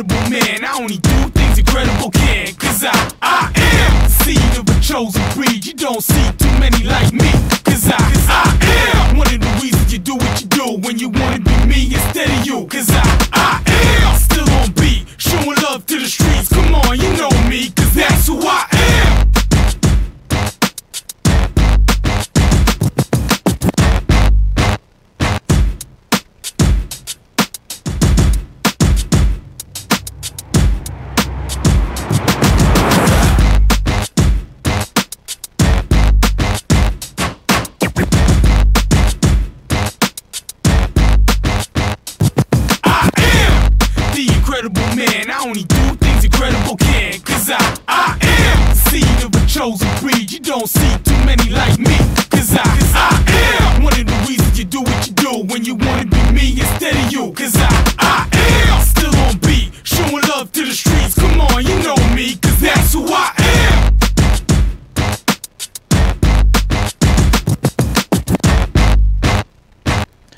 incredible man. I only do things incredible can. Cause I am the seed of a chosen breed. You don't see too many like me. Cause I am one of the reasons you do what you do. When you wanna be me instead of you. Cause I am still on beat, showing love to the streets. Come on, you know me, cause that's who I am. Incredible man, I only do things incredible can. Cause I am the seed of a chosen breed. You don't see too many like me. Cause I am one of the reasons you do what you do. When you wanna be me instead of you. Cause I am still on beat, showing love to the streets. Come on, you know me, cause that's who I am.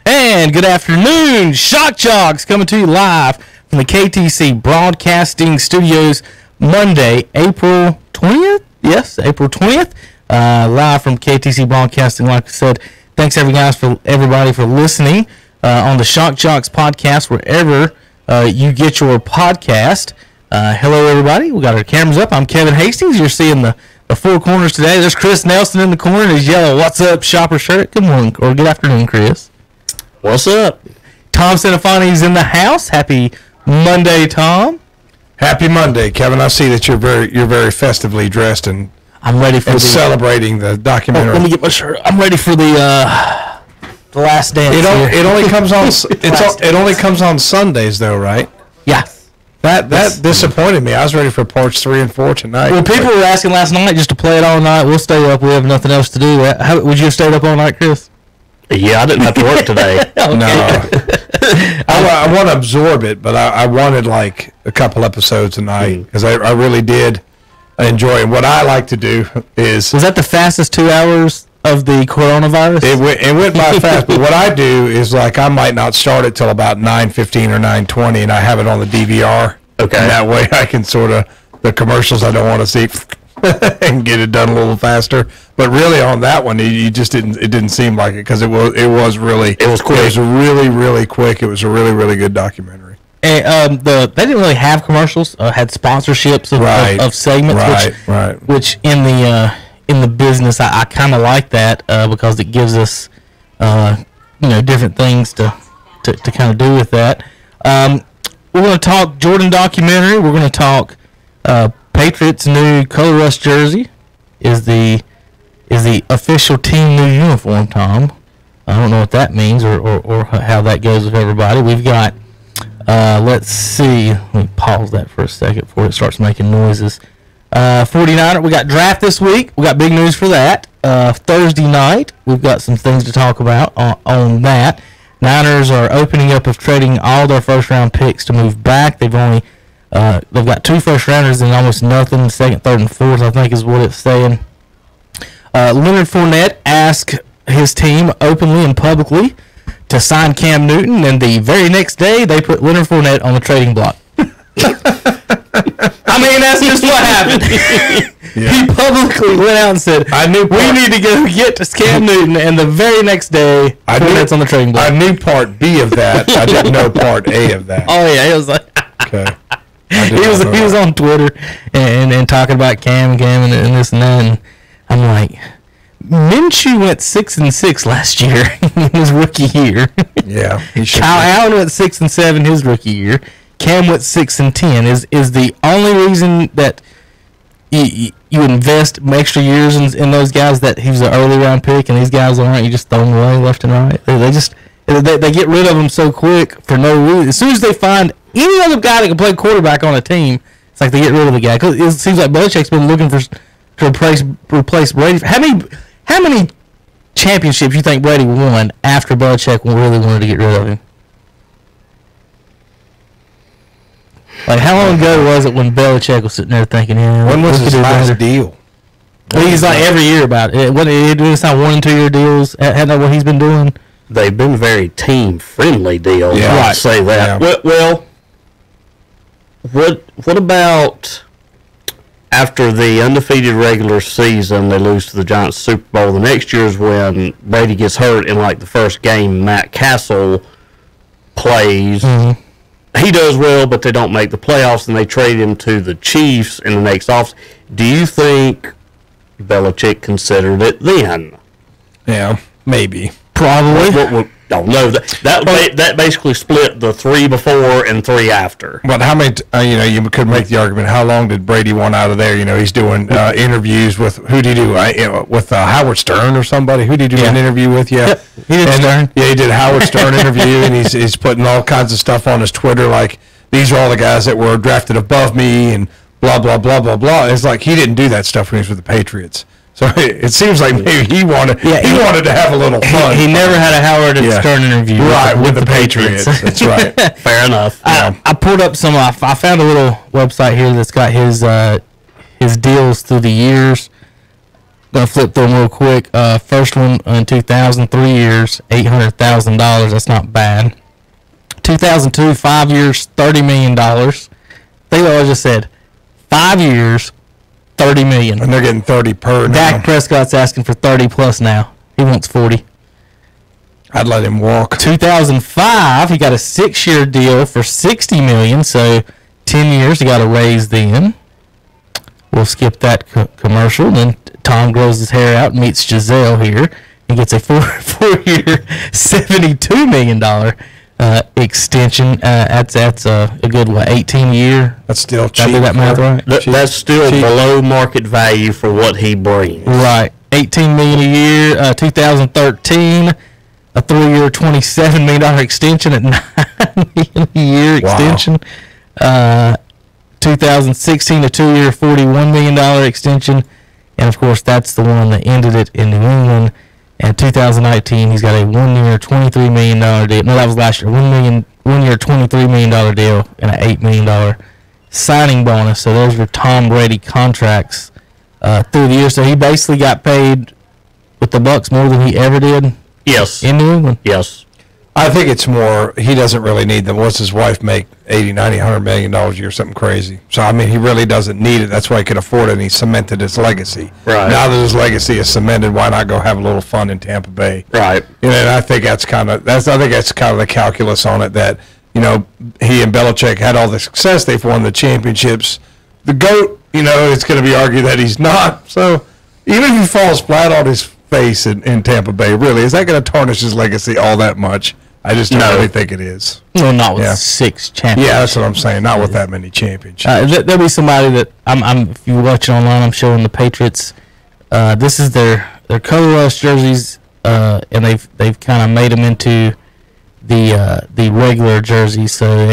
And good afternoon, Joxx coming to you live from the KTC Broadcasting Studios, Monday, April 20th? Yes, April 20th. Live from KTC Broadcasting, like I said. Thanks everybody for listening on the Joxx podcast, wherever you get your podcast. Hello, everybody. We got our cameras up. I'm Kevin Hastings. You're seeing the four corners today. There's Chris Nelson in the corner in his yellow "What's Up" shopper shirt. Good morning, or good afternoon, Chris. What's up? Tom Cinefani's in the house. Happy Monday, Tom. Happy Monday, Kevin. I see that you're very festively dressed and I'm ready for celebrating the documentary. Let me get my shirt. I'm ready for the Last Dance. It only comes on. It only comes on Sundays, though, right? Yeah. That disappointed me. I was ready for parts 3 and 4 tonight. Well, people were asking last night just to play it all night. We'll stay up. We have nothing else to do. Would you have stayed up all night, Chris? Yeah, I didn't have to work today. Okay. No. I want to absorb it, but I wanted like a couple episodes a night because I really did enjoy it. And what I like to do is... Was that the fastest 2 hours of the coronavirus? It went by fast, but what I do is like I might not start it till about 9:15 or 9:20, and I have it on the DVR. Okay. And that way I can sort of, the commercials I don't want to see... and get it done a little faster, but really on that one, you just didn't. It didn't seem like it because it was quick. It was really quick. It was a really good documentary. And they didn't really have commercials. Had sponsorships of segments, which in the business I kind of like that because it gives us different things to kind of do with that. We're going to talk Jordan documentary. We're going to talk. Patriots' new color rush jersey is the official team new uniform, Tom. I don't know what that means or how that goes with everybody. We've got, let's see, let me pause that for a second before it starts making noises. 49er, we got draft this week. We got big news for that. Thursday night, we've got some things to talk about on that. Niners are opening up of trading all their first-round picks to move back. They've got 2 first-rounders and almost nothing. Second, third, and fourth, I think, is what it's saying. Leonard Fournette asked his team openly and publicly to sign Cam Newton, and the very next day, they put Leonard Fournette on the trading block. I mean, that's just what happened. Yeah. He publicly went out and said, we need to go get to Cam Newton, and the very next day, Fournette's on the trading block. I knew part B of that. I didn't know part A of that. Oh, yeah. It was like... Okay. He was on Twitter and talking about Cam and this and that, and I'm like, Minshew went 6-6 last year in his rookie year. Yeah, Kyle Allen went 6-7 his rookie year. Cam went 6-10. Is the only reason that you invest extra years in those guys that he's an early round pick and these guys aren't. You just throw them away left and right. They get rid of them so quick for no reason. As soon as they find any other guy that can play quarterback on a team, it's like they get rid of the guy. Cause it seems like Belichick's been looking to replace Brady. How many championships you think Brady won after Belichick really wanted to get rid of him? Like, how long ago was it when Belichick was sitting there thinking, when was his last deal? Well, he's like every year about it. It's not 1 and 2 year deals. Isn't that what he's been doing? They've been very team friendly deals. Yeah. I'd say that. Yeah. Well, What about after the undefeated regular season, they lose to the Giants Super Bowl? The next year is when Brady gets hurt in like the first game. Matt Castle plays. Mm-hmm. He does well, but they don't make the playoffs, and they trade him to the Chiefs in the next offseason. Do you think Belichick considered it then? Yeah, maybe. Probably. Don't know that basically split the 3 before and 3 after. But how many? You could make the argument. How long did Brady want out of there? He's doing interviews with who did he do? With Howard Stern or somebody. Who did he do an interview with? Yeah, yep. He did Stern. Yeah, he did a Howard Stern interview, and he's putting all kinds of stuff on his Twitter, like these are all the guys that were drafted above me, and blah blah blah blah blah. It's like he didn't do that stuff when he was with the Patriots. So it seems like maybe he wanted to have a little fun. He never had a Howard Stern interview. Right, with the Patriots. That's right. Fair enough. I pulled up some. I found a little website here that's got his deals through the years. Gonna flip through them real quick. First one in 2000, 3 years, $800,000. That's not bad. 2002, 5 years, $30 million. Think what I just said. 5 years. $30 million. And they're getting 30 per now. Dak Prescott's asking for 30 plus now. He wants 40. I'd let him walk. 2005, he got a 6-year deal for $60 million. So 10 years, he got a raise then. We'll skip that commercial. Then Tom grows his hair out and meets Giselle here. He gets a 4-year, $72 million extension. That's a good 18 a year. That's still cheap. Did I do that math right? That's still below market value for what he brings. Right. $18 million a year. 2013, a 3-year, $27 million extension at $9 million a year extension. 2016, a 2-year, $41 million extension, and of course that's the one that ended it in New England. And 2019, he's got a 1-year, $23 million deal. No, that was last year. 1-year, $23 million deal and an $8 million signing bonus. So those were Tom Brady contracts through the year. So he basically got paid with the Bucs more than he ever did. Yes. In New England. Yes. I think it's more, he doesn't really need them. What's his wife make? 80, 90, $100 million a year, something crazy. So, I mean, he really doesn't need it. That's why he could afford it, and he cemented his legacy. Right. Now that his legacy is cemented, why not go have a little fun in Tampa Bay? Right. And I think that's kind of the calculus on it, that, he and Belichick had all the success. They've won the championships. The GOAT, it's going to be argued that he's not. So, even if he falls flat on his face in Tampa Bay, really, is that going to tarnish his legacy all that much? I just don't really think it is. Well, not with 6 championships. Yeah, that's what I'm saying. Not with that many championships. There'll be somebody that if you watch it online, I'm showing the Patriots. This is their colorless jerseys, and they've kind of made them into the regular jerseys. So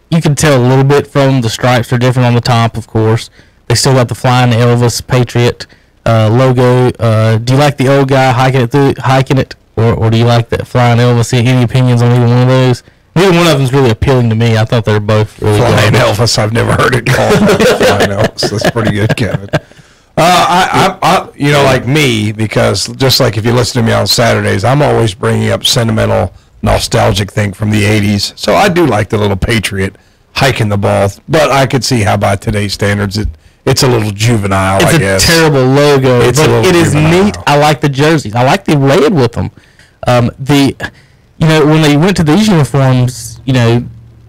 you can tell a little bit from the stripes are different on the top, of course. They still got the flying Elvis Patriot logo. Do you like the old guy hiking it? Or do you like that flying Elvis? Any opinions on either one of those? Neither one of them is really appealing to me. I thought they were both really flying good. Elvis. I've never heard it called flying Elvis. That's pretty good, Kevin. I like me, because just like if you listen to me on Saturdays, I'm always bringing up sentimental, nostalgic thing from the 80s. So I do like the little Patriot hiking the ball, but I could see how by today's standards it's a little juvenile, I guess. It's a terrible logo, but it is neat. I like the jerseys. I like the red with them. When they went to these uniforms,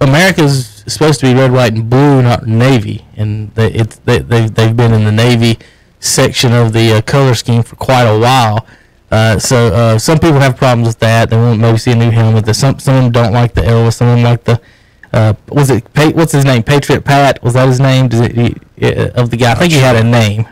America's supposed to be red, white, and blue, not navy, and they've been in the navy section of the color scheme for quite a while. So some people have problems with that. They want maybe see a new helmet. Some of them don't like the Elvis. Some of them like the what's his name? Patriot Pat? Was that his name? Of the guy? I think he had a name.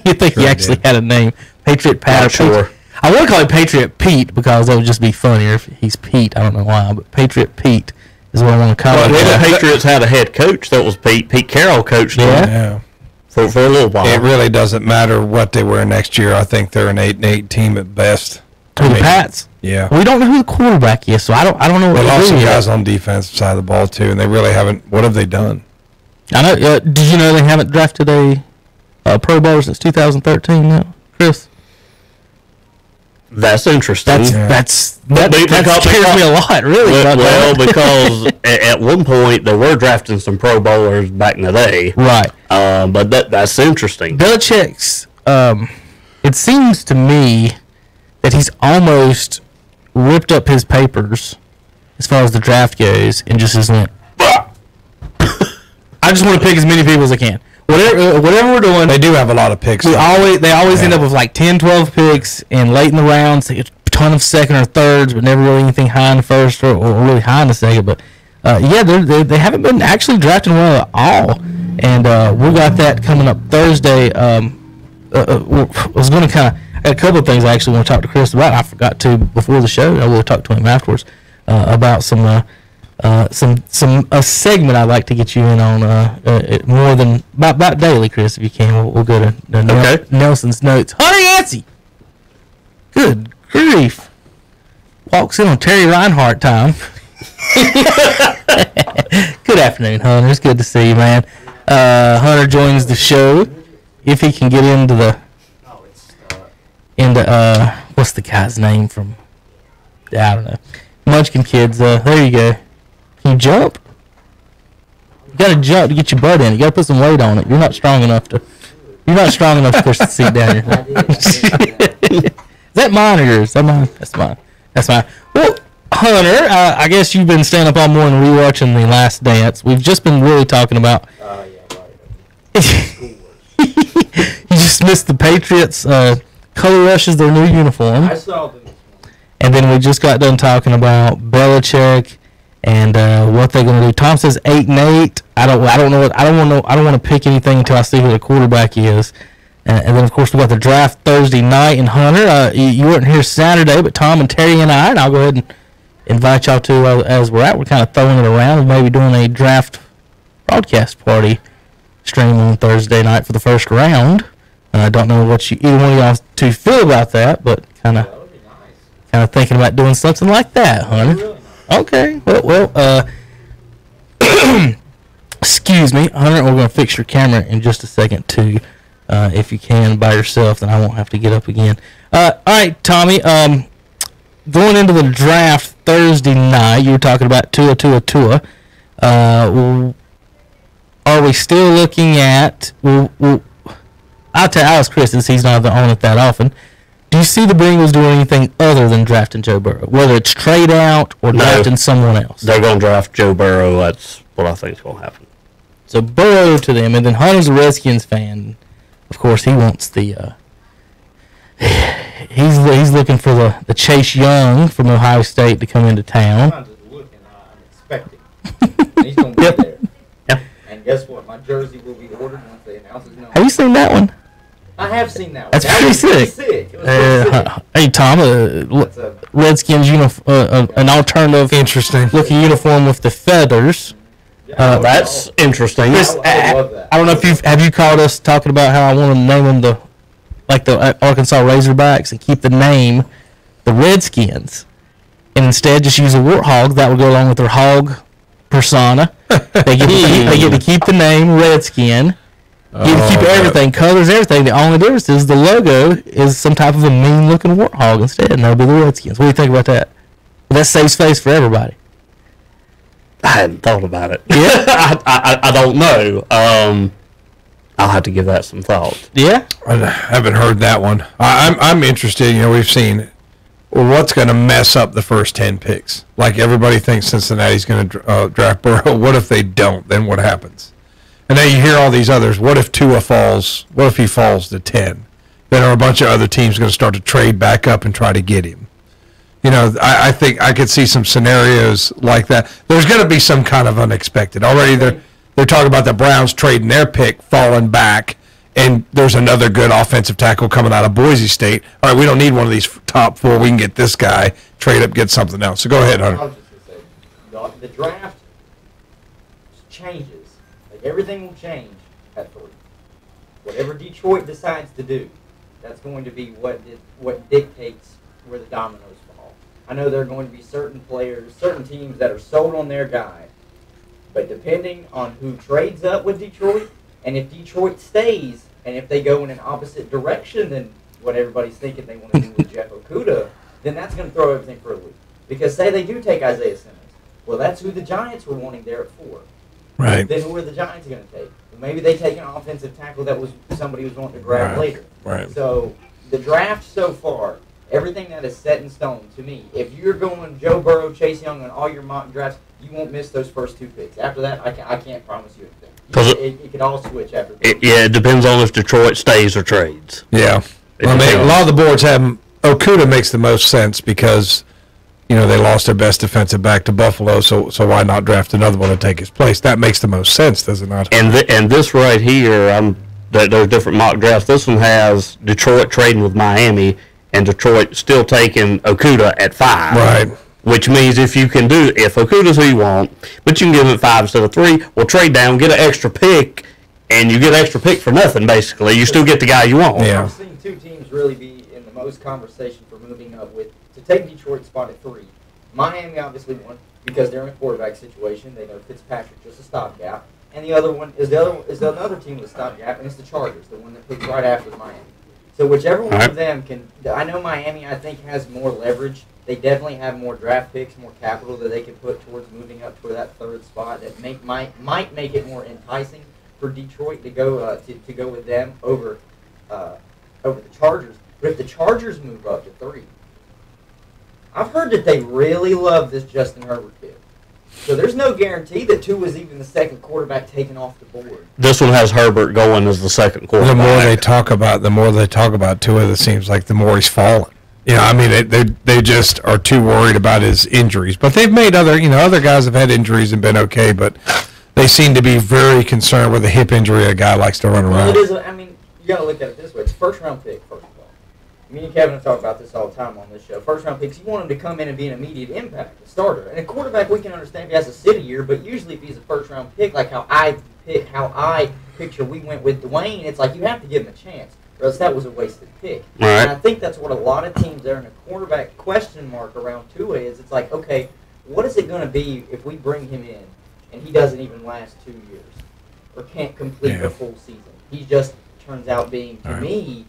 You think he actually had a name? Patriot Pat? Not sure. I want to call him Patriot Pete because that would just be funnier if he's Pete. I don't know why, but Patriot Pete is what I want to call him. Well, the Patriots had a head coach that was Pete. Pete Carroll coached them. Yeah. For a little while. It really doesn't matter what they wear next year. I think they're an 8-8 team at best. Who, the Pats? Yeah. We don't know who the quarterback is, so I don't know what they lost some guys on defensive side of the ball too, and they really haven't. What have they done? I know. Did you know they haven't drafted a Pro Bowler since 2013? No, Chris. That's interesting. That scares me a lot, really. Well, because at one point they were drafting some Pro Bowlers back in the day, right? But that's interesting. Belichick's. It seems to me that he's almost ripped up his papers as far as the draft goes, and just went. I just want to pick as many people as I can. Whatever we're doing, they do have a lot of picks. They always end up with like 10, 12 picks, and late in the rounds, they get a ton of second or thirds, but never really anything high in the first or really high in the second. But they haven't been actually drafting well at all, and we got that coming up Thursday. I was going to I had a couple of things I actually want to talk to Chris about. I forgot to before the show. I will talk to him afterwards about a segment I'd like to get you in on more than about daily, Chris, if you can. We'll go to Nelson's notes. Hunter Yancey! Good grief. Walks in on Terry Reinhardt time. Good afternoon, Hunter. It's good to see you, man. Hunter joins the show. If he can get into what's the guy's name from, I don't know, Munchkin Kids. There you go. Can you jump? You gotta jump to get your butt in. You gotta put some weight on it. You're not strong enough to push the seat down here. Is that mine or yours? That's mine. Well, Hunter, I guess you've been staying up all morning rewatching The Last Dance. We've just been really talking about. You just missed the Patriots color rushes their new uniform. I saw them. And then we just got done talking about Belichick and what they're going to do. Tom says 8-8. I don't know. I don't want to pick anything until I see who the quarterback is. And then of course we got the draft Thursday night. And Hunter, you weren't here Saturday, but Tom and Terry and I'll go ahead and invite y'all to as we're at. We're kind of throwing it around and maybe doing a draft broadcast party stream on Thursday night for the first round. I don't know what either one of y'all two feel about that, but kind of thinking about doing something like that, Hunter. Really nice. Okay. Well. Excuse me, Hunter. We're going to fix your camera in just a second too. If you can by yourself, then I won't have to get up again. All right, Tommy. Going into the draft Thursday night, you were talking about Tua. Are we still looking at? I'll ask Chris since he's not on it that often. Do you see the Bengals doing anything other than drafting Joe Burrow, whether it's trade out or drafting someone else? They're going to draft Joe Burrow. That's what I think is going to happen. So Burrow to them, and then Hunter's a Redskins fan. Of course, he wants the. He's looking for the Chase Young from Ohio State to come into town. I'm just looking. I'm expecting. He's going to be there. Yep. And guess what? My jersey will be ordered once they announce his number. Have you seen that one? I have seen that one. That's pretty sick. It was pretty sick. Hey Tom, Redskins an alternative, interesting looking uniform with the feathers. That's interesting. I love that. I don't know if have you caught us talking about how I want to name them the Arkansas Razorbacks and keep the name the Redskins, and instead just use a warthog that would go along with their hog persona. They get to keep the name Redskin. You get to keep everything, colors, everything. The only difference is the logo is some type of a mean-looking warthog instead, and that'll be the Redskins. What do you think about that? Well, that saves face for everybody. I hadn't thought about it. Yeah, I don't know. I'll have to give that some thought. Yeah, I haven't heard that one. I'm interested. We've seen what's going to mess up the first 10 picks. Like everybody thinks Cincinnati's going to draft Burrow. What if they don't? Then what happens? And then you hear all these others. What if Tua falls? What if he falls to 10? Then are a bunch of other teams going to start to trade back up and try to get him? I think I could see some scenarios like that. There's going to be some kind of unexpected. Already they're talking about the Browns trading their pick, falling back, and there's another good offensive tackle coming out of Boise State. All right, we don't need one of these top four. We can get this guy, trade up, get something else. So go ahead, Hunter. I was just going to say, the draft changes. Like everything will change at 3. Whatever Detroit decides to do, that's going to be what dictates where the dominoes fall. I know there are going to be certain players, certain teams that are sold on their guy, but depending on who trades up with Detroit, and if Detroit stays, and if they go in an opposite direction than what everybody's thinking they want to do with Jeff Okudah, then that's going to throw everything for a loop. Because say they do take Isaiah Simmons, well, that's who the Giants were wanting there at 4. Right. Then who are the Giants going to take? Well, maybe they take an offensive tackle that was somebody was wanting to grab later. Right. So the draft so far, everything that is set in stone to me. If you're going Joe Burrow, Chase Young on all your mock drafts, you won't miss those first 2 picks. After that, I can't promise you anything. It could all switch after that. Yeah, it depends on if Detroit stays or trades. Yeah. Well, a lot of the boards have him. Okudah makes the most sense because, they lost their best defensive back to Buffalo, so why not draft another one to take his place? That makes the most sense, does it not? And this right here, there's different mock drafts. This one has Detroit trading with Miami and Detroit still taking Okudah at 5. Right. Which means if Okudah's who you want, but you can give him 5 instead of 3, well, trade down, get an extra pick, and you get an extra pick for nothing, basically. You still get the guy you want. Yeah. I've seen 2 teams really be in the most conversation for moving up to take Detroit's spot at 3. Miami obviously won because they're in a quarterback situation. They know Fitzpatrick just a stopgap. And the other one is another team with a stopgap, and it's the Chargers, the one that picks right after Miami. So whichever one of them can – I know Miami, I think, has more leverage. They definitely have more draft picks, more capital that they can put towards moving up to that 3rd spot that might make it more enticing for Detroit to go to go with them over the Chargers. But if the Chargers move up to 3, I've heard that they really love this Justin Herbert kid. So there's no guarantee that 2 is even the second quarterback taken off the board. This one has Herbert going as the second quarterback. The more they talk about Tua, it seems like the more he's fallen. They just are too worried about his injuries. But they've made other guys have had injuries and been okay, but they seem to be very concerned with a hip injury a guy likes to run around. Well, it is. You got to look at it this way. It's a first-round pick, first of all. Me and Kevin have talked about this all the time on this show. First-round picks, you want him to come in and be an immediate impact, a starter. And a quarterback, we can understand if he has a city year, but usually if he's a first-round pick, like how I picture we went with Dwayne, it's like you have to give him a chance, or else that was a wasted pick. Right. And I think that's what a lot of teams that are in a quarterback question mark around Tua is. It's like, okay, what is it going to be if we bring him in and he doesn't even last 2 years or can't complete the full season? He just turns out being, to me,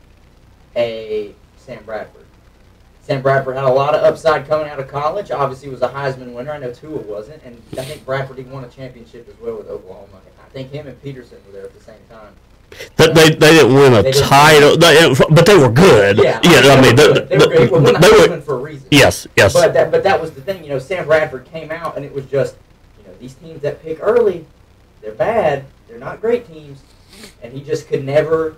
a Sam Bradford. Sam Bradford had a lot of upside coming out of college. Obviously, was a Heisman winner. I know Tua wasn't, and I think Bradford won a championship as well with Oklahoma. I think him and Peterson were there at the same time. They didn't win a title, but they were good. Yeah, they were good. They won the Heisman for a reason. Yes. But that was the thing. Sam Bradford came out, and it was just, these teams that pick early, they're bad. They're not great teams, and he just could never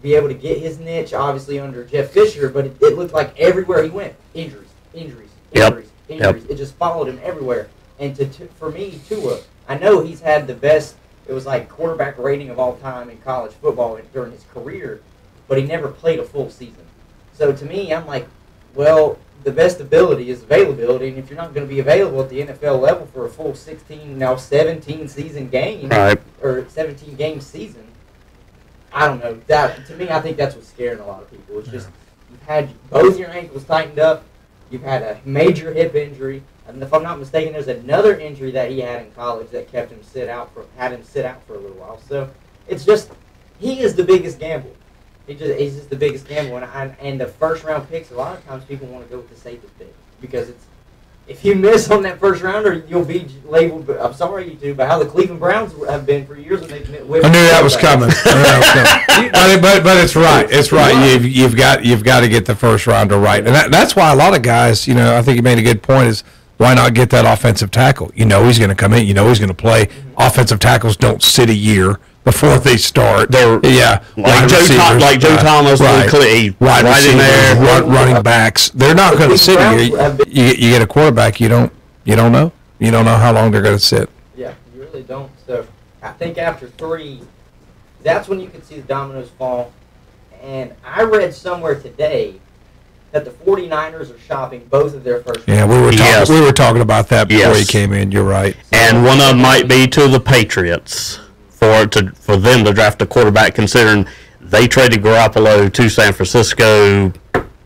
be able to get his niche, obviously, under Jeff Fisher, but it looked like everywhere he went, injuries. It just followed him everywhere. And for me, Tua, I know he's had the best, it was like quarterback rating of all time in college football during his career, but he never played a full season. So to me, I'm like, well, the best ability is availability, and if you're not going to be available at the NFL level for a full 17 season game, or 17 game season, I don't know. To me, I think that's what's scaring a lot of people. It's just you've had both your ankles tightened up, you've had a major hip injury, and if I'm not mistaken, there's another injury that he had in college that kept him sit out for a little while. So it's just he is the biggest gamble. He's just the biggest gamble, and the first round picks. A lot of times, people want to go with the safest pick because if you miss on that first rounder, you'll be labeled. I'm sorry, you two, but how the Cleveland Browns have been for years, and they've. I knew that was coming. But it's right. It's right. You've got to get the first rounder right, and that's why a lot of guys. I think you made a good point. Is why not get that offensive tackle? He's going to come in. He's going to play. Mm-hmm. Offensive tackles don't sit a year before they start. Like Joe Thomas, right in there, running backs. They're not going to sit here. You get a quarterback. You don't know. You don't know how long they're going to sit. Yeah, you really don't. So I think after 3, that's when you can see the dominoes fall. And I read somewhere today that the 49ers are shopping both of their first. Yeah, we were talking about that before you came in. You're right. And one of them might be to the Patriots for them to draft a quarterback, considering they traded Garoppolo to San Francisco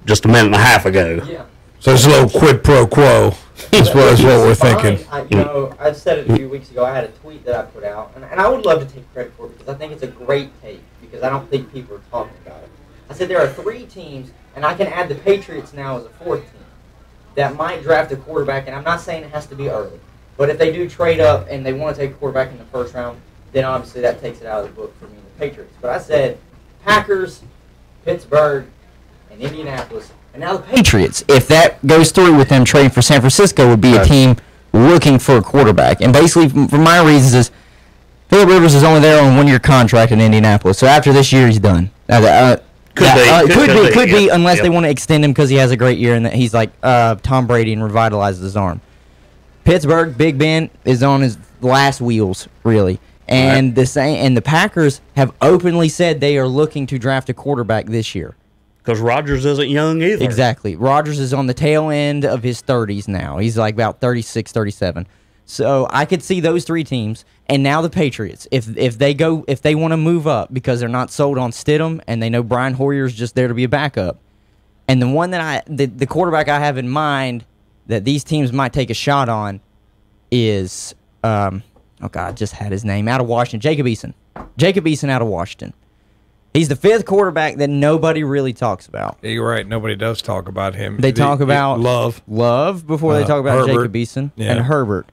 just a minute and a half ago. Yeah. So it's a little quid pro quo. Is what we're thinking. I said it a few weeks ago. I had a tweet that I put out, and I would love to take credit for it because I think it's a great take because I don't think people are talking about it. I said there are 3 teams, and I can add the Patriots now as a 4th team, that might draft a quarterback, and I'm not saying it has to be early. But if they do trade up and they want to take a quarterback in the first round, then obviously that takes it out of the book for me and the Patriots. But I said Packers, Pittsburgh, and Indianapolis. And now the Patriots, if that goes through with them trading for San Francisco, would be a team looking for a quarterback. And basically, for my reasons, is Phillip Rivers is only there on a 1-year contract in Indianapolis. So after this year, he's done. Could be, unless they want to extend him because he has a great year and that he's like Tom Brady and revitalizes his arm. Pittsburgh, Big Ben is on his last wheels, really. And the Packers have openly said they are looking to draft a quarterback this year. Because Rodgers isn't young either. Exactly. Rodgers is on the tail end of his 30s now. He's like about 36, 37. So I could see those 3 teams, and now the Patriots. If they want to move up because they're not sold on Stidham and they know Brian Hoyer's just there to be a backup. And the one that the quarterback I have in mind that these teams might take a shot on is I just had his name out of Washington, Jacob Eason. Jacob Eason out of Washington. He's the 5th quarterback that nobody really talks about. Yeah, you're right. Nobody does talk about him. They talk about Love before they talk about Herbert. Jacob Eason and Herbert.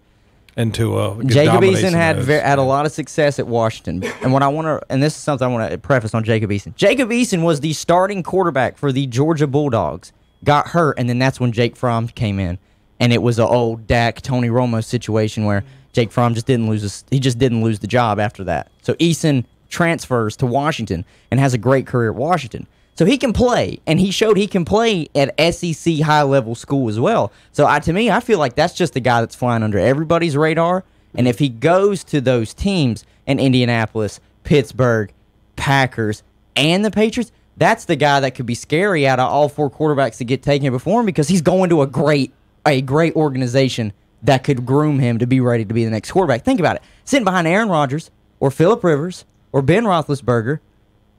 And Tua. Jacob Eason had a lot of success at Washington. And what I want to, and this is something I want to preface on Jacob Eason. Jacob Eason was the starting quarterback for the Georgia Bulldogs. Got hurt, and then that's when Jake Fromm came in. And it was an old Dak, Tony Romo situation where Jake Fromm just didn't lose the job after that. So Eason transfers to Washington and has a great career at Washington. So he can play, and he showed he can play at SEC high-level school as well. So to me, I feel like that's just the guy that's flying under everybody's radar. And if he goes to those teams in Indianapolis, Pittsburgh, Packers, and the Patriots, that's the guy that could be scary out of all 4 quarterbacks to get taken before him because he's going to a great organization that could groom him to be ready to be the next quarterback. Think about it. Sitting behind Aaron Rodgers or Phillip Rivers or Ben Roethlisberger,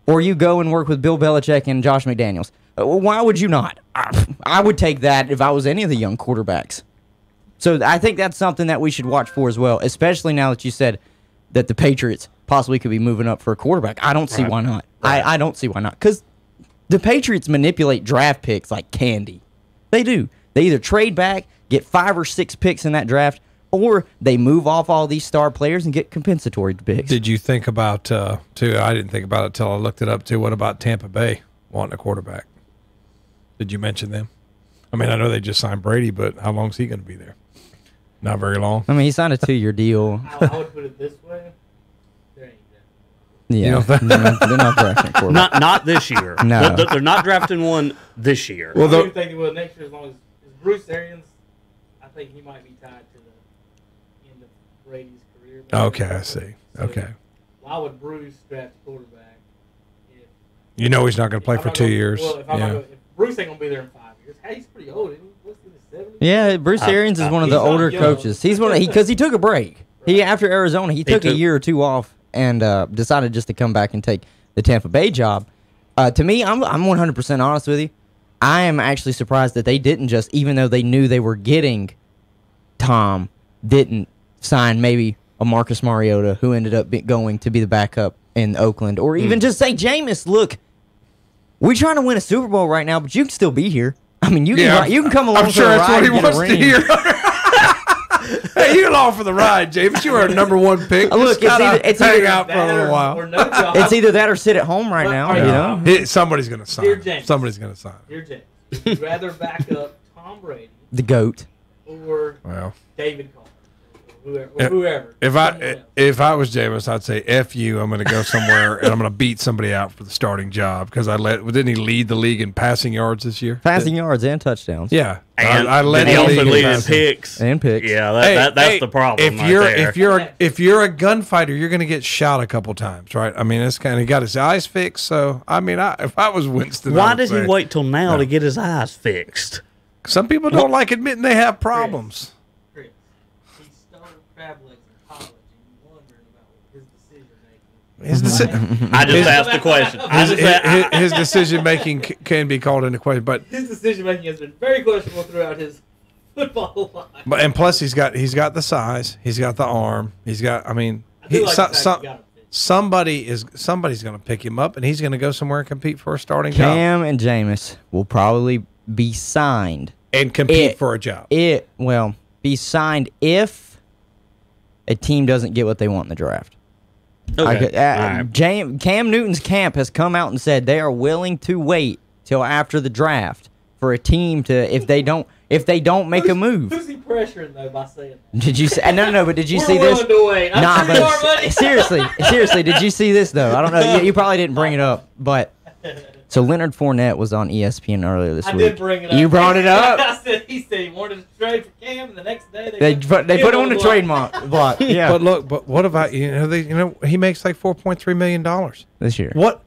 or you go and work with Bill Belichick and Josh McDaniels. Why would you not? I would take that if I was any of the young quarterbacks. So I think that's something that we should watch for as well, especially now that you said that the Patriots possibly could be moving up for a quarterback. I don't see why not. I don't see why not. Because the Patriots manipulate draft picks like candy. They do. They either trade back, get 5 or 6 picks in that draft, or they move off all these star players and get compensatory picks. Did you think about, too, I didn't think about it until I looked it up, too, what about Tampa Bay wanting a quarterback? Did you mention them? I mean, I know they just signed Brady, but how long is he going to be there? Not very long. I mean, he signed a 2-year deal. I would put it this way. There ain't that. Yeah, they're not drafting a quarterback. Not this year. No. They're not drafting one this year. Well, I think they will next year as long as Bruce Arians, I think he might be tied to the end of Brady's career. Okay, I see. Okay. Why would Bruce draft a quarterback if you know he's not going to play for 2 years? Well, if Bruce ain't going to be there in 5 years, hey, he's pretty old, isn't he? What's in his 70s? Yeah, Bruce Arians is one of the older coaches. He's because he took a break. After Arizona, he took a year or 2 off and decided just to come back and take the Tampa Bay job. To me, I'm 100% honest with you. I am actually surprised that they didn't just, even though they knew they were getting Tom, didn't sign maybe a Marcus Mariota who ended up going to be the backup in Oakland, or even just say, Jameis, look, we're trying to win a Super Bowl right now, but you can still be here. I mean, you can come along. I'm sure that's what he wants to hear. Hey, you along for the ride, James. You are a #1 pick. Look, it's either out for a little while. It's either that or sit at home right now. You know, somebody's going to sign. Somebody's going to sign. Dear James, would you rather back up Tom Brady, the GOAT, or David Carr, or whoever? If I was Jameis, I'd say F you. I'm going to go somewhere and I'm going to beat somebody out for the starting job because didn't he lead the league in passing yards this year? Passing yards and touchdowns. Yeah, and I led he the also league lead in in picks. Yeah, that's the problem. If you're a gunfighter, you're going to get shot a couple times, right? I mean, it's kind of he got his eyes fixed. So I mean, if I was Winston, why did he wait till now to get his eyes fixed? Some people don't like admitting they have problems. Chris, he started crab legs in college, and you wondering about his decision making. I just asked the question. His decision making can be called into question, but his decision making has been very questionable throughout his football life. And plus, he's got the size, he's got the arm, he's got. I mean, somebody's going to pick him up, and he's going to go somewhere and compete for a starting job. Cam and Jameis will probably be signed and compete for a job. Be signed if a team doesn't get what they want in the draft. Okay. Cam Newton's camp has come out and said they are willing to wait till after the draft for a team to if they don't make a move. Who's he pressuring though by saying that? Did you say no? But did you see We're this? willing to wait. Nah, but seriously, did you see this though? I don't know. You probably didn't bring it up, but so Leonard Fournette was on ESPN earlier this week. I did bring it up. You brought it up. He said he wanted to trade for Cam, and the next day they put him on the trade block. Yeah. But what about he makes like $4.3 million this year. What?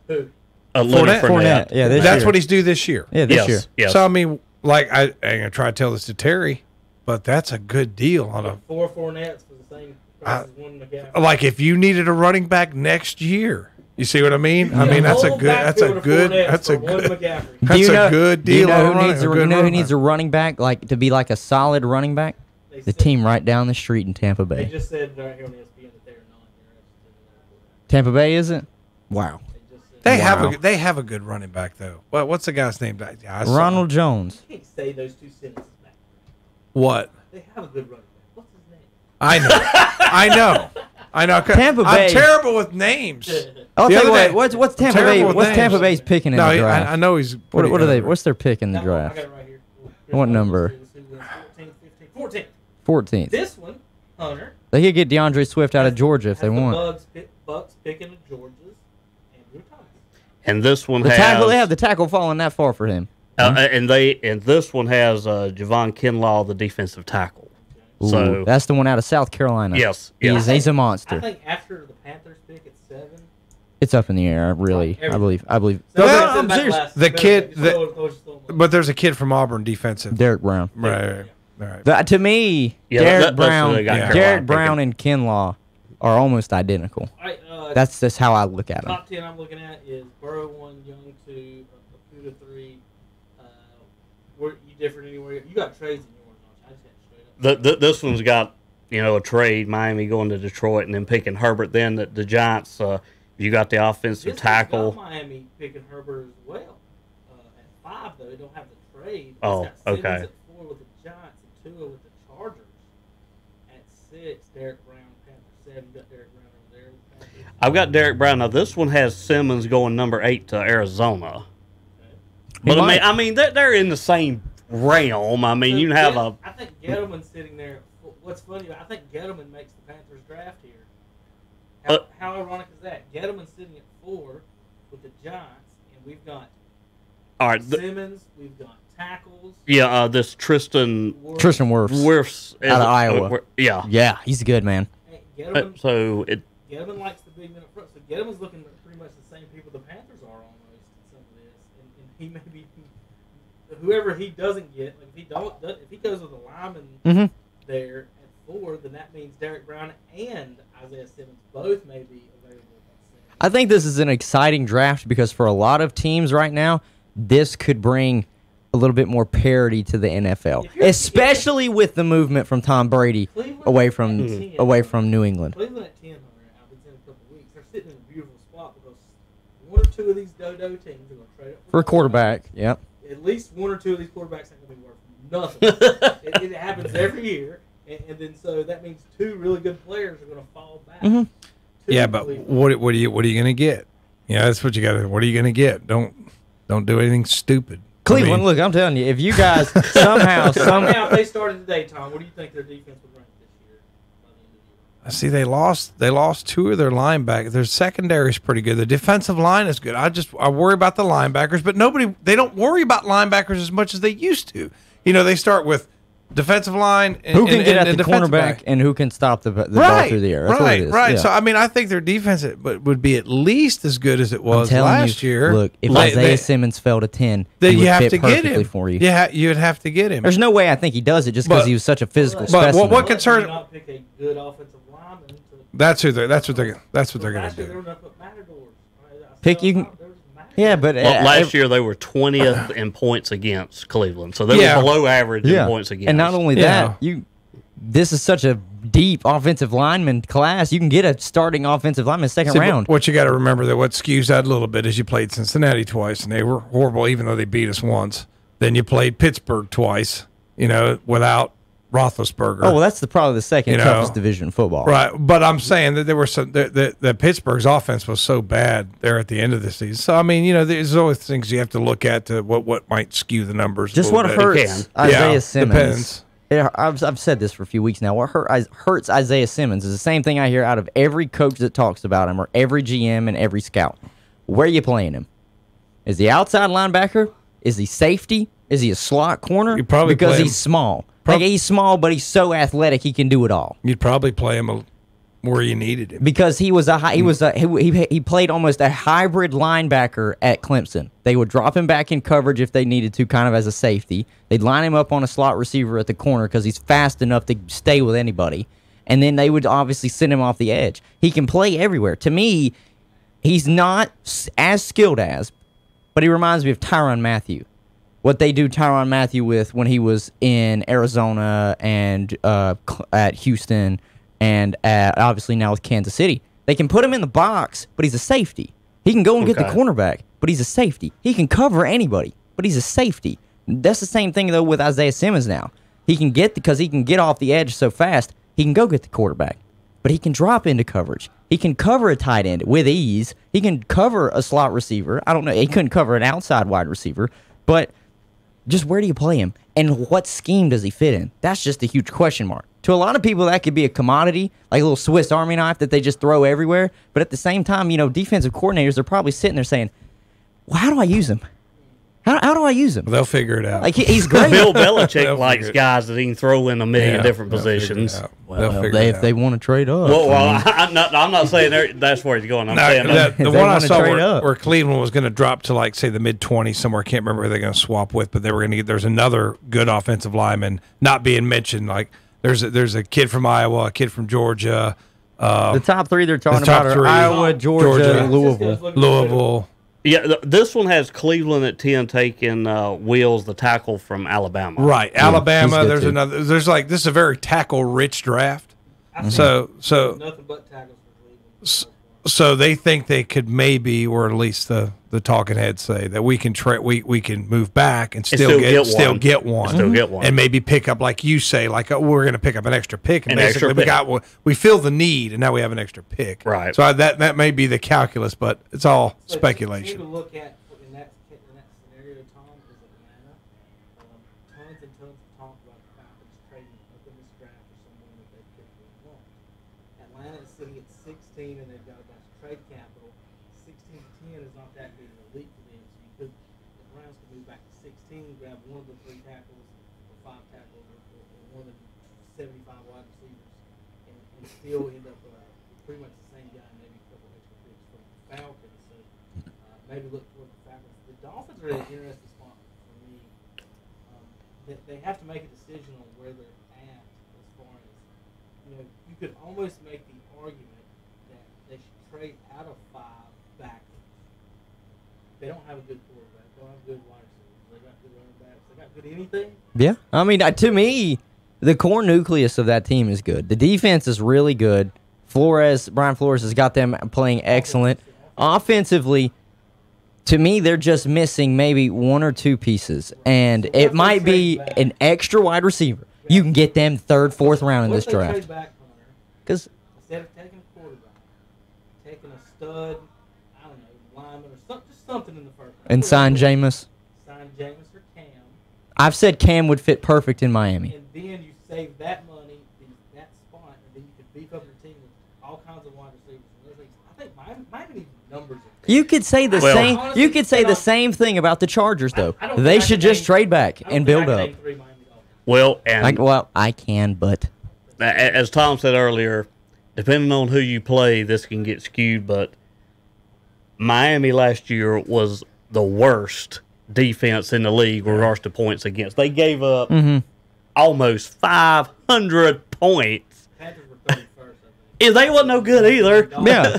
Who? Fournette. Yeah, that's what he's due this year. Yeah, this year. Yes. So I mean, like I ain't gonna try to tell this to Terry, but that's a good deal on a 4 Fournettes for the same price as one McCaffrey. like if you needed a running back next year. You see what I mean? I mean that's a good deal. You know who needs a running back like to be like a solid running back? The team right down the street in Tampa Bay. They just said right here on ESPN that they're not interested in Tampa Bay isn't? Wow. They have a good running back though. What's the guy's name? Ronald Jones. You can't say those two sentences back. What? They have a good running back. What's his name? I know. Tampa Bay. I'm terrible with names. I'll tell you what's Tampa Bay? What's Tampa Bay's picking in the draft? I know he's. What are they? What's their pick in the draft? I got it right here. What number? 14th. 14th. This one, Hunter. They could get DeAndre Swift out of Georgia if they want. Bucks picking of Georgia's Andrew Thomas. And this one They have the tackle falling that far for him. And this one has Javon Kinlaw, the defensive tackle. Ooh, so that's the one out of South Carolina. Yes. He's a monster. I think after the Panthers pick at 7. It's up in the air, really. I believe. Well, I'm serious. But there's a kid from Auburn, defensive. Derek Brown. Right. To me, Derek Brown and Kinlaw are almost identical. That's just how I look at them. Top 10 I'm looking at is Burrow 1, Young 2, Okuda 3. Were you different anywhere? You got trades in yours, don't you? I just had straight up. This one's got a trade, Miami going to Detroit and then picking Herbert. Then the Giants, you got the offensive tackle. Got Miami picking Herbert as well. At 5 though, they don't have the trade. Oh, it's got Simmons okay. At 4 with the Giants and 2 with the Chargers. At 6, Derek Brown, Panthers 7. You got Derek Brown over there. I've got Derek Brown. Now this one has Simmons going number 8 to Arizona. But I mean, they're in the same realm. I mean, so you can have I think Gettleman's sitting there. What's funny, I think Gettleman makes the Panthers draft here. How ironic is that? Gettleman's sitting at 4 with the Giants, and we've got Simmons, we've got tackles. Yeah, this Tristan Wirfs out of Iowa. Yeah, he's good, man. Hey, Gettleman likes the big men up front, so Gettleman's looking at pretty much the same people the Panthers are almost in some of this, and he may be whoever he doesn't get. Like if he goes with a lineman there at 4, then that means Derek Brown and Isaiah Simmons both may be available. I think this is an exciting draft because for a lot of teams right now, this could bring a little bit more parity to the NFL, especially with the movement from Tom Brady away from New England. Cleveland at 10, I've been saying a couple of weeks. They're sitting in a beautiful spot because 1 or 2 of these dodo teams are going to trade up for a quarterback. Yep. At least 1 or 2 of these quarterbacks ain't going to be worth nothing. it happens every year, and then so that means 2 really good players are going to fall back. Yeah, but what are you going to get? Yeah, that's what you got to. What are you going to get? Don't do anything stupid. Cleveland, look, I'm telling you, if you guys somehow if they started today, Tom, what do you think their defense would rank this year? By the end of the year? See, they lost 2 of their linebackers. Their secondary is pretty good. The defensive line is good. I worry about the linebackers, but they don't worry about linebackers as much as they used to. They start with defensive line and who can get at the cornerback back. And who can stop the ball through the air. That's what it is. Right. Yeah. So I mean, I think their defense would be at least as good as it was last year. Look, if Isaiah Simmons fell to 10, then you have fit to get him for you. Yeah, you'd have to get him. There's no way I think he does it just because he was such a physical specimen. But what concern? Not pick a good offensive lineman. That's what they're going to do. Pick you can. Yeah, but last year they were 20th in points against Cleveland, so they were below average in points against. And not only that, this is such a deep offensive lineman class. You can get a starting offensive lineman second round. What you got to remember that what skews that a little bit is you played Cincinnati twice, and they were horrible, even though they beat us once. Then you played Pittsburgh twice, without Roethlisberger. Oh, well, that's probably the second toughest division in football. Right, but I'm saying that there were some that Pittsburgh's offense was so bad there at the end of the season. So I mean, there's always things you have to look at to what might skew the numbers. Just what hurts Isaiah Simmons. Depends. I've said this for a few weeks now. What hurts Isaiah Simmons is the same thing I hear out of every coach that talks about him or every GM and every scout. Where are you playing him? Is he outside linebacker? Is he safety? Is he a slot corner? You probably because he's small. He's small, but he's so athletic he can do it all. You'd probably play him where you needed him because he played almost a hybrid linebacker at Clemson. They would drop him back in coverage if they needed to, kind of as a safety. They'd line him up on a slot receiver at the corner because he's fast enough to stay with anybody. And then they would obviously send him off the edge. He can play everywhere. To me, he's not as skilled as, but he reminds me of Tyrann Mathieu. What they do Tyrann Mathieu with when he was in Arizona and at Houston and obviously now with Kansas City. They can put him in the box, but he's a safety. He can go and get the cornerback, but he's a safety. He can cover anybody, but he's a safety. That's the same thing, though, with Isaiah Simmons now. Because he can get off the edge so fast, he can go get the quarterback, but he can drop into coverage. He can cover a tight end with ease. He can cover a slot receiver. I don't know. He couldn't cover an outside wide receiver, but just where do you play him? And what scheme does he fit in? That's just a huge question mark. To a lot of people, that could be a commodity, like a little Swiss Army knife that they just throw everywhere. But at the same time, defensive coordinators are probably sitting there saying, well, how do I use him? How do I use him? They'll figure it out. Like he's great. Bill Belichick likes guys that he can throw in a million different positions. Well, if they want to trade up. Well, I'm not saying that's where he's going. I'm saying the one I saw where Cleveland was going to drop to like say the mid-20s somewhere. I can't remember who they're going to swap with, but they were going to get. There's another good offensive lineman not being mentioned. Like there's a kid from Iowa, a kid from Georgia. The top three they're talking about are Iowa, Georgia, Louisville. Yeah, this one has Cleveland at 10 taking Wills, the tackle from Alabama. Right, Alabama. There's another. There's like this is a very tackle-rich draft. So nothing but tackles for Cleveland. So they think they could maybe, or at least the talking heads say that we can we can move back and still get one, and maybe pick up like you say, like we're going to pick up an extra pick, and basically we feel the need, and now we have an extra pick. Right. So that may be the calculus, but it's all speculation. To look at in that scenario, Tom, is Atlanta. Tons and tons of talk about the Falcons trading up in this draft for someone that they typically want. Atlanta is sitting at 16, and they've got a bunch of trade capital. 16 to 10 is not that big of a leap for them. So the Browns could move back to 16, grab one of the 3 tackles, or 5 tackles, or one of the 75 wide receivers, and still end up pretty much the same guy, maybe a couple extra picks from the Falcons. So maybe look toward the Falcons. The Dolphins are an interesting spot for me. They have to make a decision on where they're at as far as, you could almost make the argument that they should trade out of 5 backwards. They don't have a good quarterback. They don't have good wide receivers. They got good running backs. They got good anything. Yeah. I mean, to me, the core nucleus of that team is good. The defense is really good. Brian Flores has got them playing excellent. Offensively, to me, they're just missing maybe 1 or 2 pieces. And it might be an extra wide receiver. You can get them 3rd, 4th round in this draft. Because instead of taking a quarterback, taking a stud, I don't know, lineman or just something in the first round. And sign Jameis. Sign Jameis or Cam. I've said Cam would fit perfect in Miami. And then you save that money, that spot, and then you could beef up your team with all kinds of wide receivers. I think Miami needs numbers. You could say the same. Honestly, you could say the same thing about the Chargers, though. They should just trade back and build up. Well, and I can, but as Tom said earlier, depending on who you play, this can get skewed. But Miami last year was the worst defense in the league with regards to points against. They gave up almost 500 points. They wasn't no good either. Yeah.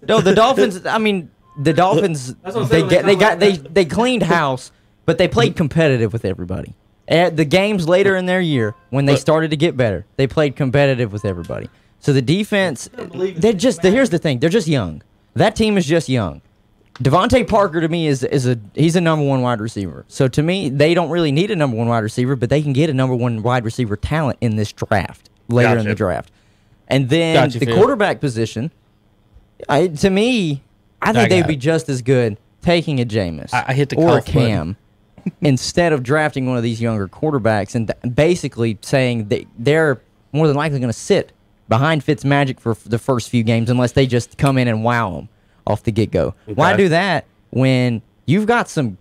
No, the Dolphins. I mean, the Dolphins. They cleaned house, but they played competitive with everybody. At the games later in their year, when they started to get better, they played competitive with everybody. So the defense, here's the thing, they're just young. That team is just young. Devontae Parker to me he's a number one wide receiver. So to me, they don't really need a number one wide receiver, but they can get a number one wide receiver talent in this draft later in the draft. And then the quarterback position, to me, I think they'd be just as good taking a Jameis or a Cam instead of drafting one of these younger quarterbacks and basically saying they're more than likely going to sit behind Fitzmagic for the first few games unless they just come in and wow them off the get-go. Okay. Why do that when you've got some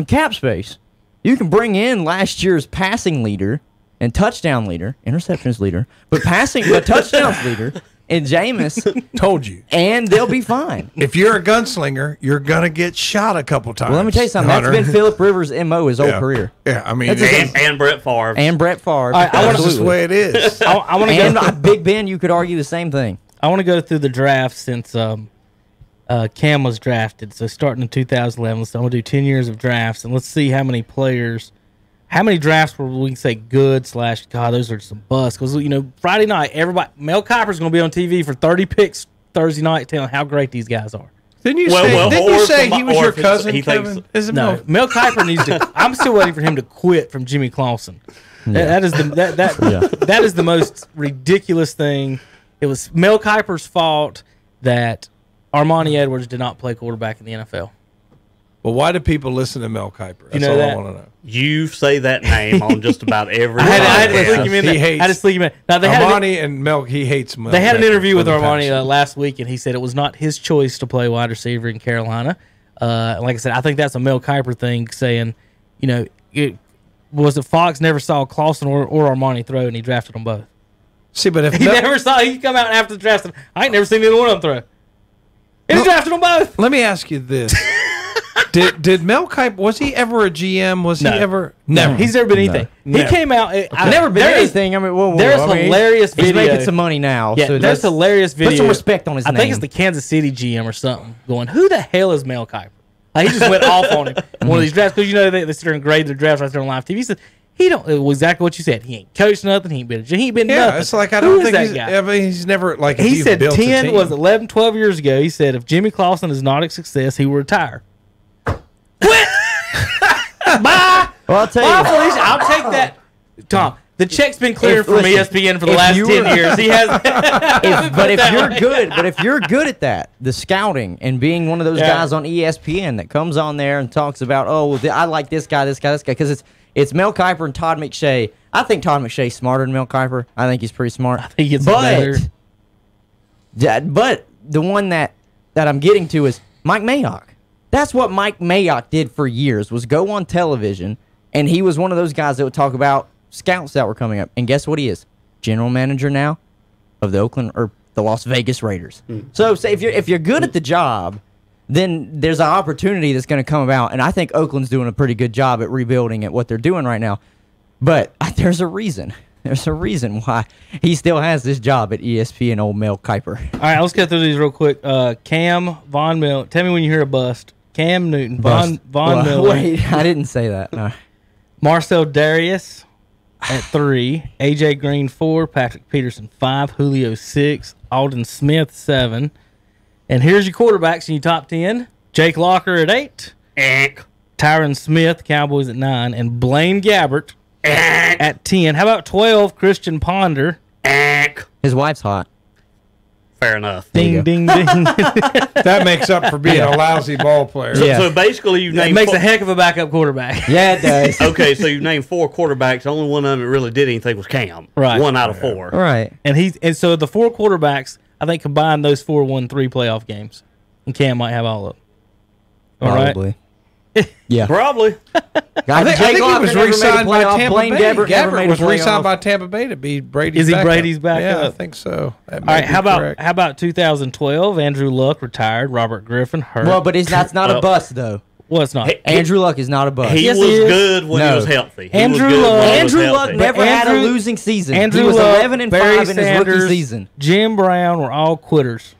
cap space? You can bring in last year's passing leader and touchdown leader, interceptions leader, but touchdowns leader in Jameis. Told you. And they'll be fine. If you're a gunslinger, you're going to get shot a couple times. Well, let me tell you something. Hunter. That's been Phillip Rivers' MO his whole career. Yeah, I mean, and Brett Favre. And Brett Favre. That's just the way it is. I want to go. Big Ben, you could argue the same thing. I want to go through the draft since Cam was drafted. So starting in 2011, so I'm going to do 10 years of drafts, and let's see how many drafts where we can say good / God, those are some busts. Because, Friday night, Mel Kiper's going to be on TV for 30 picks Thursday night telling how great these guys are. Didn't you say he was your cousin, Kevin? No, Mel Kiper needs to. I'm still waiting for him to quit from Jimmy Clausen. Yeah. That is the most ridiculous thing. It was Mel Kiper's fault that Armani Edwards did not play quarterback in the NFL. Well, why do people listen to Mel Kiper? That's all I want to know. You say that name on just about every. I had to sneak him in. I had to sneak him in. Now, Armani and Mel, he hates Mel. They had an interview with Armani last week, and he said it was not his choice to play wide receiver in Carolina. Like I said, I think that's a Mel Kiper thing, saying, was it Fox never saw Clausen or Armani throw, and he drafted them both. See, but if he come out after the draft, I ain't never seen either one of them throw. And he drafted them both. Let me ask you this. Did Mel Kiper, was he ever a GM? Was he ever? Never. He's never been anything. No. He came out. I've never been anything. I mean, there's hilarious video. He's making some money now. Yeah, so there's hilarious video. Put some respect on his name. I think it's the Kansas City GM or something going, who the hell is Mel Kiper? Like, he just went off on him in one of these drafts. Because, they sit there and grade their drafts right there on live TV. He said, exactly what you said. He ain't coached nothing. He ain't been nothing. It's like, I don't think he's never, like, he said 11, 12 years ago, he said, if Jimmy Clausen is not a success, he will retire. Quit! Bye! Well, I'll tell you. Felicia, I'll take that. Tom, the check's been cleared from ESPN for the last 10 years. He has. But if you're good at that, the scouting and being one of those guys on ESPN that comes on there and talks about, I like this guy, because it's Mel Kiper and Todd McShay. I think Todd McShay's smarter than Mel Kiper. I think he's pretty smart. I think he's better. But the one that I'm getting to is Mike Mayock. That's what Mike Mayock did for years, was go on television, and he was one of those guys that would talk about scouts that were coming up. And guess what he is? General manager now of the Las Vegas Raiders. So say if you're good at the job, then there's an opportunity that's going to come about. And I think Oakland's doing a pretty good job at rebuilding at what they're doing right now. But there's a reason. There's a reason why he still has this job at ESPN, old Mel Kiper. All right, let's get through these real quick. Cam, Von Miller. Tell me when you hear a bust. Cam Newton, Von Miller. Wait, I didn't say that. No. Marcel Darius at 3. AJ Green 4. Patrick Peterson 5. Julio 6. Alden Smith 7. And here's your quarterbacks in your top 10. Jake Locker at 8. Tyron Smith, Cowboys at 9. And Blaine Gabbert at 10. How about 12? Christian Ponder. His wife's hot. Fair enough. Ding, ding, ding. That makes up for being a lousy ball player. So basically, you named makes a heck of a backup quarterback. Yeah, it does. Okay, so you named 4 quarterbacks. The only one of them that really did anything was Cam. Right. 1 out of 4. Right. And so the 4 quarterbacks, I think, combined those 4 won 3 playoff games. And Cam might have all of them. Probably. Right? Yeah. Probably. I think he was re-signed by Tampa Bay. Gabbert was re-signed by Tampa Bay to be Brady's backup. Brady's backup? Yeah, I think so. All right, how about 2012? Andrew Luck retired. Robert Griffin hurt. Well, but that's not a bust, though. Well, it's not. Andrew Luck is not a bust. He was good when he was healthy. Andrew Luck never had a losing season. He was 11-5 in his rookie season. Jim Brown were all quitters.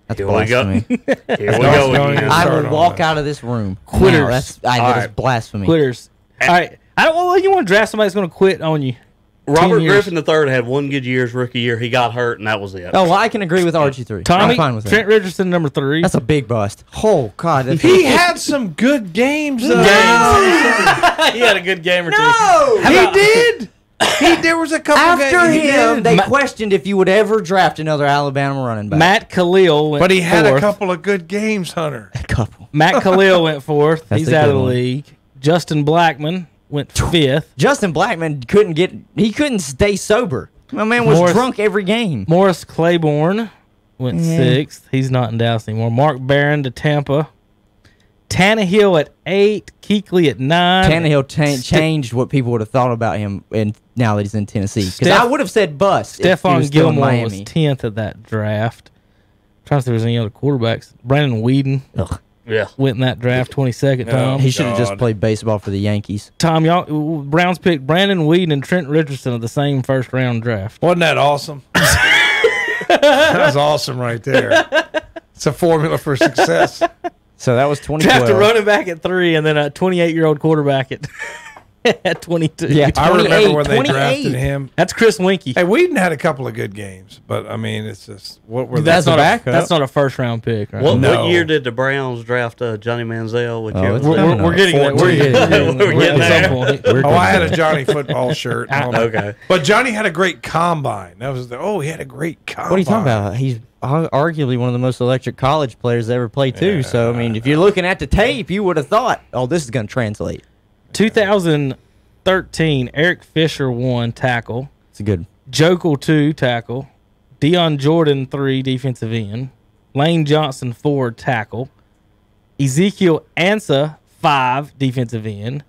That's blasphemy. Here we go again. I will walk out of this room. Quitters. That is blasphemy. Quitters. All right. I don't. Well, you want to draft somebody that's going to quit on you. Robert Griffin III had one good year his rookie year. He got hurt, and that was it. Oh, well, I can agree with RG3. Tommy, I'm fine with Trent that. Richardson, number 3. That's a big bust. Oh, God. He had some good games, though. He had a good game or two. No! He did. There was a couple After games. him, they questioned if you would ever draft another Alabama running back. Matt Khalil went But he had fourth. a couple of good games, Hunter. A couple. Matt Khalil went 4th. That's He's a out good of the one. league. Justin Blackman went 5th. Justin Blackman couldn't stay sober. My man was drunk every game. Morris Claiborne went 6th. He's not in Dallas anymore. Mark Barron to Tampa. Tannehill at 8. Kuechly at 9. Tannehill changed what people would have thought about him, and now that he's in Tennessee. Because I would have said bust. if he Stephon was still in Gilmore was Miami. 10th at that draft. trying to see if there's any other quarterbacks. Brandon Whedon went in that draft 22nd. Tom, he should have just played baseball for the Yankees. Tom, y'all Browns picked Brandon Whedon and Trent Richardson of the same first round draft. Wasn't that awesome? That was awesome right there. It's a formula for success. So that was 2012. Draft a running back at 3 and then a 28-year-old quarterback at 22. Yeah, I remember when they 28. drafted him. That's Chris Winkie. Hey, Whedon had a couple of good games, but I mean, it's just what were That's they? not that's not a first round pick. Right? What No. year did the Browns draft Johnny Manziel? Which year it's was that? coming We're up. getting there. 14. We're getting there. there. Oh, I had a Johnny football shirt. Okay. But Johnny had a great combine. That was he had a great combine. What are you talking about? He's arguably one of the most electric college players to ever play, too. So, I mean, if you're looking at the tape, you would have thought, oh, this is going to translate. 2013, Eric Fisher 1 tackle. It's a good. Jokel 2 tackle. Deion Jordan 3 defensive end. Lane Johnson 4 tackle. Ezekiel Ansah 5 defensive end.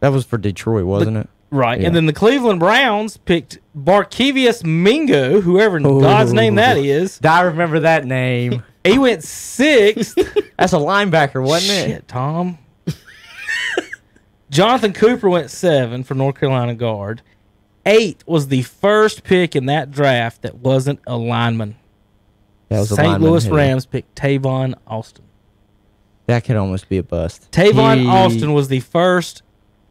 That was for Detroit, wasn't it? Right. Yeah. And then the Cleveland Browns picked Barkevius Mingo, whoever in God's name that is. I remember that name. He went 6th. That's a linebacker, wasn't it? Shit, Tom. Jonathan Cooper went 7 for North Carolina guard. 8 was the first pick in that draft that wasn't a lineman. That was a St. lineman Louis hitter. Rams picked Tavon Austin. That could almost be a bust. Tavon Austin was the first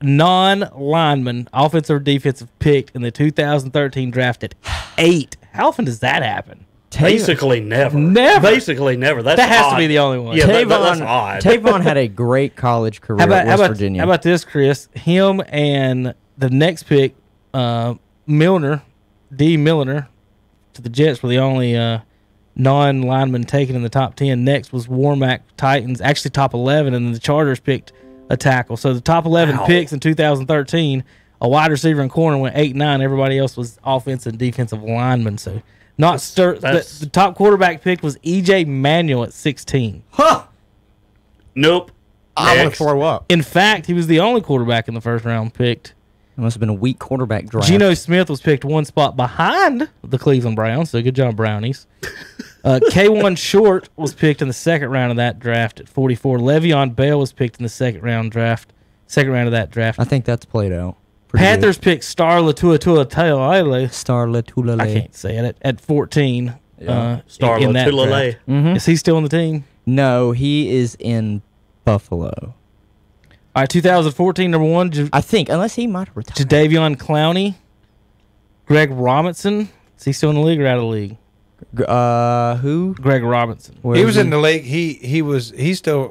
non-lineman offensive or defensive picked in the 2013 draft at 8. How often does that happen? Basically never. Never. Basically never. That has odd. to be the only one. Yeah, Tavon, that's odd. Tavon had a great college career at West Virginia. How about this, Chris? Him and the next pick, Milner, D. Milner, to the Jets were the only non-lineman taken in the top 10. Next was Warmack Titans, actually top 11, and then the Chargers picked a tackle. So the top 11 picks in 2013, a wide receiver and corner went 8 and 9. Everybody else was offensive and defensive linemen. So the top quarterback pick was E.J. Manuel at 16. Huh! Nope. I want to throw up. In fact, he was the only quarterback in the first round picked. It must have been a weak quarterback draft. Geno Smith was picked one spot behind the Cleveland Browns, so good job, Brownies. K1 Short was picked in the second round of that draft at 44. Le'Veon Bell was picked in the second round of that draft. I think that's played out. Pretty Panthers picked Star Latuatulele. good. Star Latualele. I can't say it at 14. Star in that Latualele. draft. Is he still on the team? No, he is in Buffalo. All right, 2014 number 1, I think, unless he might have retired. Jadavion Clowney. Greg Robinson. Is he still in the league or out of the league? Who? Greg Robinson. Where He is was in the league. He's still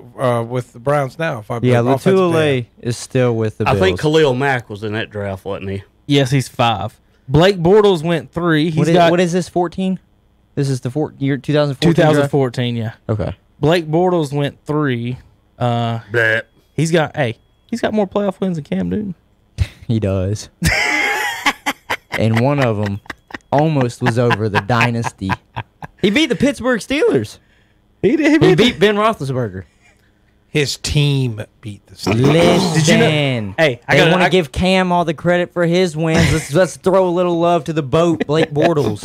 with the Browns now. If I Yeah, offensive Latualele is still with the I Bills. think Khalil Mack was in that draft, wasn't he? Yes, he's 5. Blake Bortles went 3. What is this, 14? This is the year 2014? 2014, yeah. Okay. Blake Bortles went 3. Bleh. He's got more playoff wins than Cam Newton. He does. And one of them almost was over the dynasty. He beat the Pittsburgh Steelers. He did. He beat Ben Roethlisberger. His team beat the Steelers. Listen. Hey, I want to give Cam all the credit for his wins. Let's throw a little love to the boat, Blake Bortles.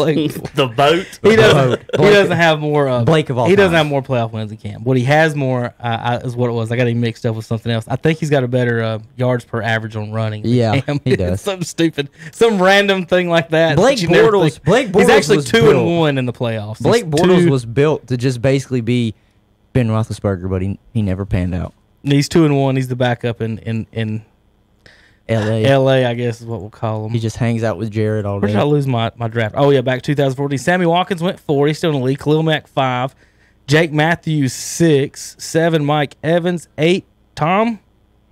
The boat. He doesn't have more. Blake of all He doesn't time. have more playoff wins than Cam. What he has more is what it was. I got him mixed up with something else. I think he's got a better yards per average on running. than Yeah, Cam. he does. Something stupid, some random thing like that. Blake that you never Bortles. think- Blake Bortles He's actually was 2-1 in the playoffs. Blake He's Bortles 2 was built to just basically be Ben Roethlisberger, but he never panned out. He's 2-1. He's the backup in L.A., I guess is what we'll call him. He just hangs out with Jared all day. Where did I lose my draft? Oh, yeah, back 2014. Sammy Watkins went 4. He's still in the league. Khalil Mack 5. Jake Matthews 6. 7, Mike Evans. 8, Tom.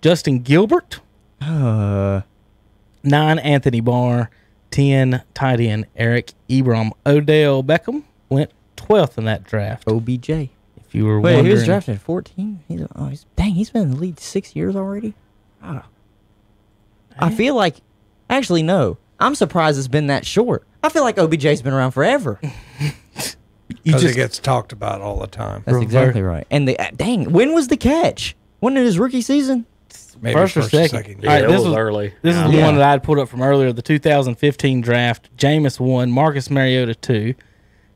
Justin Gilbert. 9, Anthony Barr. 10, tight end Eric Ebron. Odell Beckham went 12th in that draft. OBJ. If you were wondering. He was drafted at 14? He's been in the league 6 years already? Oh. I feel like, actually, no. I'm surprised it's been that short. I feel like OBJ's been around forever. Because it gets talked about all the time. That's exactly right. And when was the catch? Wasn't it his rookie season? Maybe first or second. Yeah, it was early. This is the one that I had put up from earlier, the 2015 draft. Jameis 1, Marcus Mariota 2,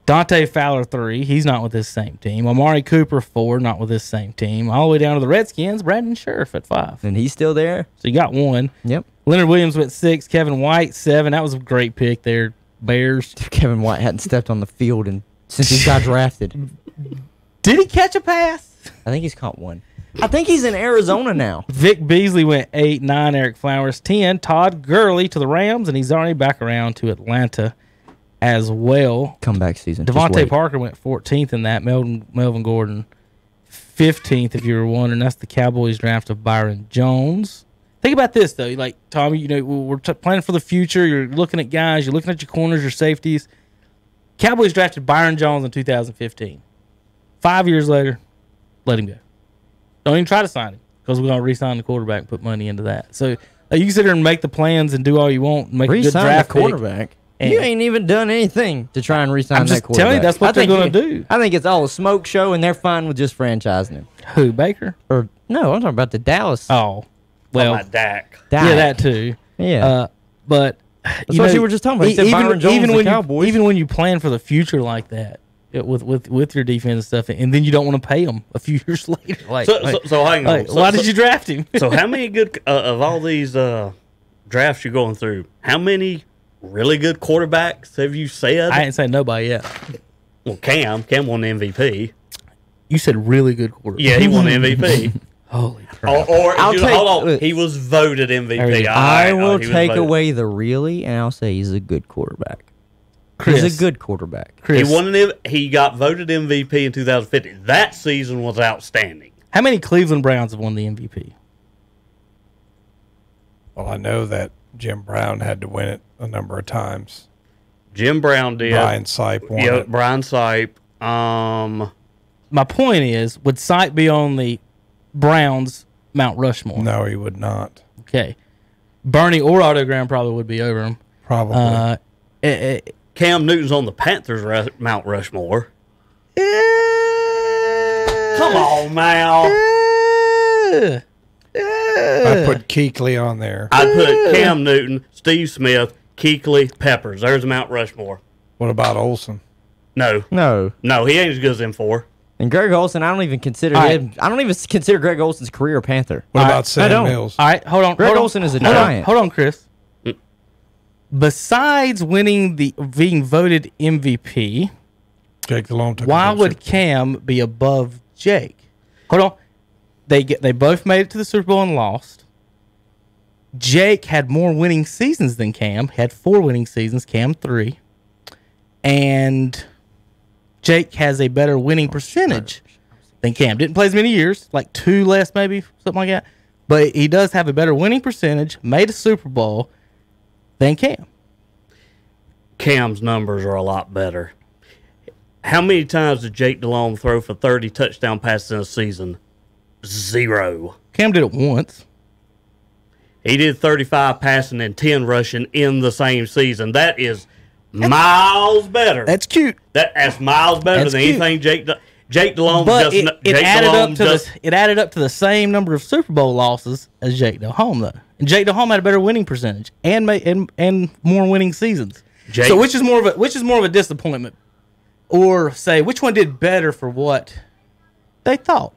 Dante Fowler 3. He's not with this same team. Amari Cooper 4, not with this same team. All the way down to the Redskins, Brandon Scherf at 5. And he's still there? So you got 1. Yep. Leonard Williams went 6, Kevin White 7. That was a great pick there, Bears. Kevin White hadn't stepped on the field since he got drafted. Did he catch a pass? I think he's caught one. I think he's in Arizona now. Vic Beasley went 8, 9, Eric Flowers 10, Todd Gurley to the Rams, and he's already back around to Atlanta as well. Comeback season. Devontae Parker went 14th in that. Melvin Gordon 15th, if you were wondering. That's the Cowboys draft of Byron Jones. Think about this, though. Like, Tommy, we're planning for the future. You're looking at guys. You're looking at your corners, your safeties. Cowboys drafted Byron Jones in 2015. 5 years later, let him go. Don't even try to sign him because we're going to re-sign the quarterback and put money into that. So you can sit there and make the plans and do all you want and make a good draft the quarterback. You ain't even done anything to try and re-sign that quarterback. I'm just telling you, that's what they're going to do. I think it's all a smoke show, and they're fine with just franchising him. Who, Baker? Or no, I'm talking about the Dallas. Oh, well, about Dak. Yeah, that too. Yeah, but that's what you were just talking about. Even when you plan for the future like that, with your defense and stuff, and then you don't want to pay him a few years later. So hang on. Why did you draft him? So how many good of all these drafts you're going through? How many really good quarterbacks have you said? I ain't saying nobody yet. Well, Cam won the MVP. You said really good quarterback. Yeah, he won the MVP. Holy crap! Hold on. He was voted MVP. I will take away the really, and I'll say he's a good quarterback. Chris. He's a good quarterback. Chris. He got voted MVP in 2015. That season was outstanding. How many Cleveland Browns have won the MVP? Well, I know that Jim Brown had to win it a number of times. Jim Brown did. Brian Sipe won it. Brian Sipe. My point is, would Sipe be on the Browns Mount Rushmore? No, he would not. Okay. Bernie or Otto Graham probably would be over him. Probably. Cam Newton's on the Panthers Mount Rushmore. Come on, Mal. I put Kuechly on there. I'd put Cam Newton, Steve Smith, Kuechly, Peppers. There's Mount Rushmore. What about Olsen? No, he ain't as good as them four. And Greg Olsen, I don't even consider him. I don't even consider Greg Olsen's career a Panther. What about Sam Mills? All right, hold on. Greg Olsen is a giant. Hold on, Chris. Besides being voted MVP, Jake Delhomme took why would Cam be above Jake? Hold on. They both made it to the Super Bowl and lost. Jake had more winning seasons than Cam. Had 4 winning seasons, Cam 3. And Jake has a better winning percentage than Cam. Didn't play as many years, like 2 less maybe, something like that. But he does have a better winning percentage, made a Super Bowl than Cam. Cam's numbers are a lot better. How many times did Jake Delhomme throw for 30 touchdown passes in a season? 0. Cam did it once. He did 35 passing and 10 rushing in the same season. That is miles better. That's cute. That's miles better than anything Jake Delhomme but it added up to the same number of Super Bowl losses as Jake Delhomme, though. And Jake Delhomme had a better winning percentage and more winning seasons. So which is more of a disappointment, or say which one did better for what they thought?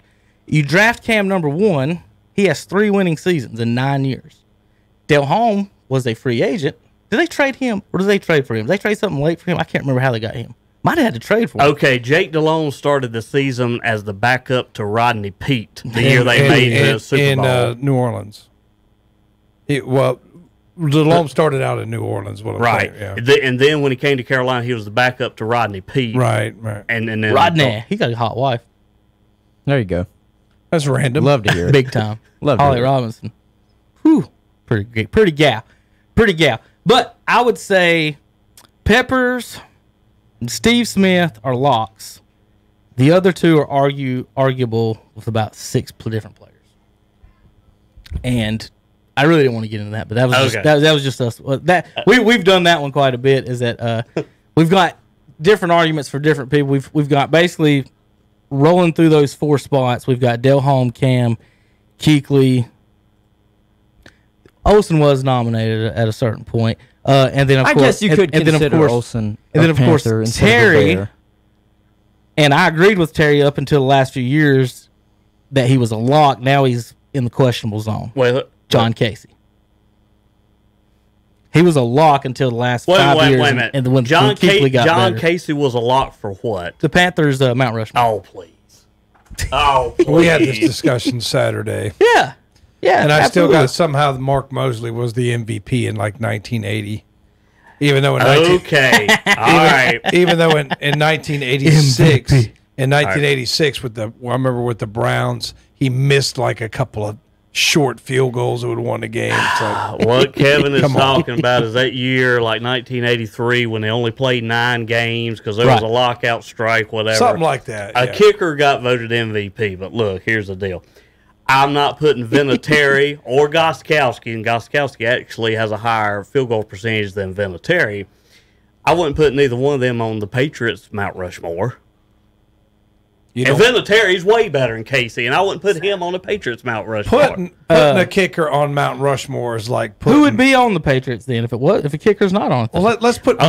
You draft Cam number 1. He has 3 winning seasons in 9 years. Delhomme was a free agent. Did they trade him, or did they trade for him? Did they trade something late for him? I can't remember how they got him. Might have had to trade for him. Okay, Jake Delhomme started the season as the backup to Rodney Peete the year they made the Super Bowl. In New Orleans. Delhomme started out in New Orleans. Right. Yeah. And then when he came to Carolina, he was the backup to Rodney Peete. Right. And then Rodney, he got a hot wife. There you go. That's random. Love to hear it. Big time. Love to Holly hear it. Robinson. Whew. Pretty gal. But I would say Peppers and Steve Smith are locks. The other two are arguable with about 6 different players. And I really didn't want to get into that, but that was just us. We've done that one quite a bit. Is that we've got different arguments for different people. We've got basically rolling through those 4 spots. We've got Delhomme, Cam, Kuechly. Olsen was nominated at a certain point, and then of course, I guess you could consider Olsen, and then of course Terry. And I agreed with Terry up until the last few years that he was a lock. Now he's in the questionable zone. John Casey. He was a lock until the last 5 years. Wait a minute. And when John better. Casey was a lock for what? The Panthers, Mount Rushmore. Oh, please. Oh, please. We had this discussion Saturday. Yeah. And I still got somehow Mark Mosley was the MVP in like 1980. Even though in okay, all right. Even though in 1986, I remember with the Browns, he missed like a couple of short field goals that would have won the game. Like, what Kevin is talking about is that year, like 1983, when they only played 9 games because there was a lockout strike, whatever. Something like that. A kicker got voted MVP, but look, here's the deal. I'm not putting Vinatieri or Gostkowski, and Gostkowski actually has a higher field goal percentage than Vinatieri. I wouldn't put neither one of them on the Patriots' Mount Rushmore. And Vinatieri's way better than Casey, and I wouldn't put him on the Patriots' Mount Rushmore. Putting a kicker on Mount Rushmore is like putting... Who would be on the Patriots then if a kicker's not on? Well, let's put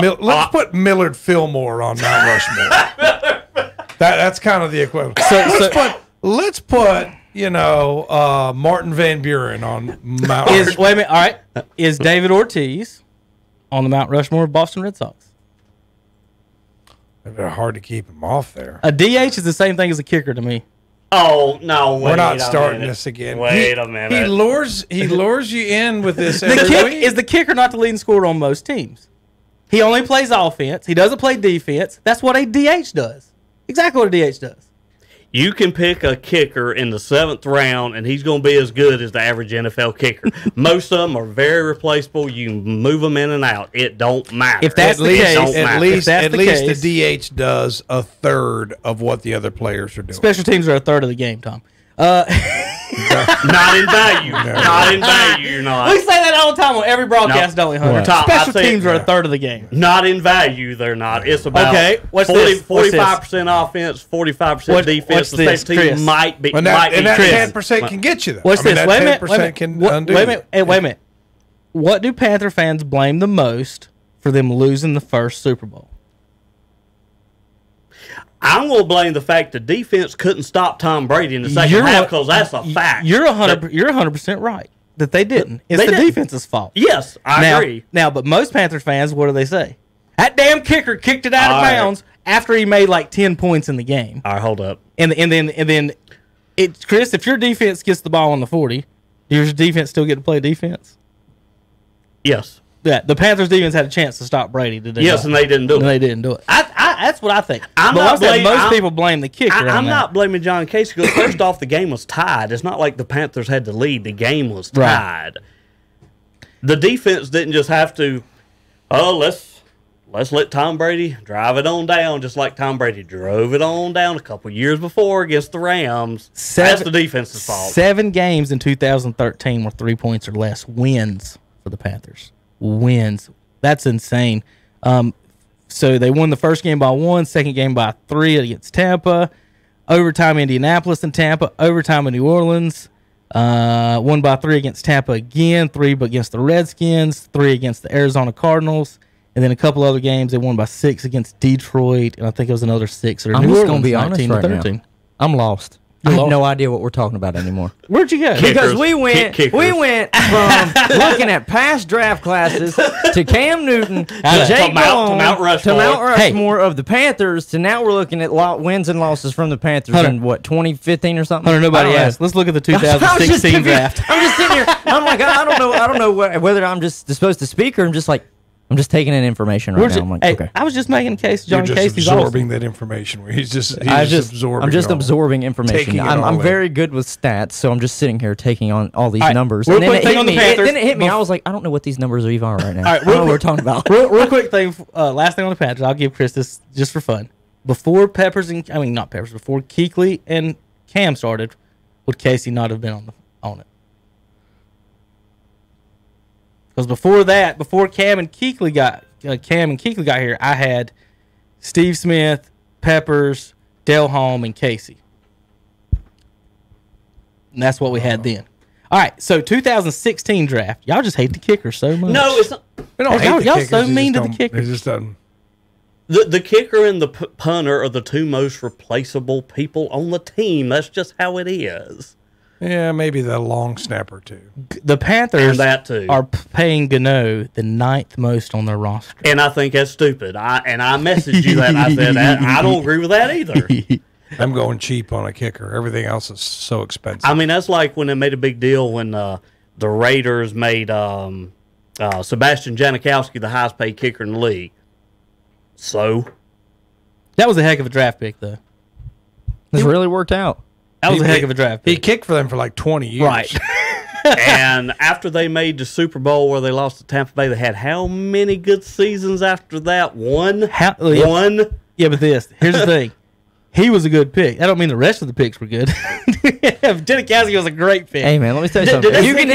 Millard Fillmore on Mount Rushmore. That's kind of the equivalent. Let's put Martin Van Buren on Mount Rushmore. Wait a minute. All right. Is David Ortiz on the Mount Rushmore of Boston Red Sox? It'd be hard to keep him off there. A DH is the same thing as a kicker to me. Oh, no. We're not starting this again. Wait a minute. He lures you in with this. Is the kicker not the leading scorer on most teams? He only plays offense. He doesn't play defense. That's what a DH does. Exactly what a DH does. You can pick a kicker in the 7th round, and he's going to be as good as the average NFL kicker. Most of them are very replaceable. You can move them in and out. It don't matter. If that's the case, at least the DH does a third of what the other players are doing. Special teams are a third of the game, Tom. Not in value. Not in value, you're not. We say that all the time on every broadcast, don't we, Hunter? Special teams are a third of the game. Not in value, they're not. It's about 45% offense, 45% defense. The special team might be. And that 10% can get you, though. What's this? Wait a minute. Wait a minute. What do Panther fans blame the most for them losing the first Super Bowl? I'm going to blame the fact the defense couldn't stop Tom Brady in the second half because that's a fact. You're 100% right that they didn't. It's the defense's fault. Yes, I agree. Now, but most Panther fans, what do they say? That damn kicker kicked it out of bounds after he made like 10 points in the game. All right, hold up. And then, Chris, if your defense gets the ball on the 40, does your defense still get to play defense? Yes. Yeah, the Panthers' defense had a chance to stop Brady. And they didn't do it. They didn't do it. That's what I think. Most people blame the kicker. I'm not blaming John Casey because first off, the game was tied. It's not like the Panthers had to lead. The game was tied. Right. The defense didn't just have to. Let's let Tom Brady drive it on down, just like Tom Brady drove it on down a couple years before against the Rams. That's the defense's fault. 7 games in 2013 were 3 points or less wins for the Panthers. Wins. That's insane. So they won the first game by 1, second game by 3 against Tampa, overtime Indianapolis and Tampa, overtime in New Orleans, 1 by 3 against Tampa again, 3 against the Redskins, 3 against the Arizona Cardinals, and then a couple other games they won by 6 against Detroit, and I think it was another 6. I'm just going to be honest right now. I'm lost. I have no idea what we're talking about anymore. Where'd you go? Because we went from looking at past draft classes to Cam Newton to Jake Malone to Mount Rushmore of the Panthers to now we're looking at wins and losses from the Panthers in what 2015 or something. Hunter, nobody asked. Let's look at the 2016 draft. I'm just sitting here. I'm like, I don't know whether I'm just supposed to speak or I'm just taking in information right now. I'm like, okay. I was just making a case. John You're just Casey's absorbing that information. He's just absorbing. I'm just absorbing information. I'm very good with stats, so I'm just sitting here taking on all these numbers. And then it hit me. I was like, I don't know what these numbers are even right now. All right, I don't know what we're talking about. Real quick thing. Last thing on the Panthers. I'll give Chris this just for fun. Before before Kuechly and Cam started, would Casey not have been on it? Because before Cam and Kuechly got here, I had Steve Smith, Peppers, Delholm, and Casey. And that's what we had then. All right, so 2016 draft. Y'all just hate the kicker so much. No, it's not. We don't hate the y'all kickers, so mean to the kickers. It just doesn't. The kicker and the punter are the two most replaceable people on the team. That's just how it is. Yeah, maybe the long snapper too. The Panthers too. are paying Gano the 9th most on their roster. And I think that's stupid. I messaged you that. And I said, I don't agree with that either. I'm going cheap on a kicker. Everything else is so expensive. I mean, that's like when they made a big deal when the Raiders made Sebastian Janikowski the highest paid kicker in the league. So? That was a heck of a draft pick, though. This really worked out. That was a heck of a draft pick. He kicked for them for like 20 years. Right. And after they made the Super Bowl where they lost to Tampa Bay, they had how many good seasons after that? One? One? Yeah, but here's the thing. He was a good pick. I don't mean the rest of the picks were good. Janikowski was a great pick. Hey, man, let me tell you something. If you can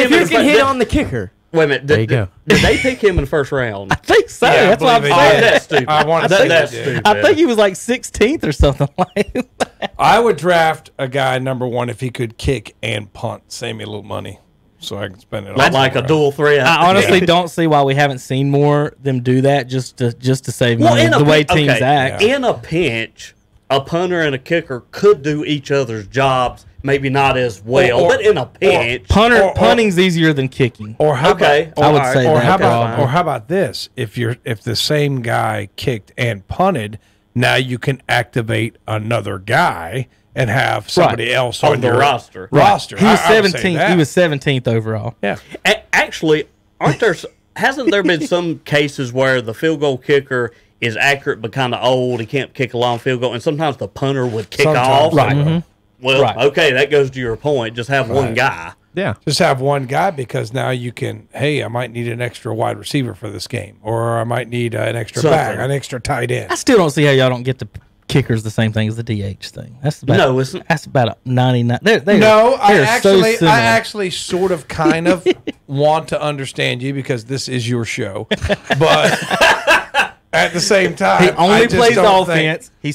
hit on the kicker. Wait a minute. There you go. Did they pick him in the first round? I think so. Yeah, that's what I'm saying. That's stupid. I want to say that's stupid. I think he was like 16th or something like that. I would draft a guy number one if he could kick and punt. Save me a little money so I can spend it on Like a dual threat. I honestly don't see why we haven't seen more them do that just to save money the way teams act. In a pinch, a punter and a kicker could do each other's jobs. Maybe not as well, but in a pinch. Punting's easier than kicking. Or how about, I would say that. Or how about this? If the same guy kicked and punted, now you can activate another guy and have somebody else on your roster. He was 17th. He was 17th overall. Yeah. Actually, hasn't there been some cases where the field goal kicker is accurate but kind of old? He can't kick a long field goal, and sometimes the punter would kick off. Right. Mm-hmm. Well, okay, that goes to your point. Just have one guy. Yeah. Just have one guy because now you can, hey, I might need an extra wide receiver for this game, or I might need an extra back, an extra tight end. I still don't see how y'all don't get the kickers the same thing as the DH thing. That's about a 99. I actually sort of kind of want to understand you because this is your show, but at the same time, he only plays offense. He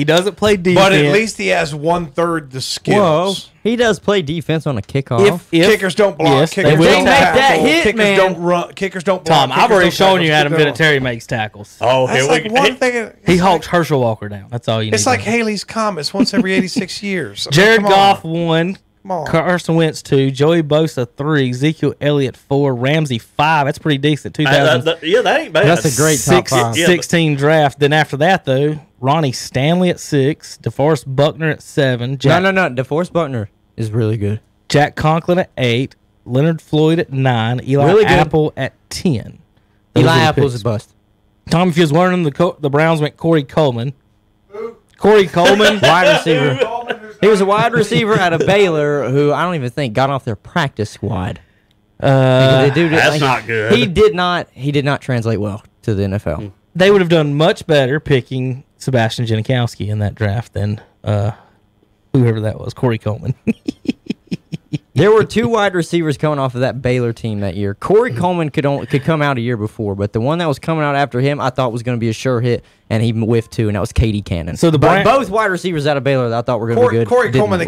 doesn't play defense. But at least he has 1/3 the skills. Whoa. He does play defense on a kickoff. If kickers don't block, yes, kickers they don't make that hit, kickers man. don't run, kickers don't block. Tom, I've already shown you Adam Vinatieri makes tackles. Oh, That's like one thing. He hawks Herschel Walker down. That's all you need. It's like Haley's Comets once every 86 years. Jared Goff 1, Come on. Carson Wentz 2, Joey Bosa 3, Ezekiel Elliott 4, Ramsey 5. That's pretty decent. 2000. Yeah, that ain't bad. That's a great top five. 16 draft. Then after that, though, Ronnie Stanley at 6, DeForest Buckner at 7. No. DeForest Buckner is really good. Jack Conklin at 8, Leonard Floyd at 9, Eli Really good. Apple at 10. Eli Apple's a bust. Tom, if you was learning, the Browns went Corey Coleman. Corey Coleman, wide receiver. He was a wide receiver out of Baylor who I don't even think got off their practice squad. That's not good. He did not translate well to the NFL. They would have done much better picking Sebastian Janikowski in that draft than whoever that was, Corey Coleman. There were 2 wide receivers coming off of that Baylor team that year. Corey Coleman could come out a year before, but the one that was coming out after him, I thought was going to be a sure hit, and he whiffed 2, and that was Katie Cannon. So both wide receivers out of Baylor that I thought were going to be good. Corey Coleman, they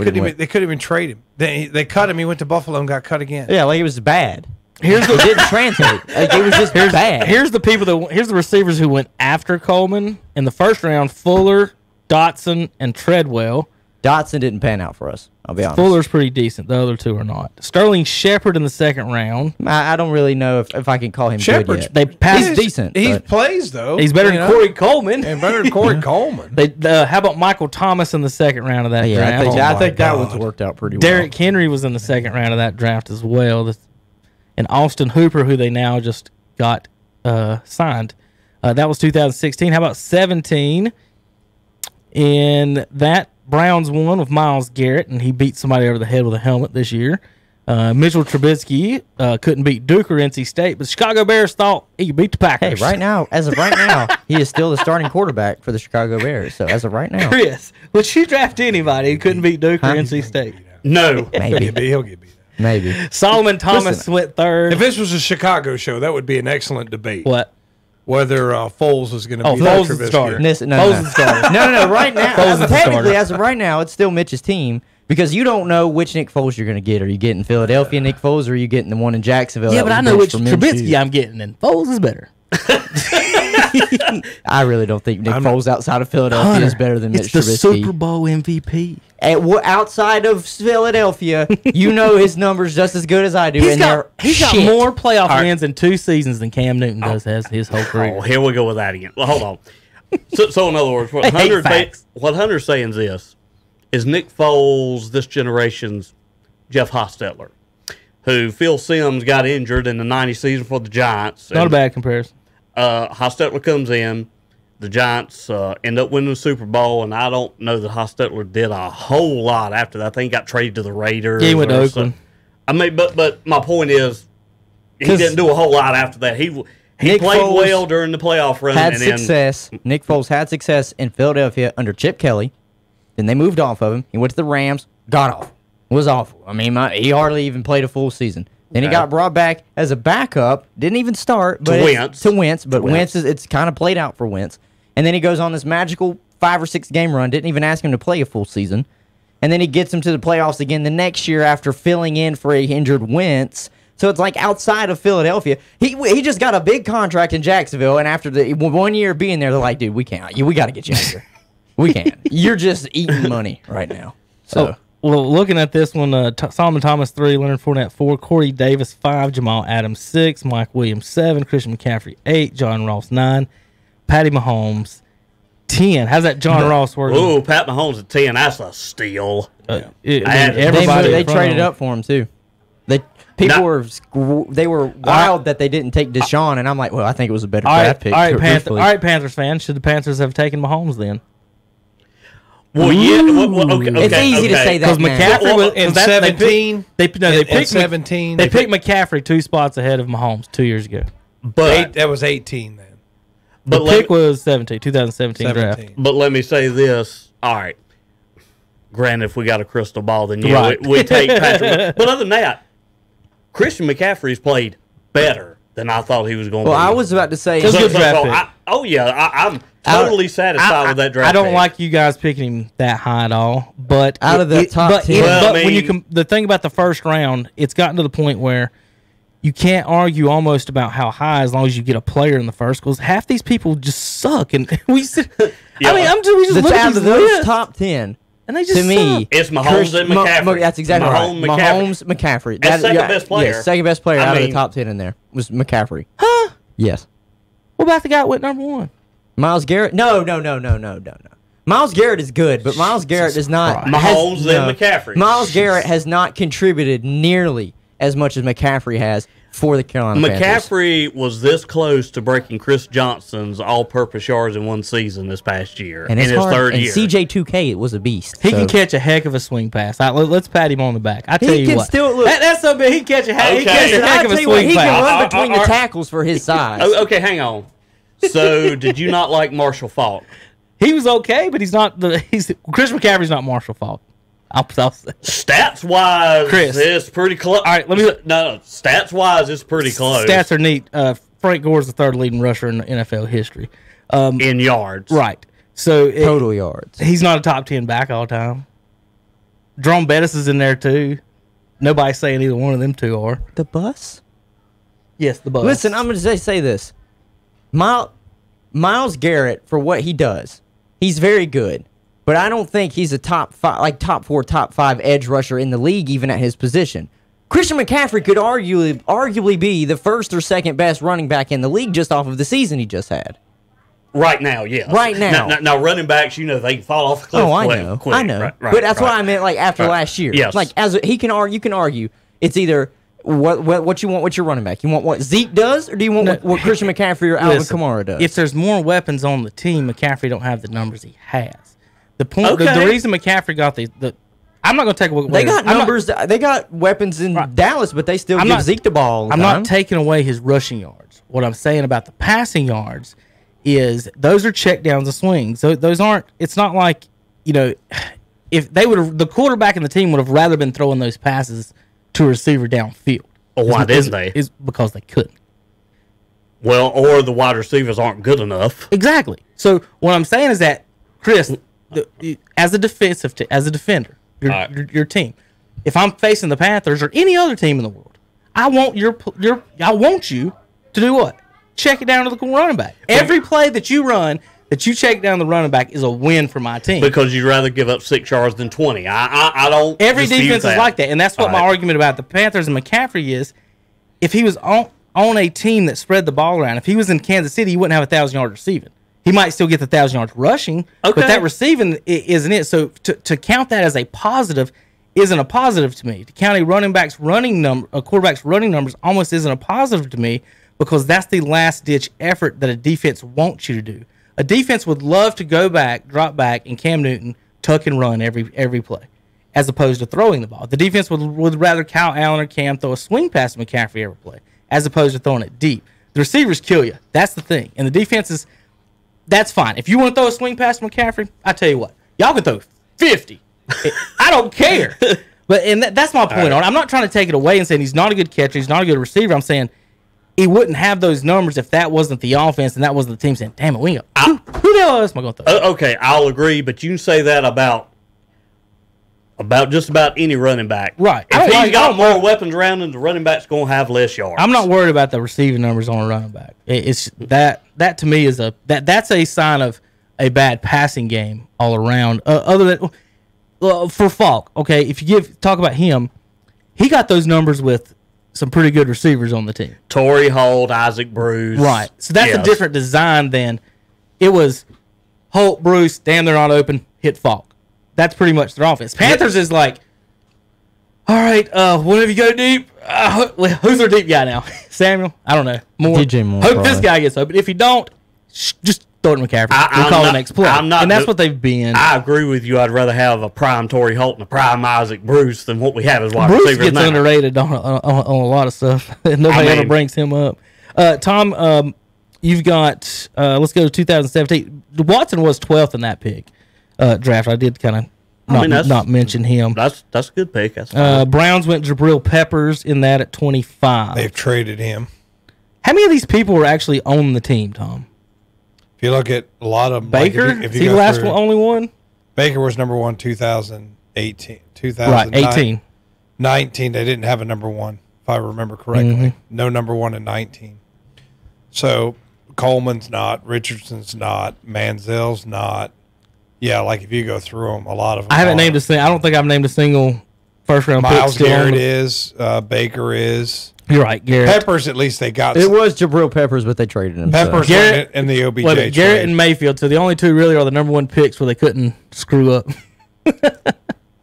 couldn't even trade him. They cut him. He went to Buffalo and got cut again. Yeah, like it was bad. It didn't translate. Like, it was just bad. Here's the receivers who went after Coleman in the first round: Fuller, Dotson, and Treadwell. Dotson didn't pan out for us. I'll be honest. Fuller's pretty decent. The other two are not. Sterling Shepard in the second round. I don't really know if I can call him good yet. They passed. He's decent. He plays though. He's better than Corey Coleman. And better than Corey Coleman. How about Michael Thomas in the second round of that draft? I think that one's worked out pretty well. Derrick Henry was in the second round of that draft as well. And Austin Hooper, who they now just got signed. That was 2016. How about 17? In that, Browns won with Myles Garrett, and he beat somebody over the head with a helmet this year. Mitchell Trubisky couldn't beat Duke or NC State, but the Chicago Bears thought he could beat the Packers. Hey, as of right now, he is still the starting quarterback for the Chicago Bears. So as of right now, Chris, would you draft anybody who couldn't beat Duke or NC State? No. Maybe. He'll get beat. Maybe. Solomon Thomas went third. If this was a Chicago show, that would be an excellent debate. What? Whether Foles is going to be Foles is the starter. No. Right now, technically, starter. as of right now, it's still Mitch's team because you don't know which Nick Foles you're going to get. Are you getting Philadelphia Nick Foles, or are you getting the one in Jacksonville? Yeah, but I know which Trubisky I'm getting, and Foles is better. I really don't think Nick Foles outside of Philadelphia is better than Mitch Trubisky. It's the Super Bowl MVP. Outside of Philadelphia, you know his numbers just as good as I do. He's got more playoff wins in 2 seasons than Cam Newton does as his whole career. Oh, here we go with that again. Well, hold on. So in other words, what Hunter's saying is Nick Foles, this generation's Jeff Hostetler, who Phil Simms got injured in the 90 season for the Giants. Not a bad comparison. Hostetler comes in. The Giants end up winning the Super Bowl, and I don't know that Hostetler did a whole lot after that. I think he got traded to the Raiders. Yeah, he went to Oakland. I mean, but my point is, he didn't do a whole lot after that. He played well during the playoff run. Nick Foles had success in Philadelphia under Chip Kelly. Then they moved off of him. He went to the Rams. Got off. Was awful. I mean, he hardly even played a full season. Then he got brought back as a backup. Didn't even start. But to Wentz. But Wentz it's kind of played out for Wentz. And then he goes on this magical 5 or 6 game run. Didn't even ask him to play a full season. And then he gets him to the playoffs again the next year after filling in for a injured Wentz. So it's like outside of Philadelphia. He just got a big contract in Jacksonville. And after the 1 year being there, they're like, dude, we can't. We got to get you out of here. We can't. You're just eating money right now. So. Well, looking at this one, Solomon Thomas 3, Leonard Fournette 4, Corey Davis 5, Jamal Adams 6, Mike Williams 7, Christian McCaffrey 8, John Ross 9, Patty Mahomes 10. How's that John Ross working? Oh, Pat Mahomes at 10. That's a steal. They traded up for him too. They were wild that they didn't take Deshaun, and I'm like, well, I think it was a better draft pick. All right, Panthers fans, should the Panthers have taken Mahomes then? Well, yeah. Okay, it's easy to say that. Because McCaffrey was in 17. They picked 17. They picked McCaffrey 2 spots ahead of Mahomes 2 years ago. But that was 18 then. The pick was 2017 draft. But let me say this. All right. Granted, if we got a crystal ball, then we take Patrick. But other than that, Christian McCaffrey's played better than I thought he was going to. Well, I was about to say, I'm totally satisfied with that draft. I don't like you guys picking him that high at all. But out of the top 10, when the thing about the first round, it's gotten to the point where you can't argue almost about how high as long as you get a player in the first. Because half these people just suck, and we just look at those top 10. And they just to me, it's Mahomes and McCaffrey. That's exactly right. Mahomes, McCaffrey. That's second best player. Yes, second best player out of the top 10 in there was McCaffrey. Huh? Yes. What about the guy that went number 1? Myles Garrett? No. Myles Garrett is good, but Myles Garrett is not. Mahomes and McCaffrey. Myles Garrett has not contributed nearly as much as McCaffrey has for the Carolina Panthers. McCaffrey was this close to breaking Chris Johnson's all-purpose yards in one season this past year, in his third year. And CJ2K was a beast. He can catch a heck of a swing pass. Let's pat him on the back. I tell you what, that's so big. He can catch a heck of a swing pass. He can run between the tackles for his size. Okay, hang on. So, did you not like Marshall Faulk? He was okay, but he's not Chris McCaffrey's not Marshall Faulk. I'll say. Stats wise, Chris, it's pretty close. All right, stats wise, it's pretty close. Stats are neat. Frank Gore's the 3rd leading rusher in NFL history. In yards. Right. So total yards. He's not a top 10 back all the time. Jerome Bettis is in there too. Nobody's saying either one of them two are. The bus? Yes, the bus. Listen, I'm going to say this. Myles Garrett, for what he does, he's very good. but I don't think he's a top 4, top 5 edge rusher in the league, even at his position. Christian McCaffrey could arguably be the first or second best running back in the league just off of the season he just had. Right now, yes. Right now. Now, running backs, they can fall off the cliff. Oh, I know. Quick. I know. Right, but that's what I meant, after last year. Yes. You can argue, it's either what you want with your running back. You want what Zeke does, or do you want what Christian McCaffrey or Alvin Kamara does? If there's more weapons on the team, McCaffrey don't have the numbers he has. The point, the reason McCaffrey got the I'm not going to take away. They got numbers. They got weapons in Dallas, but they still give Zeke the ball. I'm not taking away his rushing yards. What I'm saying about the passing yards is those are check downs and swings. So those aren't. It's not like if they would have, the quarterback and the team would have rather been throwing those passes to a receiver downfield. Well, why didn't they? Is because they couldn't. Well, or the wide receivers aren't good enough. Exactly. So what I'm saying is that Chris, as a defender. Your team. If I'm facing the Panthers or any other team in the world, I want I want you to do what? Check it down to the running back. Every play that you run, that you check down the running back, is a win for my team. Because you'd rather give up 6 yards than 20. I don't. Every defense is like that, and that's what my argument about the Panthers and McCaffrey is. If he was on a team that spread the ball around, if he was in Kansas City, he wouldn't have 1,000 yards receiving. He might still get the 1,000 yards rushing, but that receiving isn't it. So to count that as a positive isn't a positive to me. To count a quarterback's running numbers almost isn't a positive to me, because that's the last ditch effort that a defense wants you to do. A defense would love to go back, drop back, and Cam Newton tuck and run every play, as opposed to throwing the ball. The defense would rather Kyle Allen or Cam throw a swing pass to McCaffrey every play, as opposed to throwing it deep. The receivers kill you. That's the thing, and the defense is. That's fine. If you want to throw a swing pass to McCaffrey, I tell you what, y'all can throw 50. I don't care. But that's my point on it. I'm not trying to take it away and saying he's not a good catcher, he's not a good receiver. I'm saying he wouldn't have those numbers if that wasn't the offense and that wasn't the team saying, damn it, we ain't who the hell else am I going to throw? Okay, I'll agree, but you can say that about just about any running back. Right. If he's got more weapons around him, the running back's going to have less yards. I'm not worried about the receiving numbers on a running back. It's that to me is that's a sign of a bad passing game all around. Other than for Falk, okay, if you talk about him, he got those numbers with some pretty good receivers on the team. Torrey Holt, Isaac Bruce. Right. So that's a different design than it was Holt, Bruce, damn, they're not open, hit Falk. That's pretty much their offense. Panthers is like, all right, whenever you go deep, who's their deep guy now? Samuel? I don't know. DJ Moore. Hope this guy gets open. If he don't, just throw it to McCaffrey. We'll call the next play. And that's what they've been. I agree with you. I'd rather have a prime Torrey Holt and a prime Isaac Bruce than what we have as wide receivers now. Bruce gets underrated on a lot of stuff. Nobody ever brings him up. Tom, you've got, let's go to 2017. Watson was 12th in that pick. Draft. I did kind of not mention him. That's a good pick. Browns went Jabril Peppers in that at 25. They've traded him. How many of these people were actually on the team, Tom? If you look at a lot of them, Baker, like if you the last one, only one. Baker was number 1 2018. Right, 18. 19, they didn't have a number 1, if I remember correctly. Mm-hmm. No number 1 in 19. So Coleman's not, Richardson's not, Manziel's not. Yeah, like if you go through them, a lot of them. I haven't named a single. I don't think I've named a single first round pick. Myles Garrett is. Baker is. You're right, Garrett. Peppers, at least they got. It was Jabril Peppers, but they traded him. Peppers Garrett and the OBJ. Garrett and Mayfield. So the only two really are the number 1 picks where they couldn't screw up.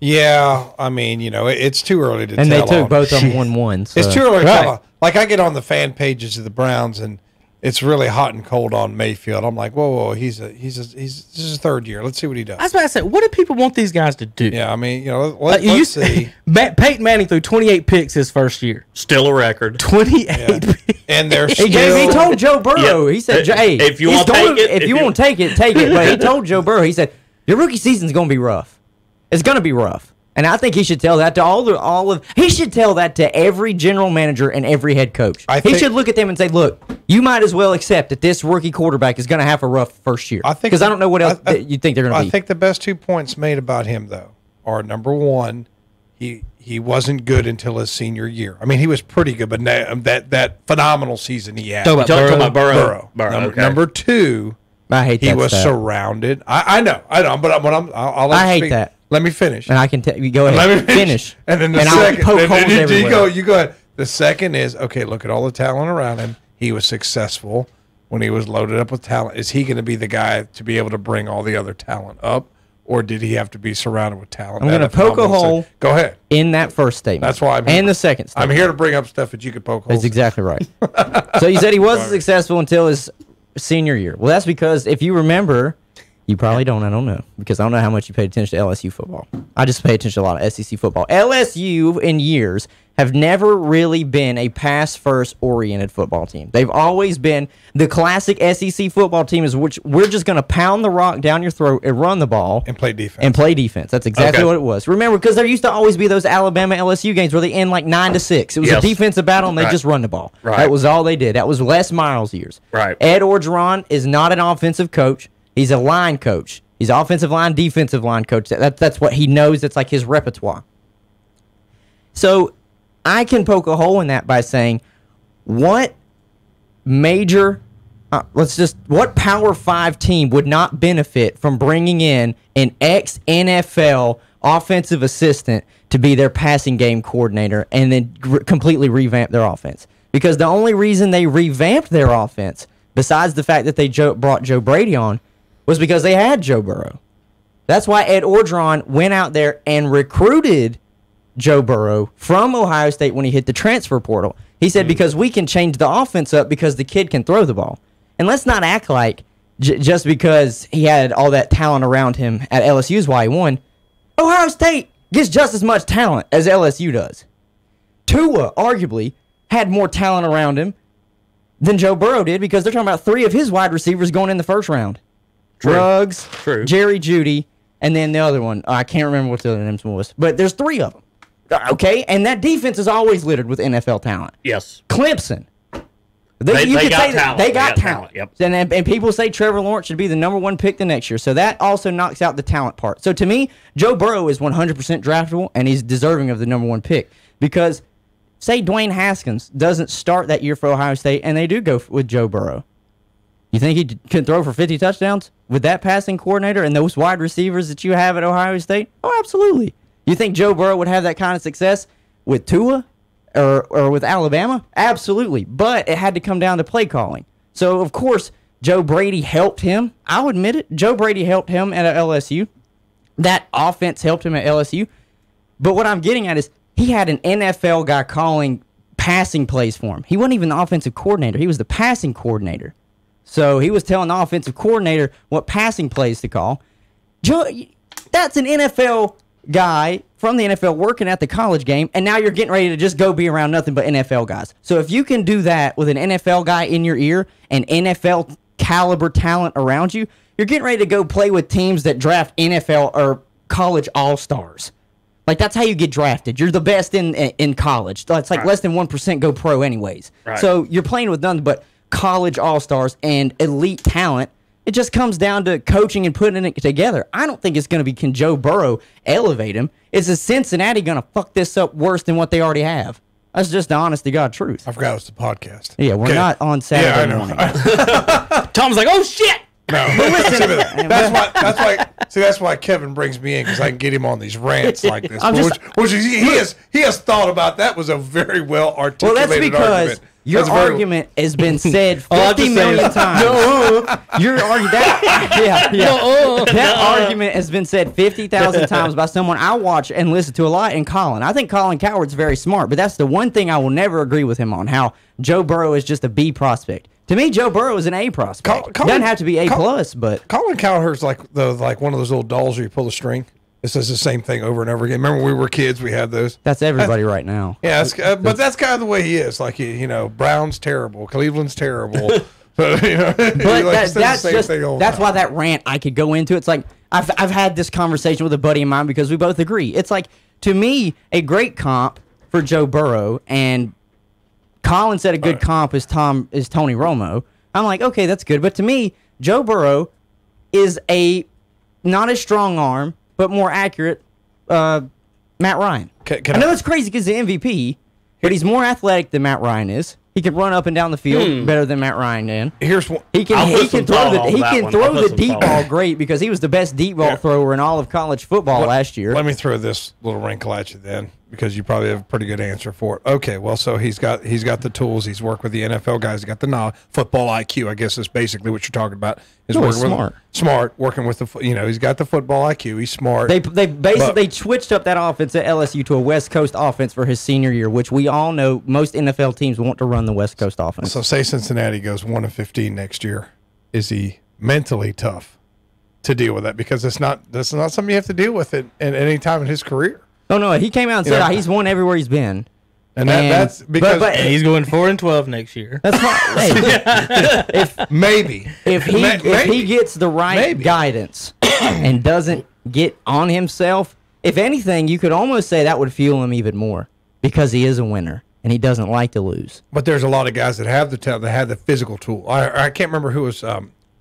Yeah, I mean, it's too early to tell. And they took both of them 1-1. So. It's too early to tell. Like I get on the fan pages of the Browns and it's really hot and cold on Mayfield. I'm like, whoa, this is his 3rd year. Let's see what he does. I was about to say, what do people want these guys to do? Yeah, I mean, let's see. Peyton Manning threw 28 picks his first year. Still a record. 28 picks. And they're he told Joe Burrow, he said, hey, if you want to take it. If you want to take it, take it. But he told Joe Burrow, he said, your rookie season's going to be rough. It's going to be rough. And I think he should tell that to he should tell that to every general manager and every head coach. He should look at them and say, look, you might as well accept that this rookie quarterback is going to have a rough first year. Because I don't know what else you think they're going to be. I think the best 2 points made about him, though, are number 1, he wasn't good until his senior year. I mean, he was pretty good, but that phenomenal season he had. Talking about Burrow. Number 2, I hate that. He was surrounded. I know, but I'll let I you hate speak. that. Let me finish. And I can tell you, go ahead. Let me finish. And then the and second, I'll poke holes everywhere. you go ahead. The second is, okay, look at all the talent around him. He was successful when he was loaded up with talent. Is he going to be the guy to be able to bring all the other talent up? Or did he have to be surrounded with talent? I'm going to poke a hole. Go ahead. In that first statement. That's why I'm here. And the second statement. I'm here to bring up stuff that you could poke holes. That's exactly right. So you said he wasn't successful until his senior year. Well, that's because if you remember, you probably don't. I don't know. Because I don't know how much you paid attention to LSU football. I just pay attention to a lot of SEC football. LSU, in years, have never really been a pass-first oriented football team. They've always been the classic SEC football team, is which we're just going to pound the rock down your throat and run the ball. And play defense. That's exactly what it was. Remember, because there used to always be those Alabama-LSU games where they end like 9-6. It was a defensive battle, and they just run the ball. Right. That was all they did. That was Les Miles' years. Right. Ed Orgeron is not an offensive coach. He's a line coach. He's offensive line, defensive line coach. That's what he knows. It's like his repertoire. So I can poke a hole in that by saying, what major, what Power 5 team would not benefit from bringing in an ex-NFL offensive assistant to be their passing game coordinator and then completely revamp their offense? Because the only reason they revamped their offense, besides the fact that they brought Joe Brady on, was because they had Joe Burrow. That's why Ed Orgeron went out there and recruited Joe Burrow from Ohio State when he hit the transfer portal. He said, because we can change the offense up because the kid can throw the ball. And let's not act like just because he had all that talent around him at LSU is why he won. Ohio State gets just as much talent as LSU does. Tua, arguably, had more talent around him than Joe Burrow did, because they're talking about 3 of his wide receivers going in the first round. Ruggs, Jerry Jeudy, and then the other one. I can't remember what the other name was, but there's 3 of them. Okay, and that defense is always littered with NFL talent. Yes. Clemson. They got talent. They got talent. Yep. And people say Trevor Lawrence should be the #1 pick the next year. So that also knocks out the talent part. So to me, Joe Burrow is 100% draftable, and he's deserving of the #1 pick. Because say Dwayne Haskins doesn't start that year for Ohio State, and they do go with Joe Burrow. You think he can throw for 50 touchdowns with that passing coordinator and those wide receivers that you have at Ohio State? Oh, absolutely. You think Joe Burrow would have that kind of success with Tua or with Alabama? Absolutely. But it had to come down to play calling. So, of course, Joe Brady helped him. I'll admit it. Joe Brady helped him at LSU. That offense helped him at LSU. But what I'm getting at is he had an NFL guy calling passing plays for him. He wasn't even the offensive coordinator. He was the passing coordinator. So he was telling the offensive coordinator what passing plays to call. That's an NFL guy from the NFL working at the college game, and now you're getting ready to just go be around nothing but NFL guys. So if you can do that with an NFL guy in your ear and NFL caliber talent around you, you're getting ready to go play with teams that draft NFL or college all-stars. Like, that's how you get drafted. You're the best in college. It's like less than 1% go pro anyways. Right. So you're playing with nothing but college all-stars and elite talent. It just comes down to coaching and putting it together. I don't think it's going to be, can Joe Burrow elevate him? Is Cincinnati going to fuck this up worse than what they already have? That's just the honest to God truth. I forgot it's the podcast. Yeah, we're not on Saturday morning. Tom's like, oh, shit! No, but listen, that's why Kevin brings me in, because I can get him on these rants like this. He has thought about that. Was a very well articulated argument. Your argument has been said 50 million times. Your argument, that argument has been said 50,000 times by someone I watch and listen to a lot, in Colin. I think Colin Cowherd's very smart, but that's the one thing I will never agree with him on, how Joe Burrow is just a B prospect. To me, Joe Burrow is an A prospect. Doesn't have to be A plus, but Colin Cowherd's like one of those little dolls where you pull the string. It says the same thing over and over again. Remember when we were kids, we had those. That's everybody right now. Yeah, but that's kind of the way he is. Like, Brown's terrible, Cleveland's terrible. But that's why that rant I could go into. It's like I've had this conversation with a buddy of mine because we both agree. It's like, to me, a great comp for Joe Burrow, and Colin said a good comp is Tony Romo. I'm like, okay, that's good. But to me, Joe Burrow is not a strong arm, but more accurate, Matt Ryan. I know it's crazy because he's the MVP, but he's more athletic than Matt Ryan is. He can run up and down the field better than Matt Ryan can. Here's one. He can throw the deep ball great because he was the best deep ball thrower in all of college football last year. Let me throw this little wrinkle at you then, because you probably have a pretty good answer for it. Okay, well, so he's got the tools. He's worked with the NFL guys. He's got the football IQ. I guess is basically what you're talking about. He's working with the he's got the football IQ. He's smart. They basically switched up that offense at LSU to a West Coast offense for his senior year, which we all know most NFL teams want to run the West Coast offense. So say Cincinnati goes 1-15 next year. Is he mentally tough to deal with that? Because that's not something you have to deal with at any time in his career. Oh no, he came out and said he's won everywhere he's been. And that's because and he's going 4-12 next year. That's fine. If he gets the right guidance and doesn't get on himself, if anything, you could almost say that would fuel him even more because he is a winner and he doesn't like to lose. But there's a lot of guys that have the talent, that have the physical tool. I can't remember who was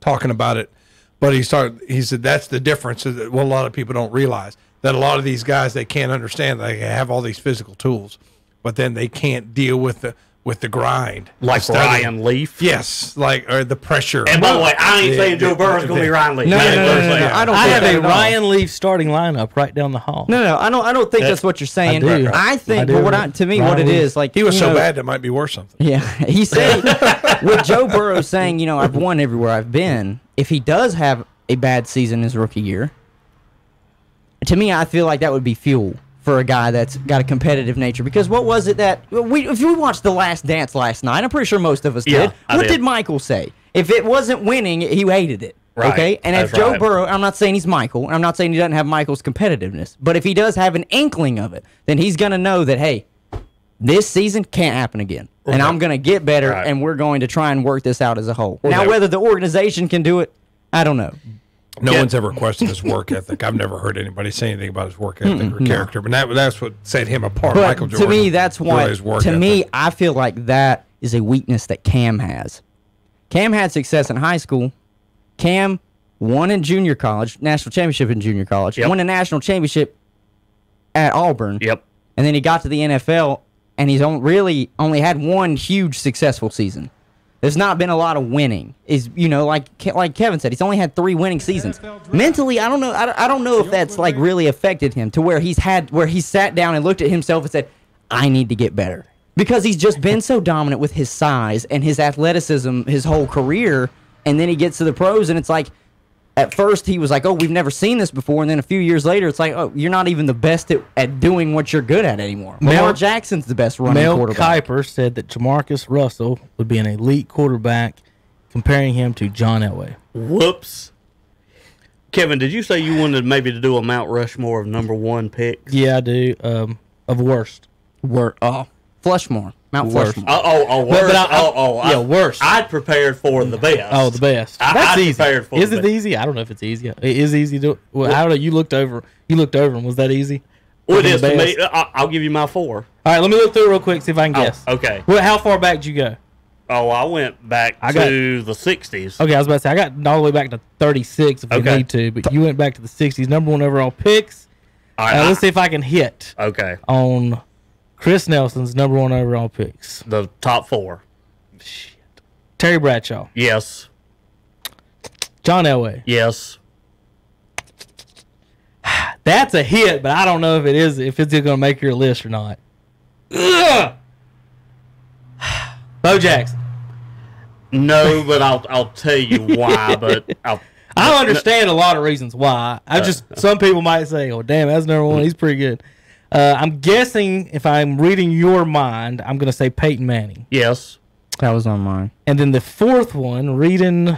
talking about it, but he said that's the difference that a lot of people don't realize, that a lot of these guys, they can't understand that they have all these physical tools, but then they can't deal with the grind. Like Ryan Leaf? Yes, or the pressure. And by the way, I ain't saying Joe Burrow's going to be Ryan Leaf. No, I have a Ryan Leaf starting lineup right down the hall. No, I don't think that's what you're saying. I think what it is, like, he was so bad that might be worth something. Yeah, he said with Joe Burrow saying, I've won everywhere I've been. If he does have a bad season his rookie year, to me, I feel like that would be fuel for a guy that's got a competitive nature. Because what was it that if we watched The Last Dance last night, I'm pretty sure most of us did. What did Michael say? If it wasn't winning, he hated it. Right. Okay, and if Joe Burrow, I'm not saying he's Michael, I'm not saying he doesn't have Michael's competitiveness, but if he does have an inkling of it, then he's gonna know that, hey, this season can't happen again, and I'm gonna get better, and we're going to try and work this out as a whole. Now, whether the organization can do it, I don't know. No one's ever questioned his work ethic. I've never heard anybody say anything about his work ethic or character, but that's what set him apart. But Michael Jordan. To me, that's why. To me, I feel like that is a weakness that Cam has. Cam had success in high school. Cam won in junior college, national championship in junior college. Won a national championship at Auburn. Yep. And then he got to the NFL, and he's really only had one huge successful season. There's not been a lot of winning. Like Kevin said, he's only had 3 winning seasons. Mentally, I don't know. I don't know if that's like really affected him to where he sat down and looked at himself and said, "I need to get better," because he's just been so dominant with his size and his athleticism his whole career. And then he gets to the pros, and it's like, at first he was like, "Oh, we've never seen this before," and then a few years later, it's like, "Oh, you're not even the best at doing what you're good at anymore." Lamar Jackson's the best running quarterback. Mel Kiper said that Jamarcus Russell would be an elite quarterback, comparing him to John Elway. Whoops. Kevin, did you say you wanted maybe to do a Mount Rushmore of #1 picks? Yeah, I do. Of worst. Flushmore. Mount Flushmore. Worst. Worst. I'd prepared for the best. Oh, the best. That's easy. Is it easy? I don't know if it's easy. It is easy to. Well, I don't know. You looked over them. Was that easy? Well, it is to me. I'll give you my 4. All right, let me look through it real quick, see if I can guess. Okay. Well, how far back did you go? Oh, I went back to the 60s. Okay, I was about to say, I got all the way back to 36 if we need to, but you went back to the 60s. #1 overall picks. All right, let's see if I can hit on Chris Nelson's #1 overall picks. The top 4. Shit. Terry Bradshaw. Yes. John Elway. Yes. That's a hit, but I don't know if it's going to make your list or not. Ugh! Bo Jackson. No, but I'll tell you why. But I understand a lot of reasons why. Some people might say, "Oh, damn, that's #1. He's pretty good." I'm guessing if I'm reading your mind, I'm going to say Peyton Manning. Yes, that was on mine. And then the 4th one, reading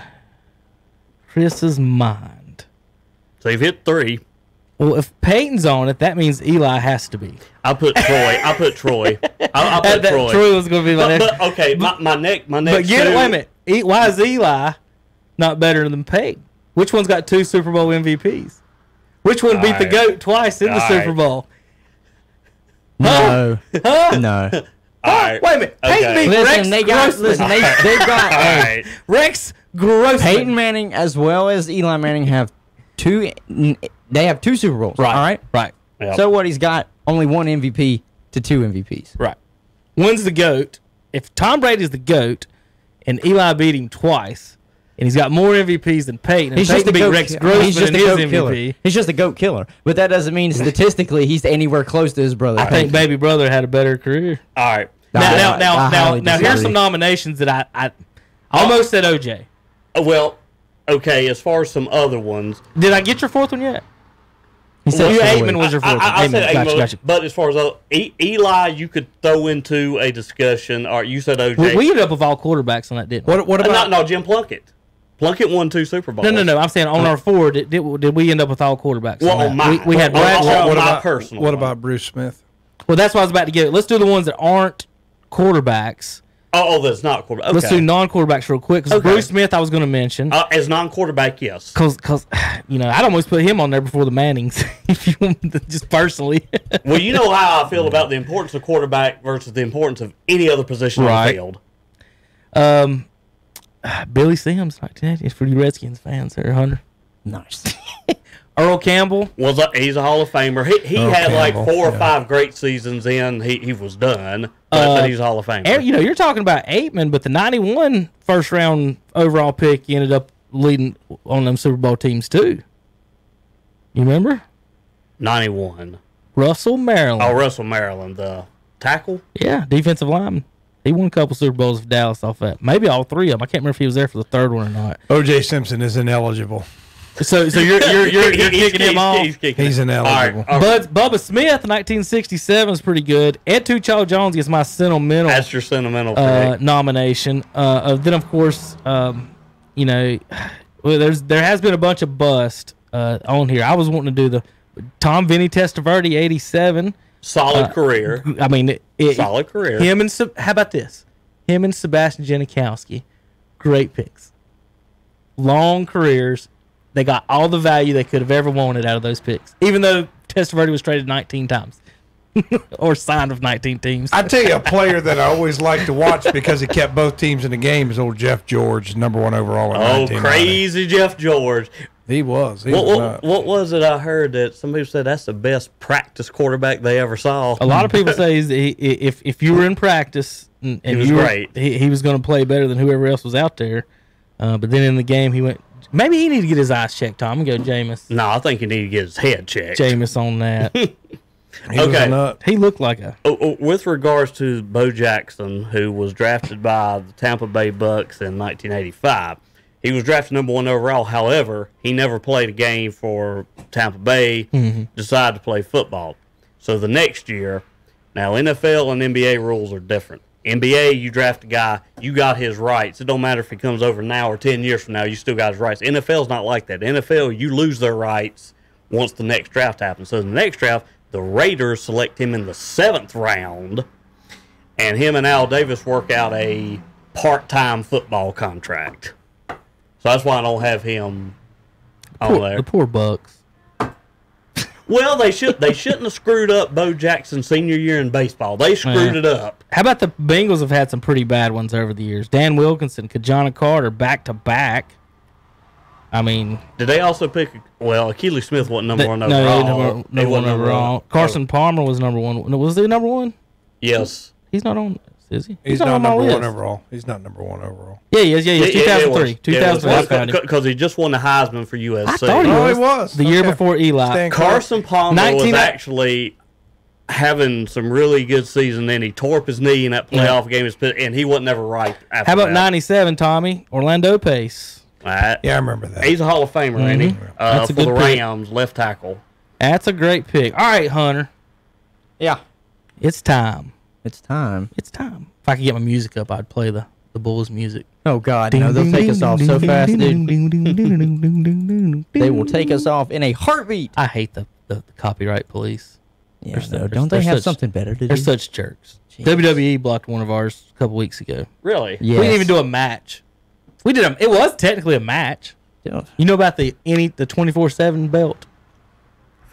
Chris's mind. So you've hit 3. Well, if Peyton's on it, that means Eli has to be. I put Troy. I put Troy. Troy was going to be my next. But, okay, my next. But wait a minute. Why is Eli not better than Peyton? Which one's got 2 Super Bowl MVPs? Which one beat the GOAT twice in the Super Bowl? No. Huh? No. Wait a minute. Peyton beat Rex Grossman. They've got Rex Grossman. Peyton Manning as well as Eli Manning have 2. They have 2 Super Bowls. Right. All right. Right. Yep. So what? He's got only 1 MVP to 2 MVPs. Right. One's the GOAT, if Tom Brady's the GOAT and Eli beat him twice, and he's got more MVPs than Peyton, and Peyton beat Rex Grossman in his MVP. Killer. He's just a GOAT killer. But that doesn't mean statistically he's anywhere close to his brother. I think baby brother had a better career. All right. Now, here's some nominations that I almost said OJ. Well, okay, as far as some other ones. Did I get your fourth one yet? He said Aitman was your fourth one. I said Aitman, gotcha. but as far as Eli, you could throw into a discussion. Or you said OJ. We ended up with all quarterbacks on that, didn't we? What about no, Jim Plunkett. Plunkett won 2 Super Bowls. No. I'm saying on our four, did we end up with all quarterbacks? Well, we had Bradshaw. What about Bruce Smith? Well, that's what I was about to get. Let's do the ones that aren't quarterbacks. Oh, that's not quarterback. Okay. Let's do non-quarterbacks real quick. Because Bruce Smith, I was going to mention. As non-quarterback, yes. Because I'd almost put him on there before the Mannings, if you want to, just personally. Well, you know how I feel about the importance of quarterback versus the importance of any other position on the field. Billy Sims, 1980. It's for you Redskins fans there, Hunter. Nice. Earl Campbell. He's a Hall of Famer. He had like 4 or 5 great seasons in. He was done. But he's a Hall of Famer. And, you're talking about Aitman, but the 91 first-round overall pick, he ended up leading on them Super Bowl teams, too. You remember? 91. Russell Maryland. Oh, Russell Maryland, the tackle? Yeah, defensive lineman. He won a couple Super Bowls with Dallas off that. Maybe all 3 of them. I can't remember if he was there for the 3rd one or not. O.J. Simpson is ineligible. So you're kicking him off. He's ineligible. All right. Bubba Smith, 1967 is pretty good. Ed Tuchel Jones gets my sentimental. That's your sentimental nomination. Then of course, there has been a bunch of bust on here. I was wanting to do the Tom Vinny Testaverde, 87. Solid career. I mean, solid career. How about this? Him and Sebastian Janikowski, great picks. Long careers. They got all the value they could have ever wanted out of those picks, even though Testaverde was traded 19 times or signed with 19 teams. I tell you, a player that I always liked to watch because he kept both teams in the game is old Jeff George, number 1 overall in 1990. Crazy Jeff George. He was. What was it I heard that somebody said that's the best practice quarterback they ever saw? A lot of people say if you were in practice and he was great, he was going to play better than whoever else was out there. But then in the game, he went. Maybe he needed to get his eyes checked, Tom, and go Jameis. No, I think he needed to get his head checked. Jameis on that. Okay. He looked like a... With regards to Bo Jackson, who was drafted by the Tampa Bay Bucks in 1985, he was drafted number 1 overall. However, he never played a game for Tampa Bay, decided to play football. So the next year, now NFL and NBA rules are different. NBA, you draft a guy, you got his rights. It don't matter if he comes over now or 10 years from now, you still got his rights. NFL's not like that. NFL, you lose their rights once the next draft happens. So in the next draft, the Raiders select him in the 7th round, and him and Al Davis work out a part-time football contract. So that's why I don't have him on there. The poor Bucks. Well, they shouldn't have screwed up Bo Jackson's senior year in baseball. They screwed it up. How about the Bengals have had some pretty bad ones over the years? Dan Wilkinson, Kajana Carter, back-to-back. I mean... Did they also pick... Well, Akili Smith wasn't number 1 overall. No, number 1 overall. Carson Palmer was number 1. Was he number 1? Yes. He's not on... Is he? He's not number 1 overall. He's not number 1 overall. Yeah, he is. Yeah, 2003. 2003. Because he just won the Heisman for USC. I thought he was. The year before Eli. Carson Palmer was actually having some really good season. Then he tore up his knee in that playoff game, and he wasn't ever right after How about that. 97, Tommy? Orlando Pace. Yeah, I remember that. He's a Hall of Famer, ain't he? For the Rams, left tackle. That's a great pick. All right, Hunter. Yeah. It's time. It's time. It's time. If I could get my music up, I'd play the Bulls music. Oh, God. No, they'll take us off so fast, dude. They will take us off in a heartbeat. I hate the copyright police. Yeah, don't they have something better to do? They're such jerks. Jeez. WWE blocked one of ours a couple weeks ago. Really? Yes. We didn't even do a match. We did it was technically a match. Yeah. You know about the 24/7 belt?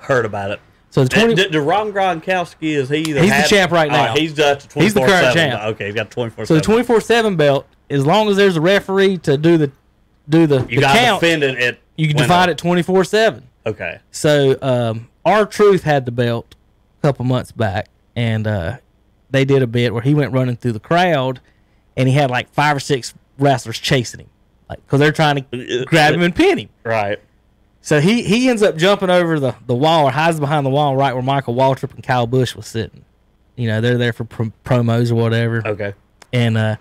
Heard about it. So the Ron Gronkowski he's the champ right now. He's got the 24/7. He's the current champ. Okay, he's got 24/7. So the 24/7 belt, as long as there's a referee to do the count, defend it. You can divide it 24/7. Okay. So R-Truth had the belt a couple months back, and they did a bit where he went running through the crowd, and he had like 5 or 6 wrestlers chasing him, like because they're trying to grab him and pin him. Right. So he ends up jumping over the wall or hides behind the wall right where Michael Waltrip and Kyle Busch was sitting. You know, they're there for promos or whatever. Okay. And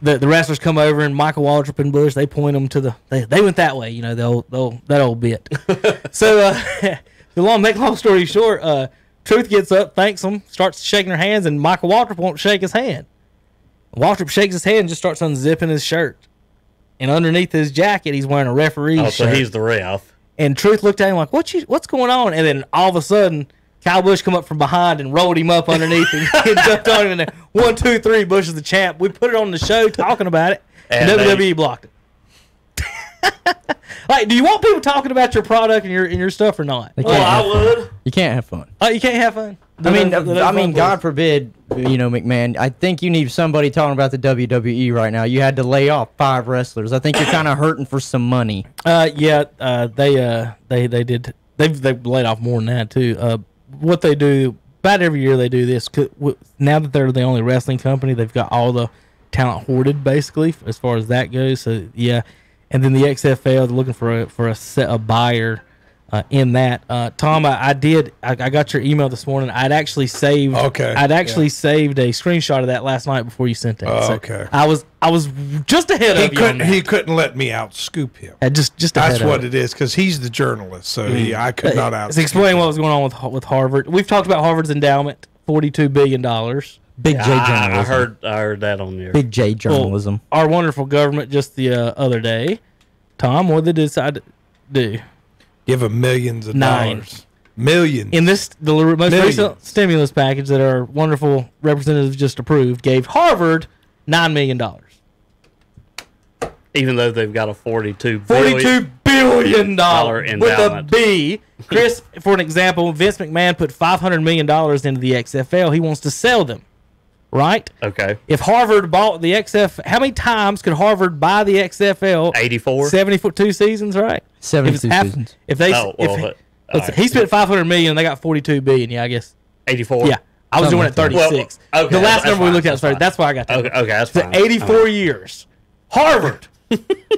the wrestlers come over, and Michael Waltrip and Bush, they point them to they went that way, you know, that old bit. So to make long story short, Truth gets up, thanks them, starts shaking their hands, and Michael Waltrip won't shake his hand. Waltrip shakes his hand and just starts unzipping his shirt. And underneath his jacket, he's wearing a referee's shirt. So he's the ref. And Truth looked at him like, what's going on? And then all of a sudden, Kyle Busch come up from behind and rolled him up underneath and jumped on him. And 1, 2, 3, Bush is the champ. We put it on the show talking about it, and WWE blocked it. Like, do you want people talking about your product and your stuff or not? Well, I would. You can't have fun. Oh, you can't have fun. I mean, God forbid, you know, McMahon. I think you need somebody talking about the WWE right now. You had to lay off 5 wrestlers. I think you're kind of hurting for some money. They did. They've laid off more than that too. What they do about every year, they do this. Now that they're the only wrestling company, they've got all the talent hoarded basically as far as that goes. So yeah, and then the XFL, they're looking for a buyer. In that, Tom, I got your email this morning. I'd actually saved. Okay. Saved a screenshot of that last night before you sent that. Oh, okay. I was just ahead of you. He couldn't let me outscoop him. Just that's what it is, because he's the journalist. So I could not out. Explain what was going on with Harvard. We've talked about Harvard's endowment, $42 billion. Big J journalism. I heard that on there. Big J journalism. Well, our wonderful government just the other day, Tom, what did they decide to do? Give them millions of dollars. Millions. In the most recent stimulus package that our wonderful representatives just approved, gave Harvard $9 million. Even though they've got a $42 billion endowment. With a B. Chris, for an example, Vince McMahon put $500 million into the XFL. He wants to sell them. Right? Okay. If Harvard bought the XFL, how many times could Harvard buy the XFL? 84. 72 seasons, right? 72 seasons. If they, he spent $500 million, they got $42 billion. Yeah, I guess. 84. Yeah, I was doing it 36. Well, okay, the last number we looked at was 30. That's why I got that. Okay, that's fine. 84 years. Harvard,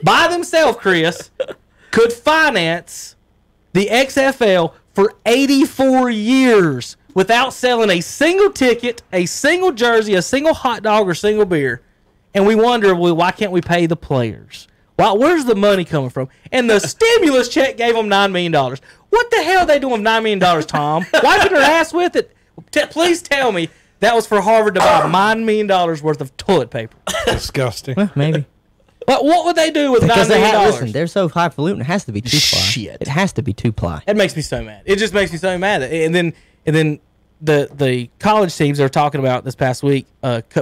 by themselves, Chris, could finance the XFL for 84 years. Without selling a single ticket, a single jersey, a single hot dog, or single beer. And we wonder, well, why can't we pay the players? Where's the money coming from? And the stimulus check gave them $9 million. What the hell are they doing with $9 million, Tom? Wiping their ass with it? Please tell me that was for Harvard to buy $9 million worth of toilet paper. Disgusting. Well, maybe. But what would they do with $9 million? Listen, they're so highfalutin. It has to be 2-ply. Shit. It has to be 2-ply. It makes me so mad. It just makes me so mad. And then the college teams are talking about this past week,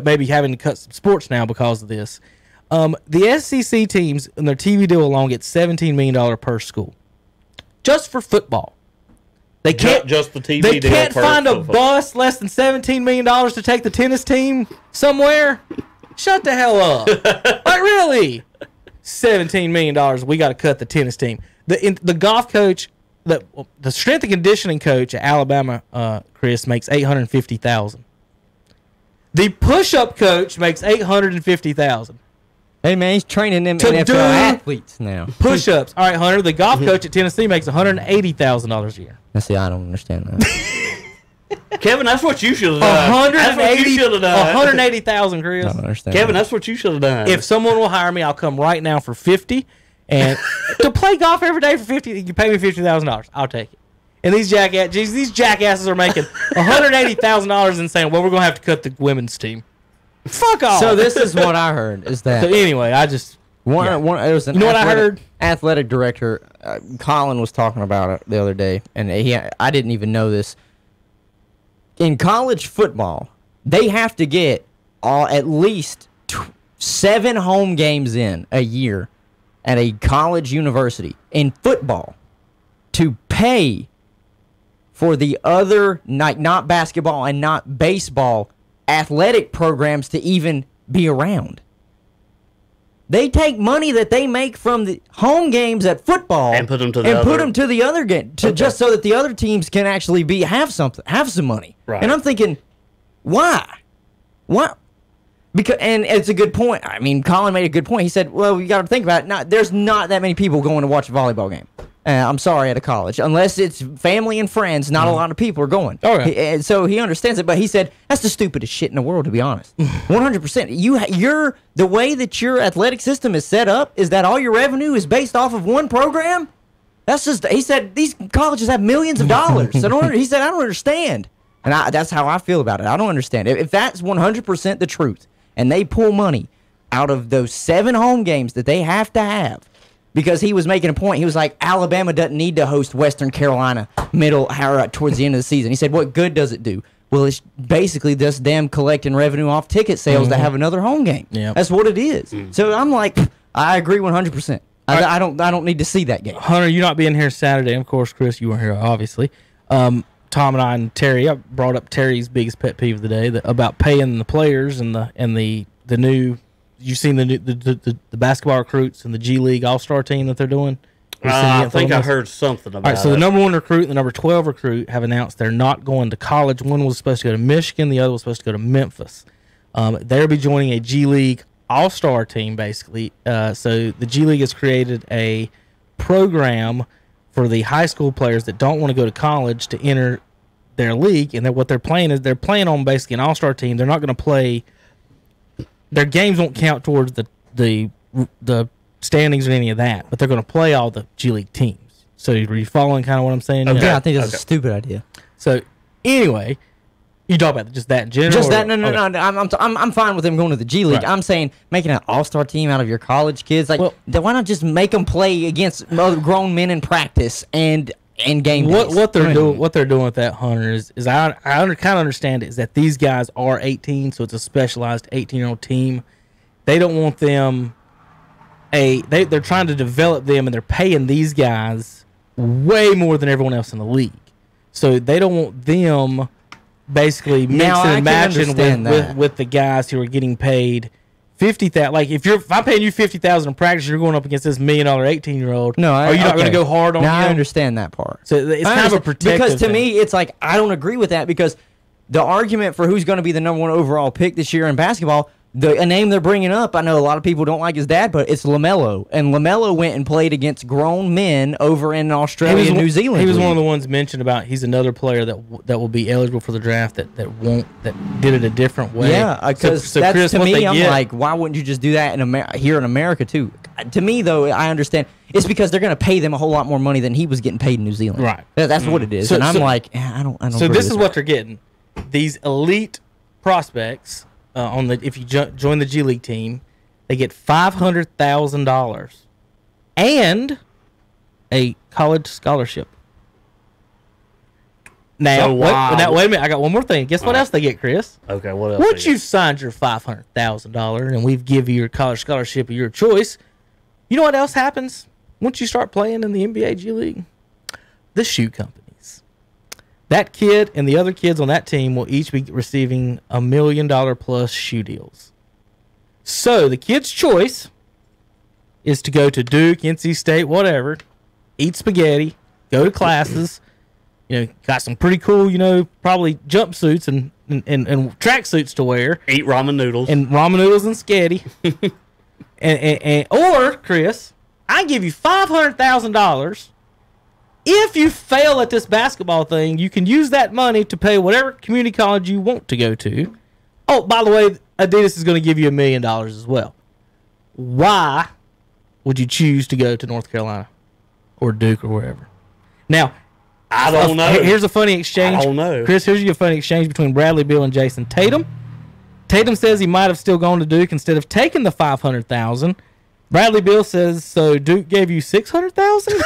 maybe having to cut some sports now because of this. The SEC teams in their TV deal alone get $17 million per school, just for football. They can't just the TV. They deal can't per find a football. bus less than $17 million to take the tennis team somewhere. Shut the hell up! Like really, $17 million. We got to cut the tennis team. The golf coach. The strength and conditioning coach at Alabama, Chris, makes $850,000. The push-up coach makes $850,000. Hey man, he's training them NFL athletes now. Push-ups. All right, Hunter. The golf coach at Tennessee makes $180,000 a year. See, I don't understand that. Kevin, that's what you should have done. $180,000, Chris. I don't understand. Kevin, that's what you should have done. If someone will hire me, I'll come right now for $50,000. And to play golf every day for $50,000, you pay me $50,000. I'll take it. And these jackasses are making $180,000 and saying, "Well, we're gonna have to cut the women's team." Fuck off. So this is what I heard is that. So anyway, I just it was an you know what I heard? Athletic director Colin was talking about it the other day, and I didn't even know this. In college football, they have to get at least 7 home games in a year at a college university in football to pay for the other, not basketball and not baseball, athletic programs to even be around. They take money that they make from the home games at football and put them to the other game, just so that the other teams can actually have some money. Right. And I'm thinking, why? What? And it's a good point. I mean, Colin made a good point. He said, well, you got to think about it. There's not that many people going to watch a volleyball game. I'm sorry, at a college. Unless it's family and friends, not a lot of people are going. Oh, yeah. So he understands it, but he said, that's the stupidest shit in the world, to be honest. 100%. You're the way that your athletic system is set up is that all your revenue is based off of one program? That's just, he said, these colleges have millions of dollars. He said, I don't understand. And that's how I feel about it. I don't understand. If that's 100% the truth, and they pull money out of those 7 home games that they have to have, because he was making a point. He was like, Alabama doesn't need to host Western Carolina towards the end of the season. He said, what good does it do? Well, it's basically just them collecting revenue off ticket sales to have another home game. Yep. That's what it is. So I'm like, I agree 100%. I don't need to see that game. Hunter, you not being here Saturday, of course, Chris, you weren't here, obviously. Tom and I and Terry, I brought up Terry's biggest pet peeve of the day about paying the players and the new. You seen the basketball recruits and the G League All-Star team that they're doing? I think I heard something about it. All right, so the number 1 recruit and the number 12 recruit have announced they're not going to college. One was supposed to go to Michigan, the other was supposed to go to Memphis. They'll be joining a G League All-Star team, basically. So the G League has created a program for the high school players that don't want to go to college to enter their league, and what they're playing is they're playing on basically an all-star team. They're not going to play. Their games won't count towards the standings or any of that, but they're going to play all the G League teams. So are you following kind of what I'm saying? Okay. Yeah, I think that's a stupid idea. So anyway, you talk about just that in general? Just that? No. I'm fine with them going to the G League. Right. I'm saying making an all-star team out of your college kids. Like, why not just make them play against grown men in practice and game days? What they're doing with that, Hunter, is I kind of understand it, is that these guys are 18, so it's a specialized 18-year-old team. They don't want them they're trying to develop them, and they're paying these guys way more than everyone else in the league. So they don't want them basically mixing and matching with the guys who are getting paid $50,000. Like if I'm paying you $50,000 in practice, you're going up against this $1 million 18-year-old. No, are you not going to go hard on him? I understand that part. So it's kind of a protective because to me, it's like I don't agree with that, because the argument for who's going to be the number 1 overall pick this year in basketball, a name they're bringing up, I know a lot of people don't like his dad, but it's LaMelo. And LaMelo went and played against grown men over in Australia and New Zealand. He was one of the ones mentioned about he's another player that will be eligible for the draft that did it a different way. Yeah, because so Chris, to me, I'm like, why wouldn't you just do that here in America too? To me, though, I understand. It's because they're going to pay them a whole lot more money than he was getting paid in New Zealand. Right. That's what it is. And I'm like, I don't. So this is what they're getting. These elite prospects. If you join the G League team, they get $500,000 and a college scholarship. Now, wait a minute. I got one more thing. Guess what else they get, Chris? Okay, what else? Once you've signed your $500,000 and we've given you your college scholarship of your choice, you know what else happens once you start playing in the NBA G League? The shoe companies. That kid and the other kids on that team will each be receiving $1 million plus shoe deals. So the kid's choice is to go to Duke, NC State, whatever, eat spaghetti, go to classes, got some pretty cool, probably jumpsuits and tracksuits to wear. Eat ramen noodles. And ramen noodles and spaghetti. Or, Chris, I give you $500,000. If you fail at this basketball thing, you can use that money to pay whatever community college you want to go to. Oh, by the way, Adidas is going to give you $1 million as well. Why would you choose to go to North Carolina or Duke or wherever? Now, I don't know. Here's a funny exchange. I don't know. Chris, here's a funny exchange between Bradley Beal and Jason Tatum. Tatum says he might have still gone to Duke instead of taking the $500,000. Bradley Beal says, so Duke gave you $600,000?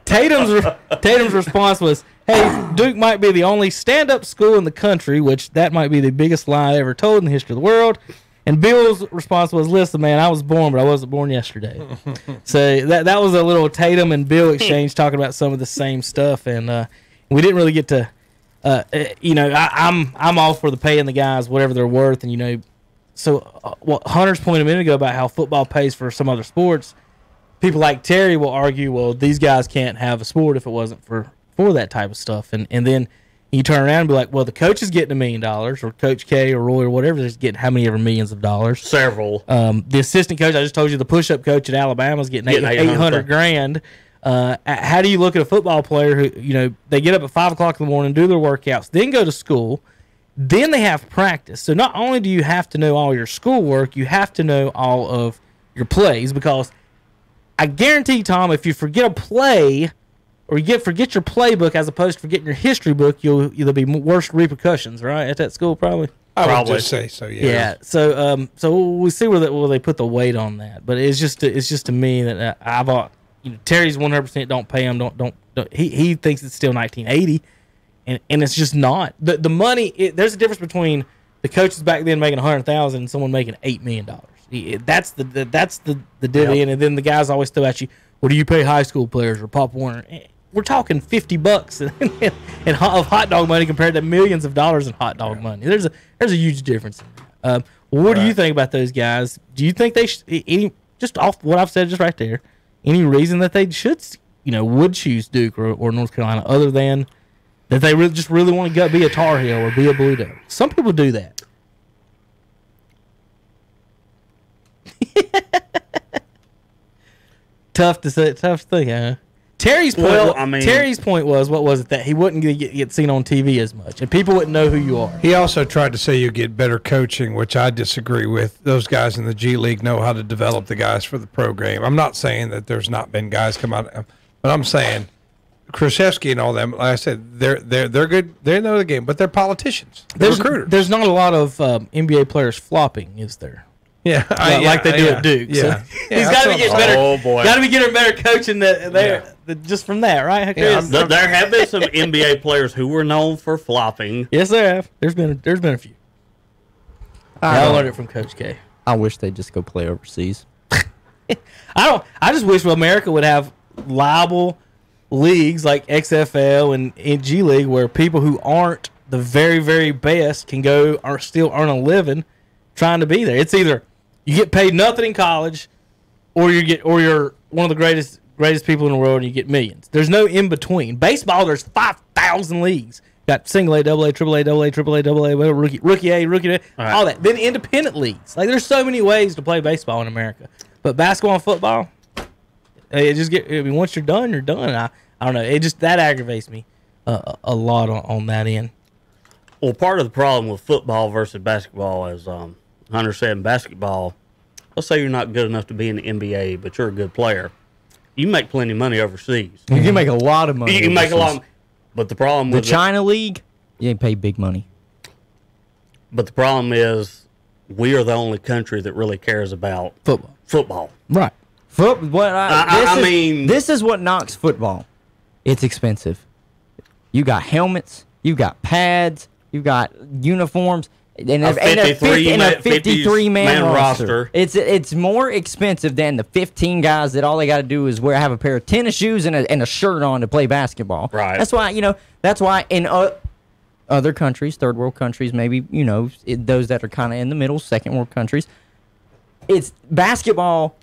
Tatum's response was, hey, Duke might be the only stand-up school in the country, which that might be the biggest lie ever told in the history of the world. And Bill's response was, listen, man, I was born, but I wasn't born yesterday. So that was a little Tatum and Bill exchange talking about some of the same stuff. And we didn't really get to, I'm all for the paying the guys whatever they're worth. And, so what Hunter's point a minute ago about how football pays for some other sports, people like Terry will argue, well, these guys can't have a sport if it wasn't for that type of stuff. And then You turn around and be like, well, the coach is getting $1 million, or Coach K or Roy or whatever is getting how many ever millions of dollars? Several. The assistant coach, I just told you, the push-up coach at Alabama is getting 800 grand. How do you look at a football player who, they get up at 5 o'clock in the morning, do their workouts, then go to school, then they have practice. So not only do you have to know all your schoolwork, you have to know all of your plays, because I guarantee, Tom, if you forget a play or you forget your playbook as opposed to forgetting your history book, there'll be worse repercussions, right, at that school probably? I would just say so, yeah. Yeah, so we'll see where they put the weight on that. But it's just to me that Terry's 100% don't pay him. Don't he thinks it's still 1980, and it's just not. The money. There's a difference between the coaches back then making $100,000 and someone making $8 million. That's the dividend, and then the guys always throw at you, what do you pay high school players or Pop Warner? We're talking $50 of hot dog money compared to millions of dollars in hot dog money. There's a huge difference. What do you think about those guys? Do you think they just off what I've said just right there, any reason that they would choose Duke or North Carolina other than that they really want to be a Tar Heel or be a Blue Devil? Some people do that. Tough to think, huh? Terry's point was, what was it, that he wouldn't get seen on TV as much, and people wouldn't know who you are. He also tried to say you get better coaching, which I disagree with. Those guys in the G League know how to develop the guys for the pro game. I'm not saying that there's not been guys come out, but I'm saying Krzyzewski and all them, like I said, they're good. They know the game, but they're politicians. They're recruiters. There's not a lot of NBA players flopping, is there? Yeah, like they do at Duke. Yeah, so he's got to be getting better. Oh boy, got to be getting better coaching just from that, right? Yeah, there have been some NBA players who were known for flopping. Yes, there have. There's been a few. I learned it from Coach K. I wish they'd just go play overseas. I just wish America would have liable leagues like XFL and G League where people who aren't the very, very best can go or still earn a living trying to be there. It's either you get paid nothing in college, or you're one of the greatest people in the world and you get millions. There's no in between. Baseball, there's 5,000 leagues. Got single A, double A, triple A, double A, triple A, double A, rookie A, all that. Then independent leagues. Like there's so many ways to play baseball in America. But basketball and football, once you're done, you're done. I don't know. That aggravates me a lot on that end. Well, part of the problem with football versus basketball is Hunter said in basketball, let's say you're not good enough to be in the NBA, but you're a good player. You make plenty of money overseas. You can make a lot of money. You can make a lot. But the problem with the China League, you ain't pay big money. But the problem is, we are the only country that really cares about football. Right. This is what knocks football. It's expensive. You got helmets. You got pads. You got uniforms. And a 53-man roster. It's more expensive than the 15 guys that all they got to do is have a pair of tennis shoes and a shirt on to play basketball. Right. That's why in other countries, third world countries, maybe those that are kind of in the middle, second world countries, it's basketball,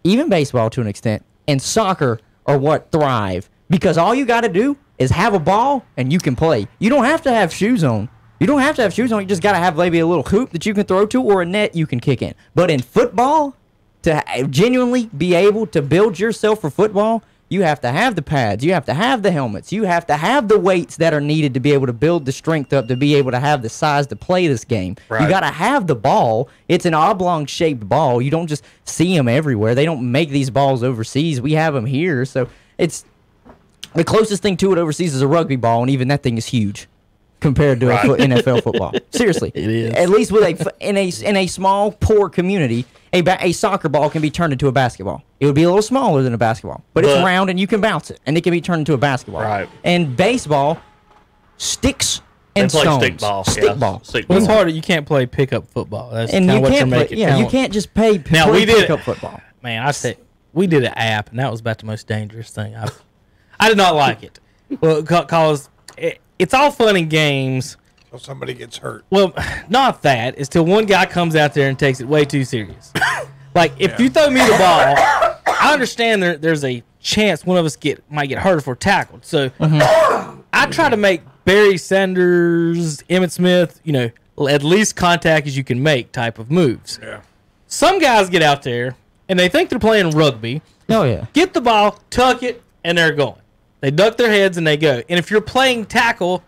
even baseball to an extent, and soccer are what thrive because all you got to do is have a ball and you can play. You don't have to have shoes on. You just got to have maybe a little hoop that you can throw to or a net you can kick in. But in football, to genuinely be able to build yourself for football, you have to have the pads. You have to have the helmets. You have to have the weights that are needed to be able to build the strength up to be able to have the size to play this game. Right. You got to have the ball. It's an oblong-shaped ball. You don't just see them everywhere. They don't make these balls overseas. We have them here. So it's the closest thing to it overseas is a rugby ball, and even that thing is huge compared to NFL football. Seriously. It is. At least with in a small, poor community, a soccer ball can be turned into a basketball. It would be a little smaller than a basketball, but it's round and you can bounce it, and it can be turned into a basketball. Right. And baseball, sticks and stones. Stickball. Well, it's hard. You can't play pickup football. That's kind of what you're making. Yeah, you can't just play pickup football. Man, we did an app, and that was about the most dangerous thing I did not like it. Well, because it's all fun and games. So somebody gets hurt. Well, not that. It's till one guy comes out there and takes it way too serious. Like, if you throw me the ball, I understand there's a chance one of us might get hurt if we're tackled. So I try to make Barry Sanders, Emmitt Smith, at least contact as you can make type of moves. Yeah. Some guys get out there and they think they're playing rugby. Oh, yeah. Get the ball, tuck it, and they're going. They duck their heads and they go. And if you're playing tackle,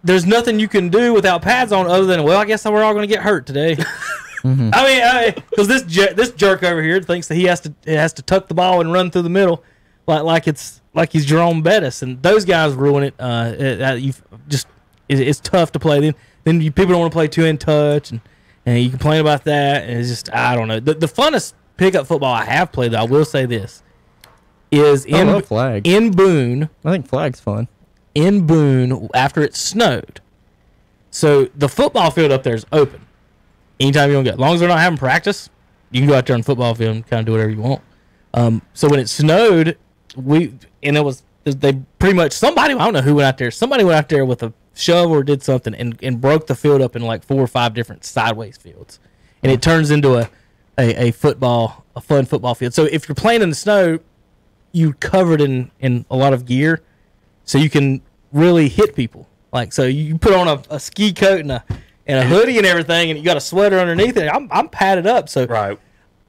there's nothing you can do without pads on other than, well, I guess we're all going to get hurt today. Mm-hmm. I mean, because this jerk over here thinks that he has to tuck the ball and run through the middle, like he's Jerome Bettis, and those guys ruin it. It's tough to play. Then people don't want to play 2-in touch, and you complain about that, and it's just, I don't know. The funnest pickup football I have played, though, I will say this, is in Boone. I think flag's fun. In Boone, after it snowed, so the football field up there is open. Anytime you want to go, as long as they're not having practice, you can go out there on the football field and kind of do whatever you want. So when it snowed, they pretty much somebody, I don't know who went out there. Somebody went out there with a shovel or did something and broke the field up in like 4 or 5 different sideways fields, and it turns into a fun football field. So if you're playing in the snow, you're covered in a lot of gear, so you can really hit people. Like, so you put on a ski coat and a hoodie and everything, and you got a sweater underneath it. I'm padded up, so right.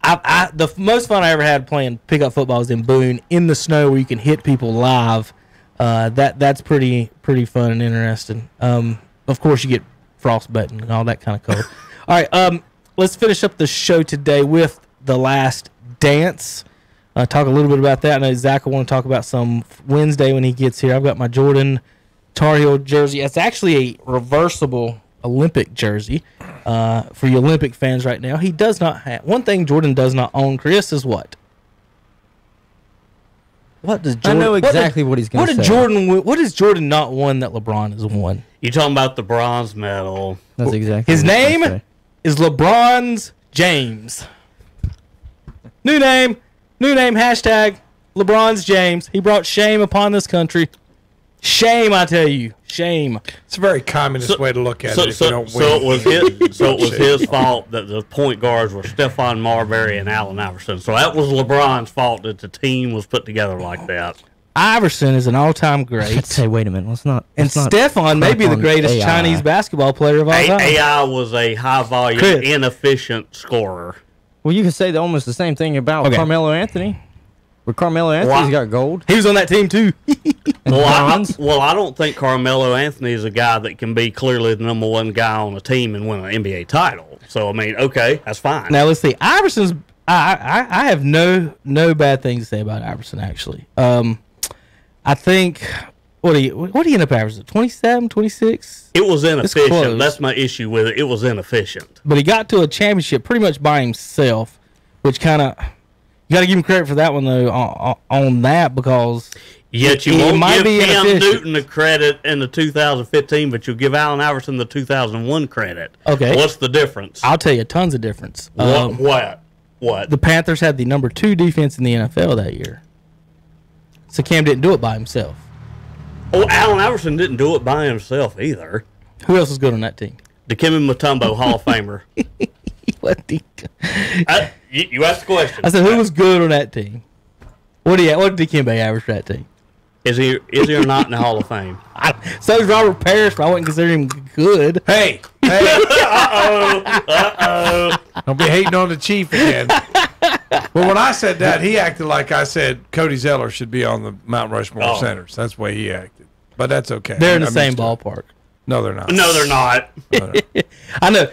The most fun I ever had playing pickup football was in Boone in the snow, where you can hit people live. That's pretty fun and interesting. Of course, you get frostbitten and all that kind of cold. All right, let's finish up the show today with The Last Dance. Talk a little bit about that. I know Zach will want to talk about some Wednesday when he gets here. I've got my Jordan Tar Heel jersey. It's actually a reversible Olympic jersey for you Olympic fans right now. He does not have one thing Jordan does not own. Chris, is what? What does Jordan? I know exactly what he's going to say. What has Jordan not won that LeBron has won? You talking about the bronze medal? That's exactly his name is LeBron's James. New name. Hashtag LeBron's James. He brought shame upon this country. Shame, I tell you. Shame. It's a very communist way to look at it. If you don't win. So it was his fault that the point guards were Stephon Marbury and Allen Iverson. So that was LeBron's fault that the team was put together like that. Iverson is an all-time great. I'd say, wait a minute. Stephon may be the greatest AI. Chinese basketball player of all time. AI was a high-volume, inefficient scorer. Well, you can say almost the same thing about Carmelo Anthony. But Carmelo Anthony's got gold. He was on that team, too. I don't think Carmelo Anthony is a guy that can be clearly the number one guy on a team and win an NBA title. So, I mean, okay, that's fine. Now, let's see. Iverson's... I have no bad things to say about Iverson, actually. I think... What do you end up averaging? 27, 26? It was inefficient. That's my issue with it. It was inefficient. But he got to a championship pretty much by himself, which kind of... You got to give him credit for that one, though, on that, because... Yet you won't give Cam Newton the credit in the 2015, but you'll give Allen Iverson the 2001 credit. Okay. What's the difference? I'll tell you tons of difference. What? The Panthers had the number 2 defense in the NFL that year. So Cam didn't do it by himself. Oh, Allen Iverson didn't do it by himself either. Who else was good on that team? Dikembe Mutombo, Hall of Famer. You asked the question. I said, who was good on that team? What did Dikembe average for that team? Is he or not in the Hall of Fame? So is Robert Parrish, but I wouldn't consider him good. Hey. Uh-oh. Don't be hating on the Chief again. Well, when I said that, he acted like I said Cody Zeller should be on the Mount Rushmore centers. That's the way he acted. But that's okay. They're in the same ballpark. No, they're not. No, they're not. I know.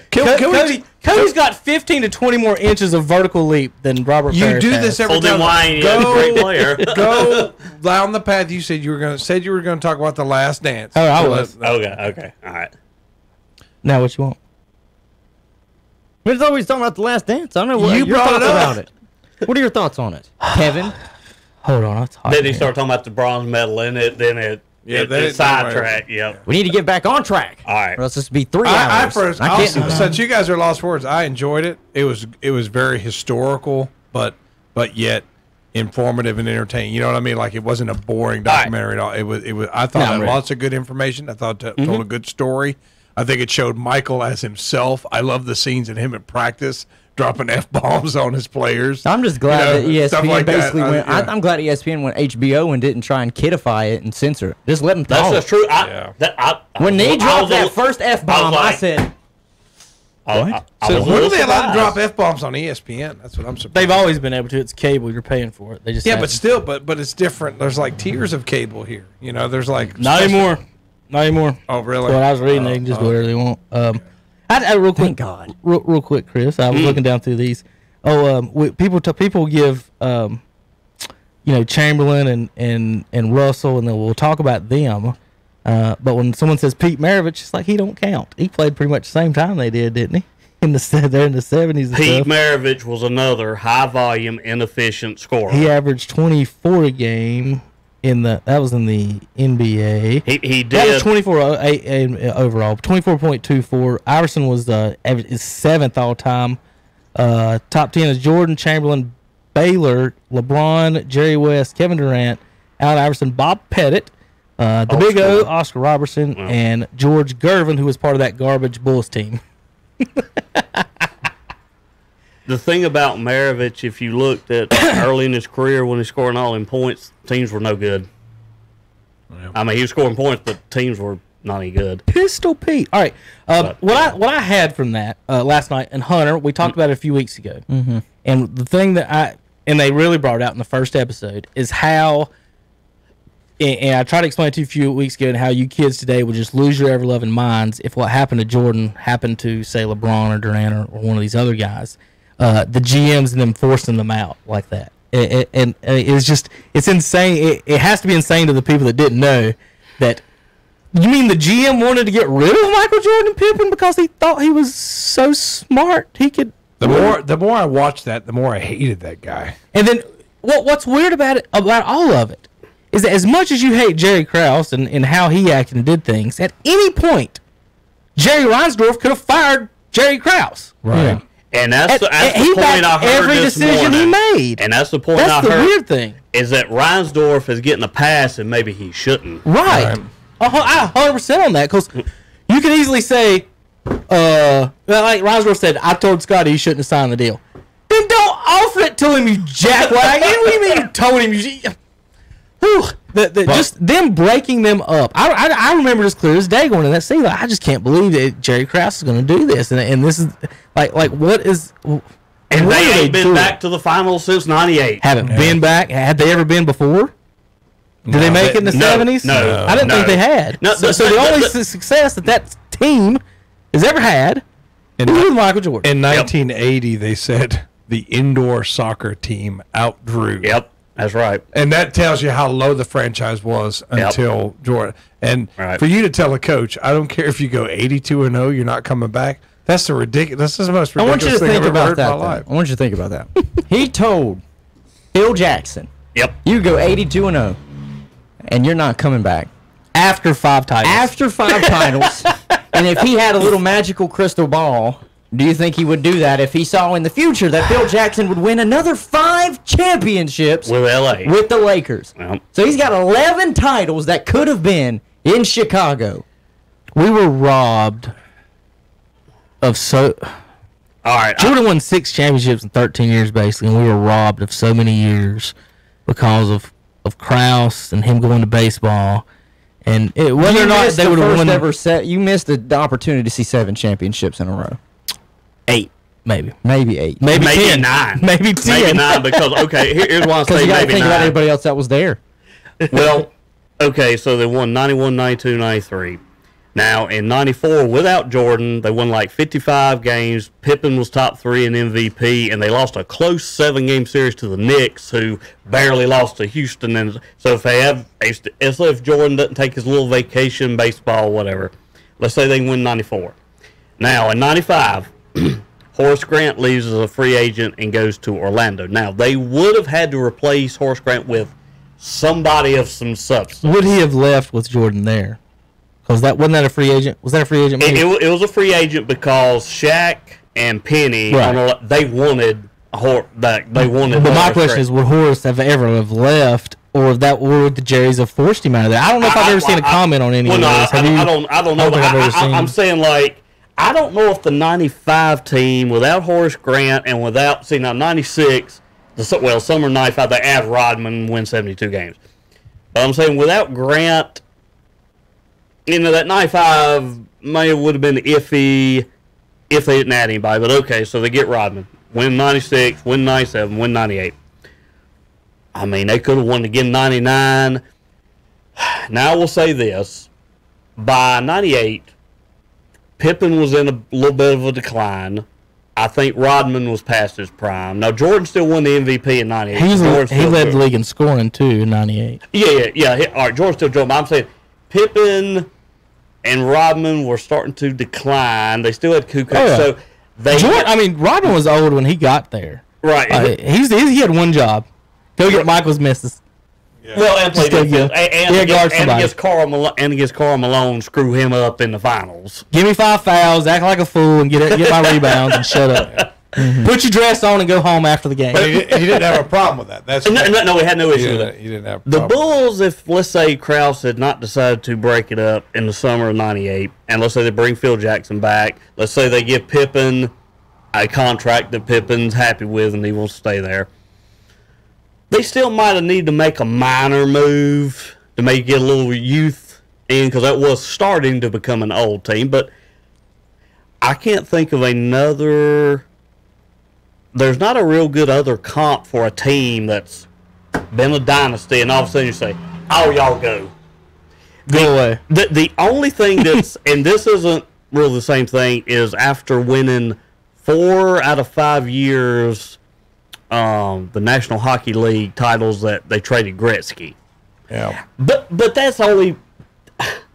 Cody's got 15 to 20 more inches of vertical leap than Robert Parrish You do this every time. Then why ain't he a great player? Go down the path you said you were going to talk about The Last Dance. Oh, I was. Okay. All right. Now what you want? We're always talking about The Last Dance. I don't know what you brought it up. About it. What are your thoughts on it, Kevin? Hold on, it's hot. Then he started talking about the bronze medal in it. Then it sidetracked. Yep. We need to get back on track. All right. Or else this will be 3 hours. Since you guys are lost words, I enjoyed it. It was very historical, but yet informative and entertaining. You know what I mean? Like, it wasn't a boring documentary at all. It was. I thought it had lots of good information. I thought it told a good story. I think it showed Michael as himself. I love the scenes of him at practice dropping F-bombs on his players. I'm just glad that ESPN like basically that. went. I'm glad ESPN went HBO and didn't try and kidify it and censor it. Just let them talk. That's true. When they dropped that first F-bomb, I said, what? So when are they allowed to drop F-bombs on ESPN? That's what I'm surprised. They've always been able to. It's cable. You're paying for it. They just but still, but it's different. There's like tiers of cable here. There's like not anymore. Not anymore. Oh, really? So when I was reading, they can just do whatever they want. I real quick, thank God. Real quick, Chris. I was looking down through these. People give Chamberlain and Russell, and then we'll talk about them. But when someone says Pete Maravich, it's like he don't count. He played pretty much the same time they did, didn't he? They're in the 70s. Pete Maravich was another high volume, inefficient scorer. He averaged 24 a game that was in the NBA. He did. That was 24 overall. 24.24. Iverson was is 7th all time. Top 10 is Jordan, Chamberlain, Baylor, LeBron, Jerry West, Kevin Durant, Allen Iverson, Bob Pettit, the Big O, Oscar Robertson, and George Gervin, who was part of that garbage Bulls team. The thing about Maravich, if you looked at early in his career when he was scoring all in points, teams were no good. Yeah. I mean, he was scoring points, but teams were not any good. Pistol Pete. All right. What I had from that last night, and Hunter, we talked about it a few weeks ago. Mm-hmm. And the thing that they really brought out in the first episode is how, and I tried to explain it to you a few weeks ago, and how you kids today would just lose your ever-loving minds if what happened to Jordan happened to, say, LeBron or Durant or one of these other guys. The GMs and them forcing them out like that. And it's insane. It has to be insane to the people that didn't know that. You mean the GM wanted to get rid of Michael Jordan and Pippen because he thought he was so smart he could. The more I watched that, the more I hated that guy. And then what's weird about all of it is that as much as you hate Jerry Krause and how he acted and did things, at any point, Jerry Reinsdorf could have fired Jerry Krause. Right. Yeah. And that's the point I heard every this decision morning. he made. And that's the point I heard. That's the weird thing. Is that Reinsdorf is getting a pass and maybe he shouldn't. Right. I 100% on that, because you can easily say, like Reinsdorf said, I told Scotty he shouldn't have signed the deal. Then don't offer it to him, you jackwagon. What do you mean you told him? Just them breaking them up. I remember this clear as day going to that scene. Like, I just can't believe that Jerry Krause is going to do this. And this is, like what is... And they ain't been back to the finals since 98. Haven't been back? Had they ever been before? Did they make it in the 70s? No. I didn't think they had. So the only success that team has ever had was with Michael Jordan. In 1980, they said the indoor soccer team outdrew. Yep, that's right. And that tells you how low the franchise was until Jordan. And for you to tell a coach, I don't care if you go 82-0, you're not coming back. That's the ridiculous. This is the most ridiculous thing I've ever heard in my life. I want you to think about that. He told Phil Jackson, "Yep, you go 82-0, and you're not coming back after 5 titles." After 5 titles, and if he had a little magical crystal ball, do you think he would do that if he saw in the future that Phil Jackson would win another 5 championships with LA, with the Lakers? Yep. So he's got 11 titles that could have been in Chicago. We were robbed of so. All right, Jordan won 6 championships in 13 years, basically, and we were robbed of so many years because of Krause and him going to baseball. And whether or not they would have won, you missed the opportunity to see 7 championships in a row. 8, maybe 8, maybe 10, 9, maybe 10, maybe 9. Because here's why I say you got to maybe think 9. about everybody else that was there. Well, okay, so they won 91, 92, 93. Now, in 94, without Jordan, they won like 55 games. Pippen was top 3 in MVP, and they lost a close 7-game series to the Knicks, who barely lost to Houston. And so if Jordan doesn't take his little vacation, baseball, whatever, let's say they win 94. Now, in 95, Horace Grant leaves as a free agent and goes to Orlando. Now, they would have had to replace Horace Grant with somebody of some substance. Would he have left with Jordan there? Because wasn't that a free agent? Was that a free agent? It was a free agent because Shaq and Penny, they wanted they wanted. But my question is, would Horace have left, or would the Jerrys have forced him out of there? I don't know if I've ever seen a comment on any of those. I don't know. I'm saying, like, I don't know if the 95 team, without Horace Grant and without, now 96, summer 95, they add Rodman, win 72 games. But I'm saying without Grant, that 95 would have been iffy if they didn't add anybody. But okay, so they get Rodman, win 96, win 97, win 98. I mean, they could have won again 99. Now I will say this. By 98, Pippen was in a little bit of a decline. I think Rodman was past his prime. Now, Jordan still won the MVP in 98. He led the league in scoring, too, in 98. Yeah. All right, Jordan still drove. I'm saying Pippen and Rodman were starting to decline. They still had Kukoc. Oh, yeah. So Rodman was old when he got there. Right. He had one job. Go get Michael's misses. Yeah. Well, and play defense. And against Karl Malone, screw him up in the finals. Give me 5 fouls, act like a fool, and get my rebounds and shut up. Mm-hmm. Put your dress on and go home after the game. But he didn't have a problem with that. No, he had no issue with that. He didn't have a problem. The Bulls, if let's say Krause had not decided to break it up in the summer of '98, and let's say they bring Phil Jackson back, let's say they give Pippen a contract that Pippen's happy with and he wants to stay there. They still might have needed to make a minor move to get a little youth in, because that was starting to become an old team. But I can't think of another. There's not a real good other comp for a team that's been a dynasty, and all of a sudden you say, "Oh, y'all go away." The only thing that's, and this isn't really the same thing, is after winning 4 out of 5 years. The National Hockey League titles that they traded Gretzky. Yeah. But that's only.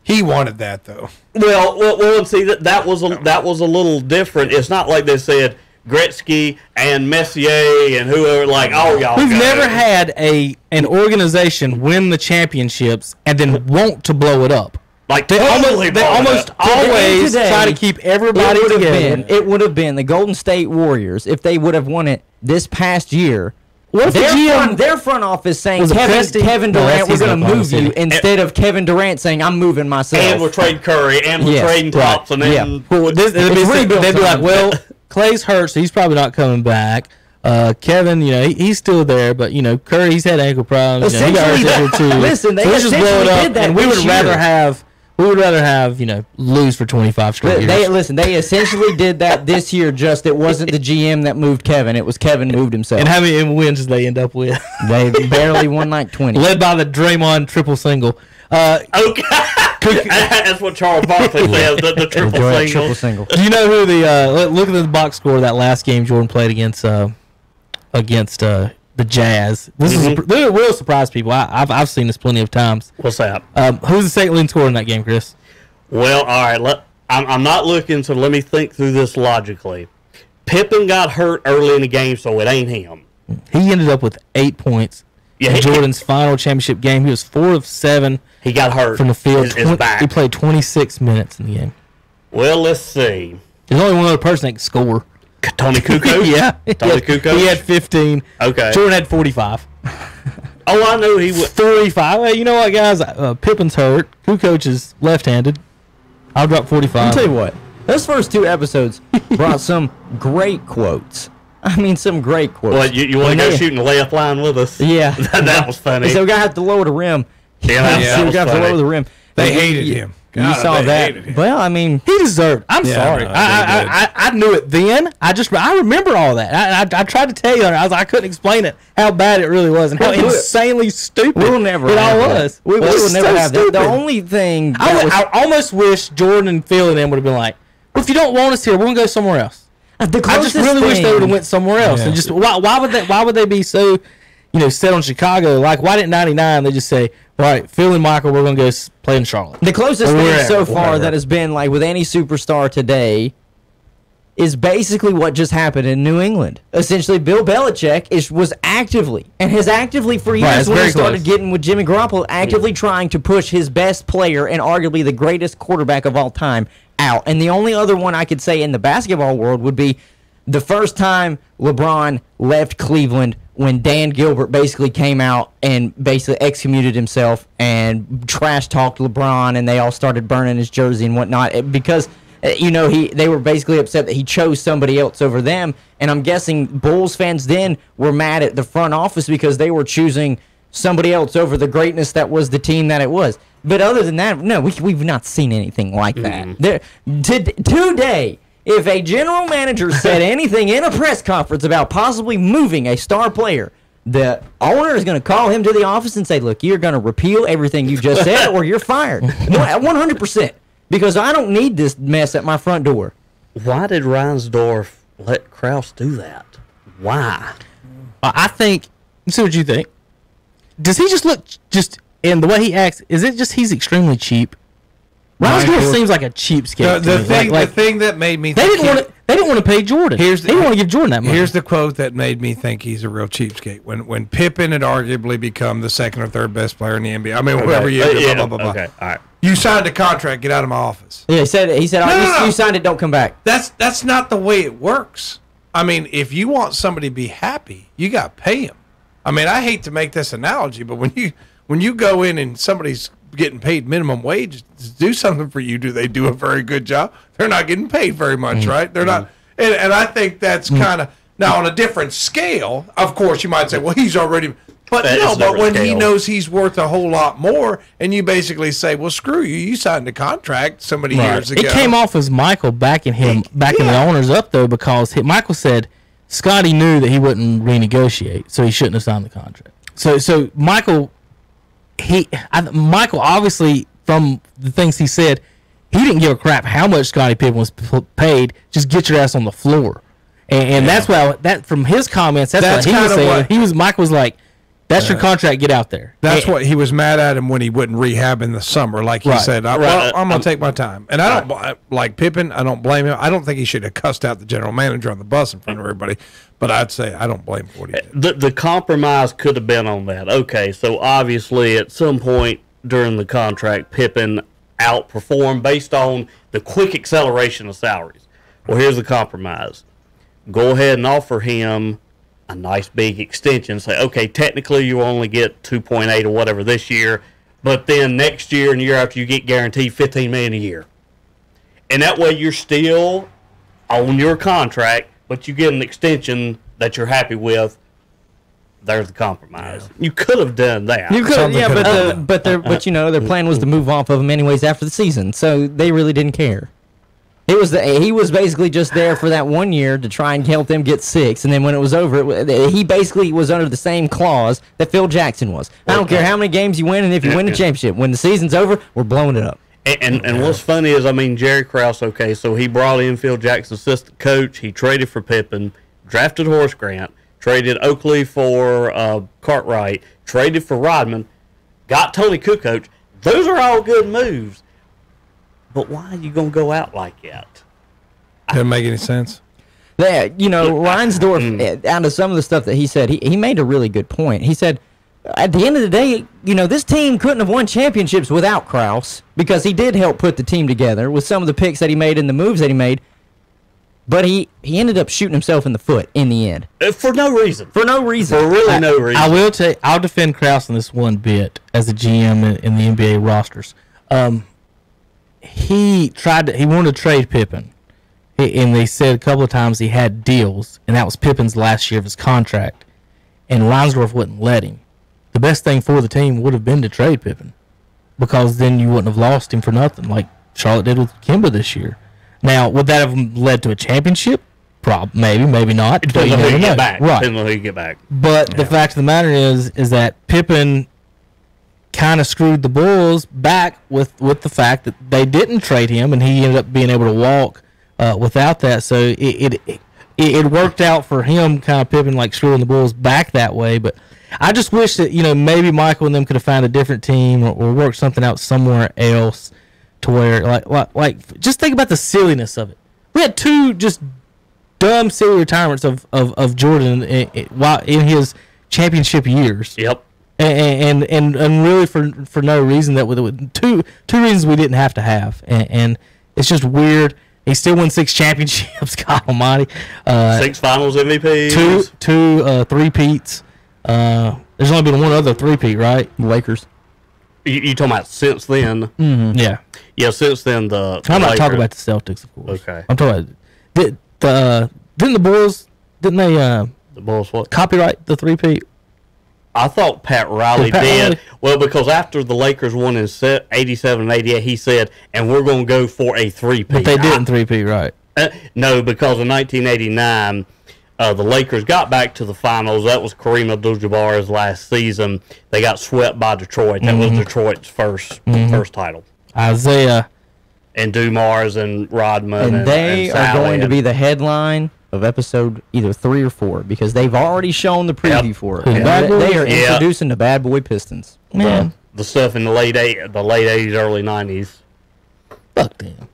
He wanted that though. Well, see that was a little different. It's not like they said Gretzky and Messier and whoever, like, oh, y'all. We've never had an organization win the championships and then want to blow it up. Like they almost always try to keep everybody together. It would have been the Golden State Warriors if they would have won it this past year. What if their front office saying Kevin Durant, we're going to move you, instead of Kevin Durant saying I'm moving myself. And we're trading Curry, and we're trading Thompson. And well, they'd be like, well, Clay's hurt, so he's probably not coming back. Kevin, he's still there, but Curry, he's had ankle problems. He got hurt this year too. Listen, they just blow it up, and we would rather have. Lose for 25 straight years. They essentially did that this year, just it wasn't the GM that moved Kevin. It was Kevin who moved himself. And how many wins did they end up with? They barely won like 20. Led by the Draymond triple single. Okay. That's what Charles Barkley says, the triple single. Do you know who look at the box score of that last game Jordan played against the Jazz. This will surprise people. I've seen this plenty of times. What's that? Who's the second leading scorer in that game, Chris? Well, all right. I'm not looking, so let me think through this logically. Pippen got hurt early in the game, so it ain't him. He ended up with 8 points. Yeah, in Jordan's final championship game. He was 4 of 7. He got hurt from the field. He played 26 minutes in the game. Well, let's see. There's only one other person that can score. Tony Kukoc? Yeah. Tony Kukoc? He had 15. Okay. Jordan had 45. Oh, I knew he would. 45. Hey, you know what, guys? Pippen's hurt. Kukoc is left-handed. I'll drop 45. I'll tell you what. Those first 2 episodes brought some great quotes. I mean, some great quotes. Well, you want to go shooting the layup line with us? Yeah. that was funny. So we're going to have to lower the rim. Yeah, that was funny. To lower the rim. They hated him. God, you saw that. Well, I mean, he deserved. I'm sorry. No, I knew it then. I remember all that. I tried to tell you. I couldn't explain it. How bad it really was, and how insanely stupid we'll never it all was. We will never have that. The only thing I almost wish Jordan and Phil and them would have been like, well, if you don't want us here, we're gonna go somewhere else. I just really wish they would have went somewhere else. Yeah. And just why would they be so set on Chicago? Like, why didn't 99 they just say, all right, Phil and Michael, we're going to go play in Charlotte? The closest thing so far that has been, like, with any superstar today is basically what just happened in New England. Essentially, Bill Belichick was actively, and has actively for years when he started getting with Jimmy Garoppolo, actively trying to push his best player and arguably the greatest quarterback of all time out. And the only other one I could say in the basketball world would be the first time LeBron left Cleveland, when Dan Gilbert basically came out and basically excommunicated himself and trash talked LeBron, and they all started burning his jersey and whatnot, because they were basically upset that he chose somebody else over them. And I'm guessing Bulls fans then were mad at the front office because they were choosing somebody else over the greatness that was the team that it was. But other than that, no, we've not seen anything like that. Today, if a general manager said anything in a press conference about possibly moving a star player, the owner is going to call him to the office and say, look, you're going to repeal everything you just said or you're fired. 100%. Because I don't need this mess at my front door. Why did Reinsdorf let Krause do that? Why? I think, see what you think. Does he just look, in the way he acts, is it just he's extremely cheap? Reinsdorf seems like a cheapskate. The thing that made me think they didn't want to pay Jordan. They didn't want to give Jordan that money. Here's the quote that made me think he's a real cheapskate. When Pippen had arguably become the second or third best player in the NBA. I mean, whoever you blah, blah, blah. Okay, all right. You signed a contract, get out of my office. Yeah, he said, you signed it, don't come back. That's not the way it works. I mean, if you want somebody to be happy, you got to pay him. I mean, I hate to make this analogy, but when you go in and somebody's getting paid minimum wage to do something for you, do they do a very good job? They're not getting paid very much, right? They're not. And I think that's kind of, now on a different scale, of course, you might say, well, he's already, but when he knows he's worth a whole lot more, and you basically say, well, screw you, you signed a contract so many years ago. It came off as Michael backing the owners up, though, because Michael said Scotty knew that he wouldn't renegotiate, so he shouldn't have signed the contract. So Michael obviously, from the things he said, he didn't give a crap how much Scottie Pippen was paid. Just get your ass on the floor, and that's why from his comments, that's what he was saying. Michael was like, "That's your contract. Get out there." That's what he was mad at him when he wouldn't rehab in the summer, like he said. I'm going to take my time, and I don't like Pippen. I don't blame him. I don't think he should have cussed out the general manager on the bus in front of everybody. But I'd say I don't blame him for what he did. The compromise could have been on that. Okay, so obviously at some point during the contract, Pippen outperformed based on the quick acceleration of salaries. Well, here's the compromise. Go ahead and offer him a nice big extension. Say, okay, technically you only get 2.8 or whatever this year, but then next year and the year after you get guaranteed $15 million a year. And that way you're still on your contract, but you get an extension that you're happy with. There's the compromise. Yeah. You could have done that. You could, but you know, their plan was to move off of him anyways after the season, so they really didn't care. He was basically just there for that 1 year to try and help them get 6, and then when it was over, he basically was under the same clause that Phil Jackson was. I don't care how many games you win, and if you win the championship, when the season's over, we're blowing it up. And what's funny is, I mean, Jerry Krause, okay, so he brought in Phil Jackson's assistant coach. He traded for Pippen, drafted Horace Grant, traded Oakley for Cartwright, traded for Rodman, got Tony Kukoc. Those are all good moves. But why are you going to go out like that? Doesn't make any sense. Yeah, you know, Reinsdorf, out of some of the stuff that he said, he made a really good point. He said, at the end of the day, you know, this team couldn't have won championships without Krause, because he did help put the team together with some of the picks that he made and the moves that he made. But he ended up shooting himself in the foot in the end. For no reason. For no reason. For really no reason. I will tell you, I'll defend Krause in this one bit as a GM in the NBA rosters. He wanted to trade Pippen. And they said a couple of times he had deals, and that was Pippen's last year of his contract. And Reinsdorf wouldn't let him. The best thing for the team would have been to trade Pippen, because then you wouldn't have lost him for nothing, like Charlotte did with Kemba this year. Now, would that have led to a championship? Maybe, maybe not. Depends on who you get back. Right. Depends on who you get back. But the fact of the matter is that Pippen kind of screwed the Bulls back with the fact that they didn't trade him, and he ended up being able to walk without that. So it worked out for him, kind of Pippen like screwing the Bulls back that way. But I just wish that, you know, maybe Michael and them could have found a different team or worked something out somewhere else to where, like just think about the silliness of it. We had two just dumb, silly retirements of Jordan while in his championship years. Yep. And really for no reason, that two reasons we didn't have to have, and it's just weird. He still won 6 championships. God Almighty, 6 Finals MVPs, two three-peats. There's only been one other three-peat, right? Lakers. You talking about since then? Mm-hmm. Yeah. Yeah, since then I'm not talking about the Celtics, of course. Okay. I'm talking about didn't the Bulls the Bulls what? Copyright the three-peat? I thought Pat Riley did. Well, because after the Lakers won in 87 and 88, he said, and we're going to go for a three-peat. But they didn't three-peat, right? No, because in 1989, the Lakers got back to the finals. That was Kareem Abdul-Jabbar's last season. They got swept by Detroit. That was Detroit's first title. Isaiah. And Dumars and Rodman. And they are going to be the headline of episode either 3 or 4 because they've already shown the preview for it. And they are introducing the Bad Boy Pistons. Man. The stuff in the late 80s, early 90s. Fuck them.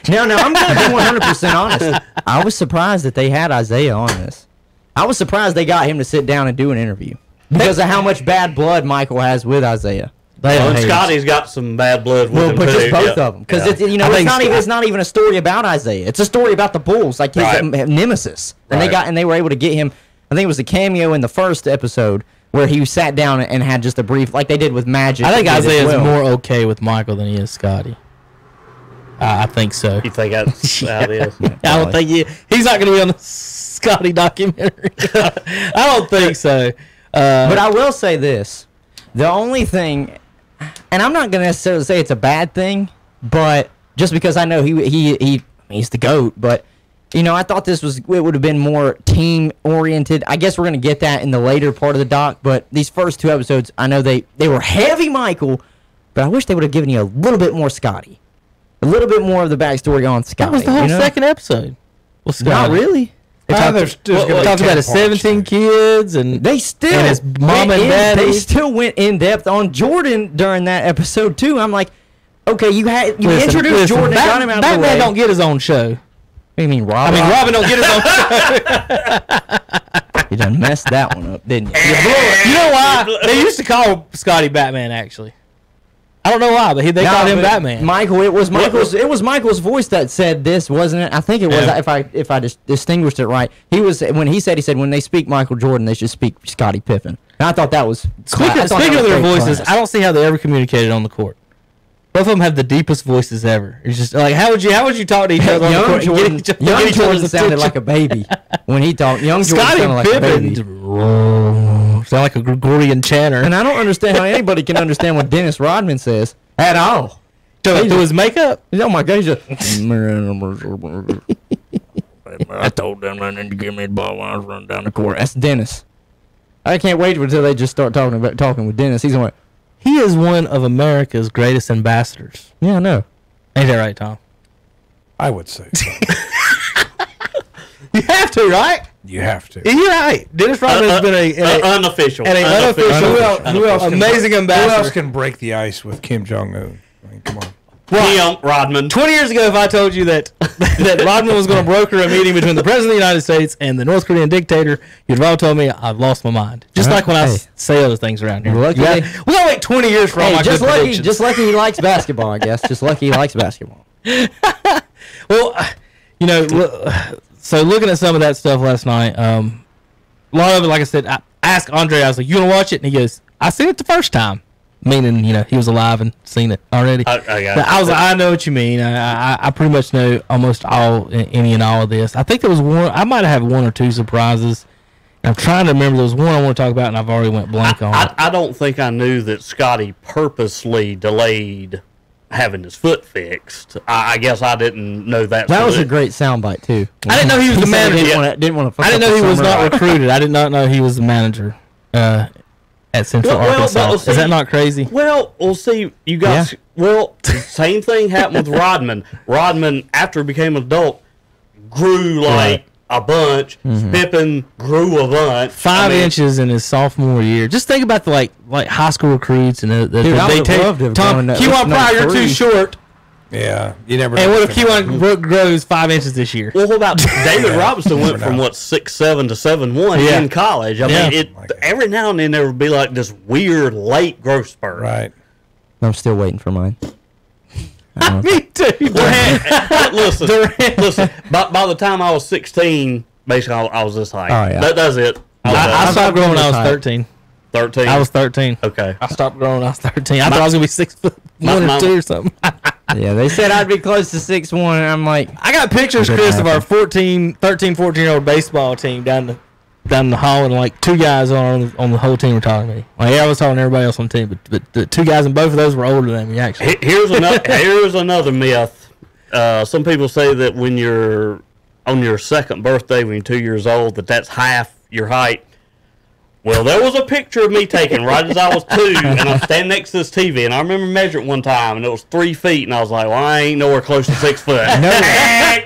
No, I'm going to be 100% honest. I was surprised that they had Isaiah on this. I was surprised they got him to sit down and do an interview because of how much bad blood Michael has with Isaiah. And Scotty's got some bad blood with him but too. Just both of them, because it's not even a story about Isaiah. It's a story about the Bulls, like his nemesis. And they were able to get him. I think it was a cameo in the first episode where he sat down and had just a brief, like they did with Magic. I think Isaiah's more okay with Michael than he is Scotty. I think so. You think that's how it is? I don't think he's not going to be on the Scotty documentary. I don't think so. But I will say this: the only thing. And I'm not going to necessarily say it's a bad thing, but just because I know he's the GOAT, but I thought it would have been more team oriented. I guess we're going to get that in the later part of the doc, but these first 2 episodes, I know they were heavy Michael, but I wish they would have given you a little bit more Scotty. A little bit more of the backstory on Scotty. That was the whole second episode. Well, not really. They talked about his 17 kids and they still and his mom and dad. They still went in depth on Jordan during that episode too. I'm like, okay, you introduced Jordan and got him out of the way. Batman don't get his own show. What do you mean, Robin? Robin don't get his own show. You done messed that one up, didn't you? You know why? They used to call Scotty Batman, actually. I don't know why, but they called him Batman. Michael, it was Michael's voice that said this, wasn't it? I think it was. Yeah. If I just distinguished it right, when he said when they speak Michael Jordan, they should speak Scottie Pippen. And I thought that was speaking of their voices. I don't see how they ever communicated on the court. Both of them have the deepest voices ever. It's just like how would you talk to each other on the court? Young Jordan sounded like a baby when he talked. Young Jordan sounded like a baby. Sound like a Gregorian chanter. And I don't understand how anybody can understand what Dennis Rodman says at all. To his makeup? Oh my God, he's just. I told them to give me the ball when I was running down the court. That's Dennis. I can't wait until they just start talking with Dennis. He's going. He is one of America's greatest ambassadors. Yeah, I know. Ain't that right, Tom? I would say so. You have to, right? You have to. You're right. Dennis Rodman has been an unofficial. Who else amazing ambassador. Who else can break the ice with Kim Jong-un? I mean, come on. Well, Rodman. 20 years ago, if I told you that Rodman was going to broker a meeting between the President of the United States and the North Korean dictator, you'd have all told me I've lost my mind. Just like when I say other things around here. We got to wait 20 years for all my good predictions. Just lucky he likes basketball, I guess. Just lucky he likes basketball. Well, so looking at some of that stuff last night, a lot of it, like I said, I asked Andre, I was like, you want to watch it? And he goes, I seen it the first time. Meaning, he was alive and seen it already. I was like, I know what you mean. I pretty much know almost any and all of this. I think there was one, I might have one or two surprises. I'm trying to remember. There was one I want to talk about, and I've already went blank on it. I don't think I knew that Scotty purposely delayed having his foot fixed. I guess I didn't know that. That was a great soundbite, too. I didn't know he was the manager. I didn't want to I didn't know he was not recruited. I did not know he was the manager. At Central Arkansas. Is that not crazy? Well, we'll see. You got same thing happened with Rodman. Rodman, after he became an adult, grew like a bunch. Mm-hmm. Pippen grew a bunch. 5 inches in his sophomore year. Just think about the like high school recruits and they take Tom Keywan Pryor, you're too short. Yeah, you never. And what if Keywan Brooke grows 5 inches this year? Well, what about David Robinson went from 6'7" to 7'1" in college? I mean, every now and then there would be like this weird late growth spurt. Right. I'm still waiting for mine. Me too. Listen. By the time I was 16, basically I was this height. Oh, yeah. That's it. I stopped growing when I was 13. 13? I was 13. Okay. I stopped growing. I was 13. I thought I was gonna be 6'1" or 2" or something. Yeah, they said I'd be close to 6'1", and I'm like, I got pictures, Chris, of our 13, 14-year-old baseball team down the hall, and like 2 guys on the whole team were talking to me. Like, yeah, I was talking to everybody else on the team, but the 2 guys, and both of those were older than me, actually. Here's another myth. Some people say that when you're on your 2nd birthday, when you're 2 years old, that's half your height. Well, there was a picture of me taken right as I was 2, and I'm standing next to this TV, and I remember measuring one time, and it was 3 feet, and I was like, well, I ain't nowhere close to 6 foot.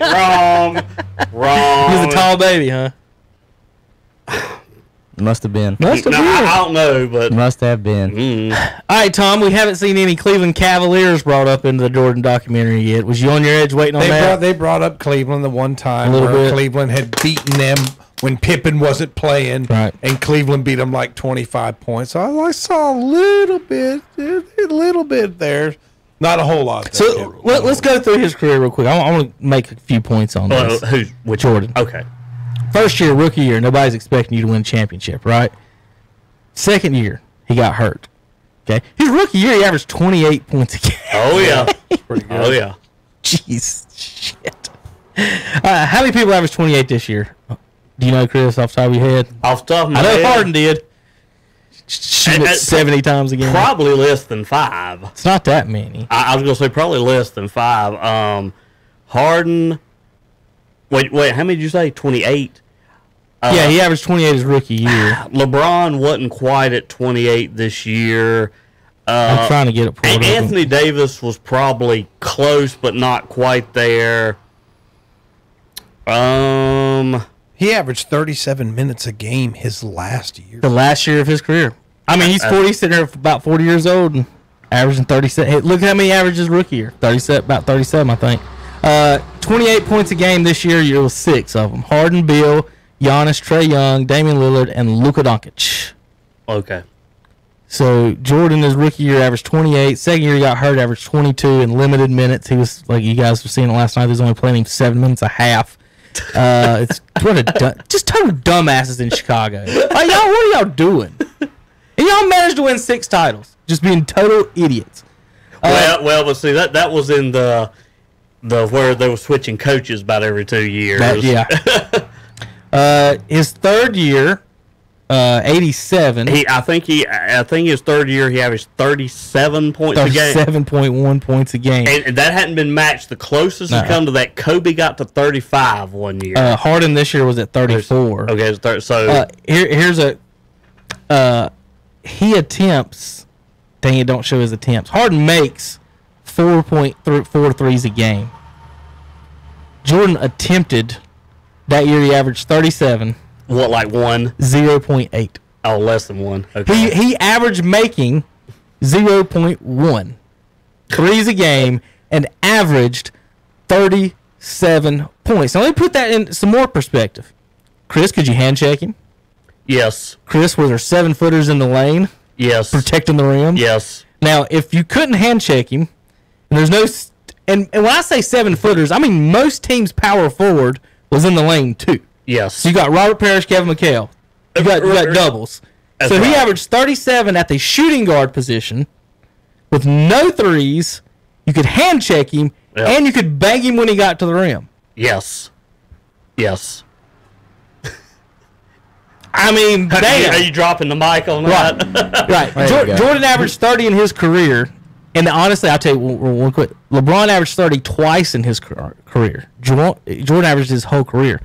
Wrong. He was a tall baby, huh? must have been. I don't know, but Must have been. All right, Tom, we haven't seen any Cleveland Cavaliers brought up into the Jordan documentary yet. Was you on your edge waiting on that? They brought up Cleveland the one time little where bit. Cleveland had beaten them when Pippen wasn't playing, Right. and Cleveland beat them like 25 points. So I saw a little bit there. Not a whole lot. So let's go through his career real quick. I want to make a few points on this. With Jordan. Okay. First year, rookie year, nobody's expecting you to win a championship, right? Second year, he got hurt. Okay, his rookie year, he averaged 28 points a game. Oh yeah. pretty good. Oh yeah. Jeez, shit. How many people averaged 28 this year? Do you know, Chris, off the top of your head? Off the top of my I know head, Harden did. Shoot it 70 times a game. probably less than 5. It's not that many. I was gonna say probably less than 5. Harden. Wait. How many did you say? 28. Yeah, he averaged 28 his rookie year. LeBron wasn't quite at 28 this year. I'm trying to get it pulled up. Anthony Davis was probably close, but not quite there. He averaged 37 minutes a game his last year. The last year of his career. I mean, he's 40, sitting there about 40 years old and averaging 37. Hey, look how many averages rookie year. 37, about 37, I think. 28 points a game this year. It was 6 of them. Harden, Bill, Giannis, Trae Young, Damian Lillard, and Luka Doncic. Okay. So Jordan, his rookie year, averaged 28. Second year, he got hurt, averaged 22 in limited minutes. He was, like you guys were seeing it last night, he was only playing 7 minutes a half. It's just total dumbasses in Chicago. Like, y'all, what are y'all doing? And y'all managed to win 6 titles, just being total idiots. Well, but see that was in the where they were switching coaches about every 2 years. Yeah. His third year, 87. I think his third year he averaged 37 points a game. 37.1 points a game. And that hadn't been matched. The closest has come to that. Kobe got to 35 one year. Harden this year was at 34. Okay, so here's he attempts. Dang it! Don't show his attempts. Harden makes 4.4 threes a game. Jordan attempted that year. He averaged 37. What, like 1? 0.8. Oh, less than 1. Okay. He averaged making 0.1 threes a game and averaged 37 points. Now let me put that in some more perspective. Chris, could you hand check him? Yes. Chris, were there 7-footers in the lane? Yes. Protecting the rim? Yes. Now, if you couldn't hand check him, and there's no, and when I say 7-footers, I mean most teams' power forward was in the lane too. Yes. So you got Robert Parrish, Kevin McHale. You got doubles. So he averaged 37 at the shooting guard position with no threes. You could hand check him, and you could bang him when he got to the rim. Yes. Yes. I mean, damn. Are you dropping the mic on that? Right. Jordan averaged 30 in his career. And honestly, I'll tell you one quick. LeBron averaged 30 twice in his career. Jordan averaged his whole career.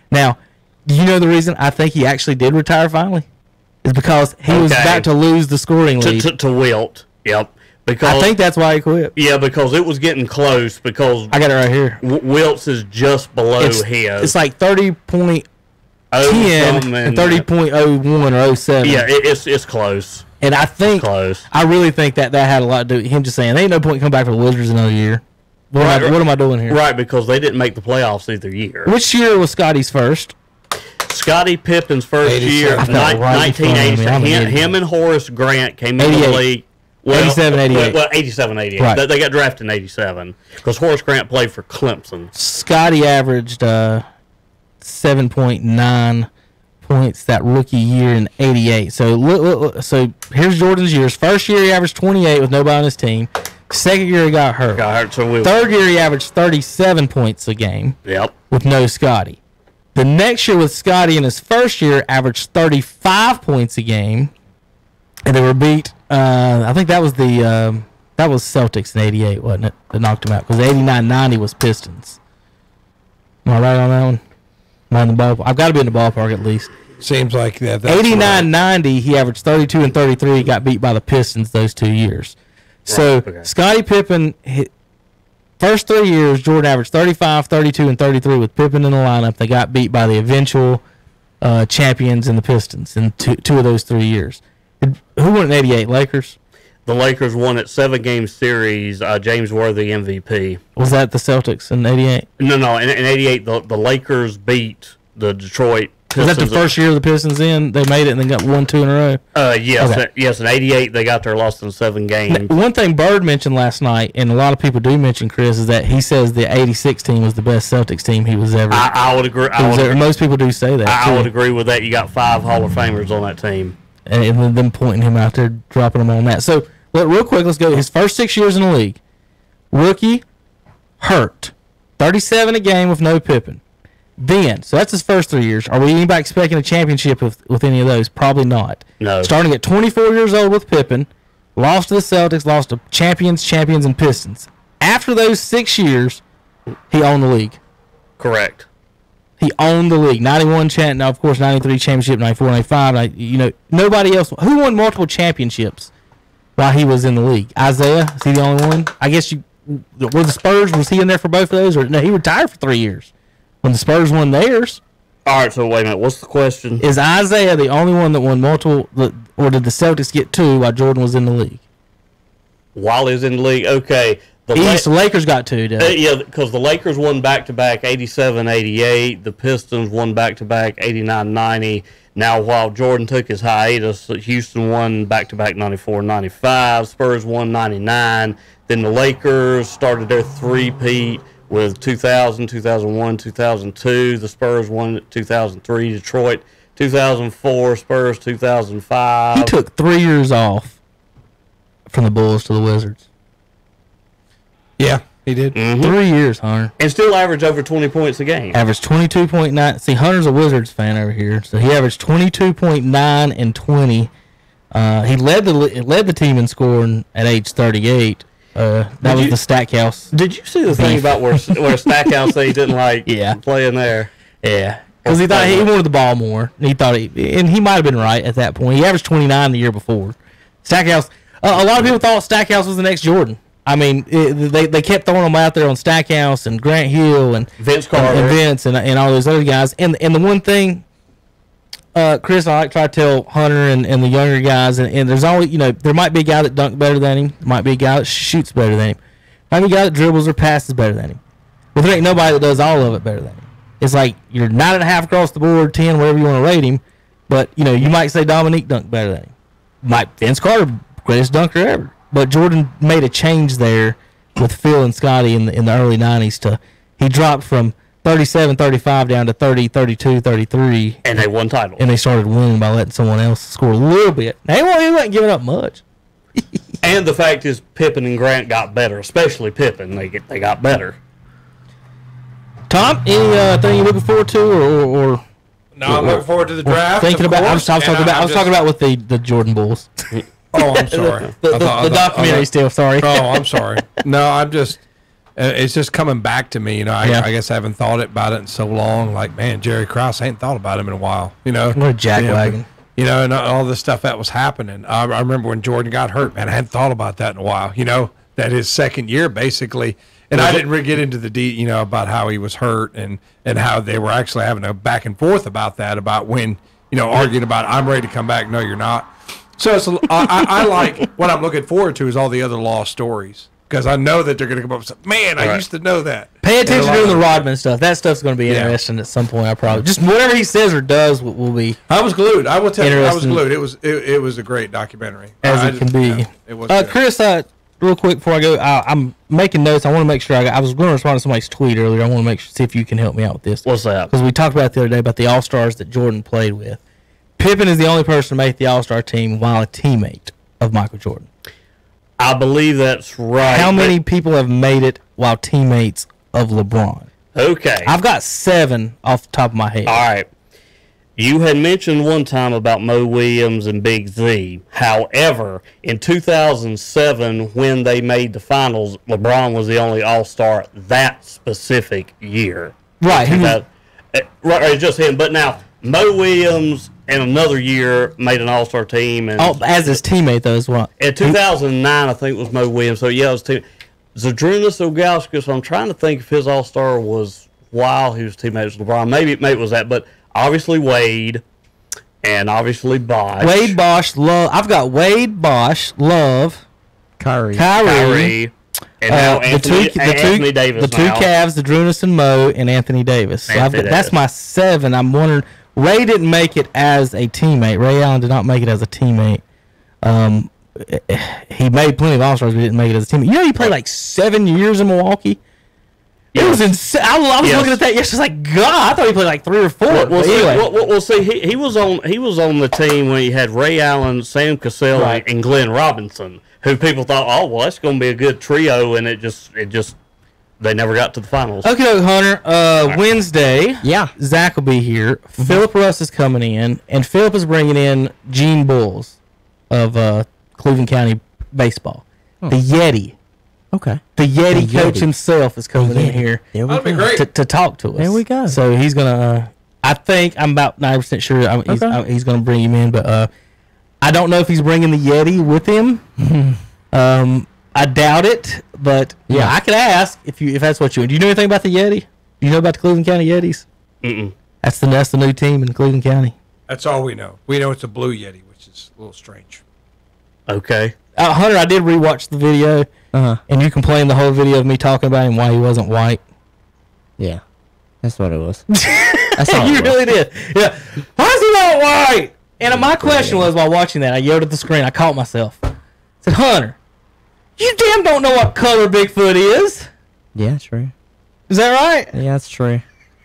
Now, do you know the reason I think he actually did retire finally? Is because he was about to lose the scoring lead. To Wilt. Yep. Because I think that's why he quit. Yeah, because it was getting close. Because I got it right here. Wilt's is just below his. It's like 30.10 and 30.01 or 07. Yeah, it's close. And I think, I really think that had a lot to do with him just saying, there ain't no point coming back for the Wizards another year. What am I doing here? Right, because they didn't make the playoffs either year. Which year was Scotty's first? Scottie Pippen's first year, 1987. Him and Horace Grant came in the league. Well, 87, 88. Well, 87, 88. Right. They got drafted in 87 because Horace Grant played for Clemson. Scotty averaged 7.9 points that rookie year in '88. So here's Jordan's years. First year he averaged 28 with nobody on his team. Second year he got hurt. Third year he averaged 37 points a game. Yep. With no Scotty. The next year with Scotty in his first year averaged 35 points a game, and they were beat. I think that was Celtics in '88, wasn't it? That knocked him out because '89-'90 was Pistons. Am I right on that one? Am I in the ballpark? I've got to be in the ballpark at least. Seems like that. 89-90, he averaged 32 and 33. He got beat by the Pistons those 2 years. So Scottie Pippen, first 3 years, Jordan averaged 35, 32, and 33 with Pippen in the lineup. They got beat by the eventual champions in the Pistons in two of those 3 years. Who won in '88? Lakers? The Lakers won it 7-game series. James Worthy MVP. Was that the Celtics in '88? No. In '88, the Lakers beat the Detroit Pistons. Was that the first year of the Pistons in? They made it and then got 1-2 in a row? Yes. Okay. Yes, in '88, they got their loss in 7 games. One thing Bird mentioned last night, and a lot of people do mention, Chris, is that he says the '86 team was the best Celtics team he was ever. I would agree. Most people do say that. I would agree with that. You got 5 Hall of Famers on that team. And then them pointing him out there, dropping him on that. So, real quick, let's go. His first 6 years in the league. Rookie, hurt. 37 a game with no Pippen. Then, so that's his first 3 years. Are we anybody expecting a championship with any of those? Probably not. No. Starting at 24 years old with Pippen, lost to the Celtics, lost to champions, and Pistons. After those 6 years, he owned the league. Correct. He owned the league. 91 now of course 93 championship, 94, 95. Nobody else. Who won multiple championships while he was in the league? Isaiah? Is he the only one? I guess were the Spurs, was he in there for both of those? Or no, he retired for 3 years when the Spurs won theirs. All right, so wait a minute. What's the question? Is Isaiah the only one that won multiple, or did the Celtics get 2 while Jordan was in the league? While he was in the league? Okay. The Lakers got 2, yeah, because the Lakers won back-to-back 87-88. The Pistons won back-to-back 89-90. Now, while Jordan took his hiatus, Houston won back-to-back 94-95. Spurs won 99. Then the Lakers started their three-peat with 2000, 2001, 2002. The Spurs won 2003. Detroit 2004. Spurs 2005. He took 3 years off from the Bulls to the Wizards. Yeah, he did. 3 years, Hunter. And still averaged over 20 points a game. Averaged 22.9. See, Hunter's a Wizards fan over here. So he averaged 22.9 and 20. He led the team in scoring at age 38. That was the Stackhouse. Did you see the thing about where Stackhouse said he didn't playing there? Yeah. Because he thought he wanted the ball more. He thought and he might have been right at that point. He averaged 29 the year before. Stackhouse, a lot of people thought Stackhouse was the next Jordan. I mean, they kept throwing them out there on Stackhouse and Grant Hill and Vince Carter and Vince and all those other guys. And the one thing, Chris, I like to try to tell Hunter and the younger guys, and there's always, there might be a guy that dunks better than him. There might be a guy that shoots better than him. There might be a guy that dribbles or passes better than him. But there ain't nobody that does all of it better than him. It's like you're 9.5 across the board, 10, whatever you want to rate him. But, you might say Dominique dunked better than him. Vince Carter, greatest dunker ever. But Jordan made a change there with Phil and Scotty in the early 90s. He dropped from 37, 35 down to 30, 32, 33. And they won title. And they started winning by letting someone else score a little bit. He wasn't giving up much. And the fact is Pippen and Grant got better, especially Pippen. They got better. Tom, anything you're looking forward to or No, I'm looking forward to the draft. Thinking about I was talking about with the Jordan Bulls. Oh, I'm sorry. The documentary still, sorry. Oh, I'm sorry. No, I'm just, it's just coming back to me. I guess I haven't thought about it in so long. Like, man, Jerry Krause, I ain't thought about him in a while. What a jackwagon. And all the stuff that was happening. I remember when Jordan got hurt, man, I hadn't thought about that in a while. That his second year, basically. And I didn't really get into the about how he was hurt and how they were actually having a back and forth about that, about when, arguing about, I'm ready to come back. No, you're not. So I like, what I'm looking forward to is all the other lost stories, because I know that they're going to come up and say, man, I used to know that. Pay attention to the Rodman stuff. That stuff's going to be interesting at some point. I probably just whatever he says or does will be. I was glued. I will tell you, I was glued. It was a great documentary. As it can be. It was Chris, real quick before I go, I'm making notes. I want to make sure I was going to respond to somebody's tweet earlier. I want to see if you can help me out with this. What's that? Because we talked about it the other day about the All-Stars that Jordan played with. Pippen is the only person to make the All-Star team while a teammate of Michael Jordan. I believe that's right. How many people have made it while teammates of LeBron? Okay. I've got 7 off the top of my head. All right. You had mentioned one time about Mo Williams and Big Z. However, in 2007, when they made the finals, LeBron was the only All-Star that specific year. Right. Right, just him. But now, Mo Williams in another year made an All-Star team. And as his teammate, though, as well. In 2009, I think it was Mo Williams. So, yeah, it was team. Zadrunas Ilgauskas, I'm trying to think if his All-Star was while he was teammates with LeBron. Maybe it was that, but obviously Wade and obviously Bosh. Wade, Bosh, Love. I've got Wade, Bosh, Love, Kyrie, and now Anthony Davis. The two Cavs, the Zadrunas and Mo, and Anthony Davis. So that's my 7. I'm wondering. Ray didn't make it as a teammate. Ray Allen did not make it as a teammate. He made plenty of All-Stars, but he didn't make it as a teammate. You know, he played like 7 years in Milwaukee. Yes. It was insane. I was looking at that yesterday. Like, God, I thought he played like 3 or 4. Well, see, he was on the team when he had Ray Allen, Sam Cassell, and Glenn Robinson, who people thought, oh, well, that's going to be a good trio, and it just they never got to the finals. Okay, Hunter. Wednesday, Zach will be here. Mm-hmm. Philip Russ is coming in, and Philip is bringing in Gene Bulls of Cleveland County baseball. The Yeti. Okay. The Yeti coach himself is coming in here to talk to us. There we go. So he's going to, I think, I'm about 90% sure he's going to bring him in, but I don't know if he's bringing the Yeti with him. I doubt it, but yeah, I could ask if that's what you want. Do you know anything about the Yeti? Do you know about the Cleveland County Yetis? Mm-mm. That's the new team in Cleveland County. That's all we know. We know it's a blue Yeti, which is a little strange. Okay. Hunter, I did rewatch the video, and you complained the whole video of me talking about him why he wasn't white. Yeah, that's what it was. That's all you really did. Yeah. How's he not white? And my question was, while watching that, I yelled at the screen. I caught myself. I said, Hunter, you damn don't know what color Bigfoot is. Yeah, true. Is that right? Yeah, that's true.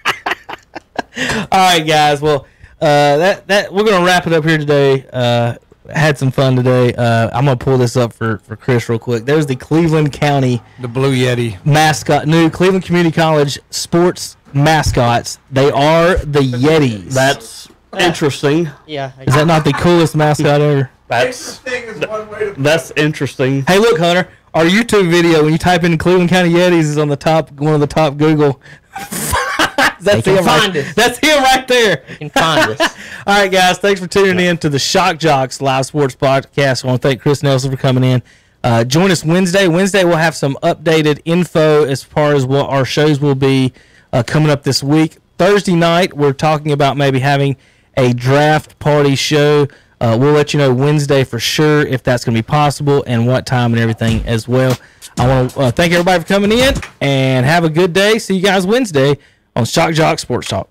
All right, guys. Well, that we're gonna wrap it up here today. Had some fun today. I'm gonna pull this up for Chris real quick. There's the Cleveland County, the Blue Yeti mascot, new Cleveland Community College sports mascots. They are the Yetis. That's interesting. Yeah. Is that not the coolest mascot ever? That's interesting. Hey, look, Hunter. Our YouTube video, when you type in Cleveland County Yetis, is on the top, one of the top Google. That's him right there. You can find us. All right, guys. Thanks for tuning in to the Shock Joxx Live Sports Podcast. I want to thank Chris Nelson for coming in. Join us Wednesday. Wednesday, we'll have some updated info as far as what our shows will be coming up this week. Thursday night, we're talking about maybe having a draft party show. We'll let you know Wednesday for sure if that's going to be possible and what time and everything as well. I want to thank everybody for coming in and have a good day. See you guys Wednesday on Shock Joxx Sports Talk.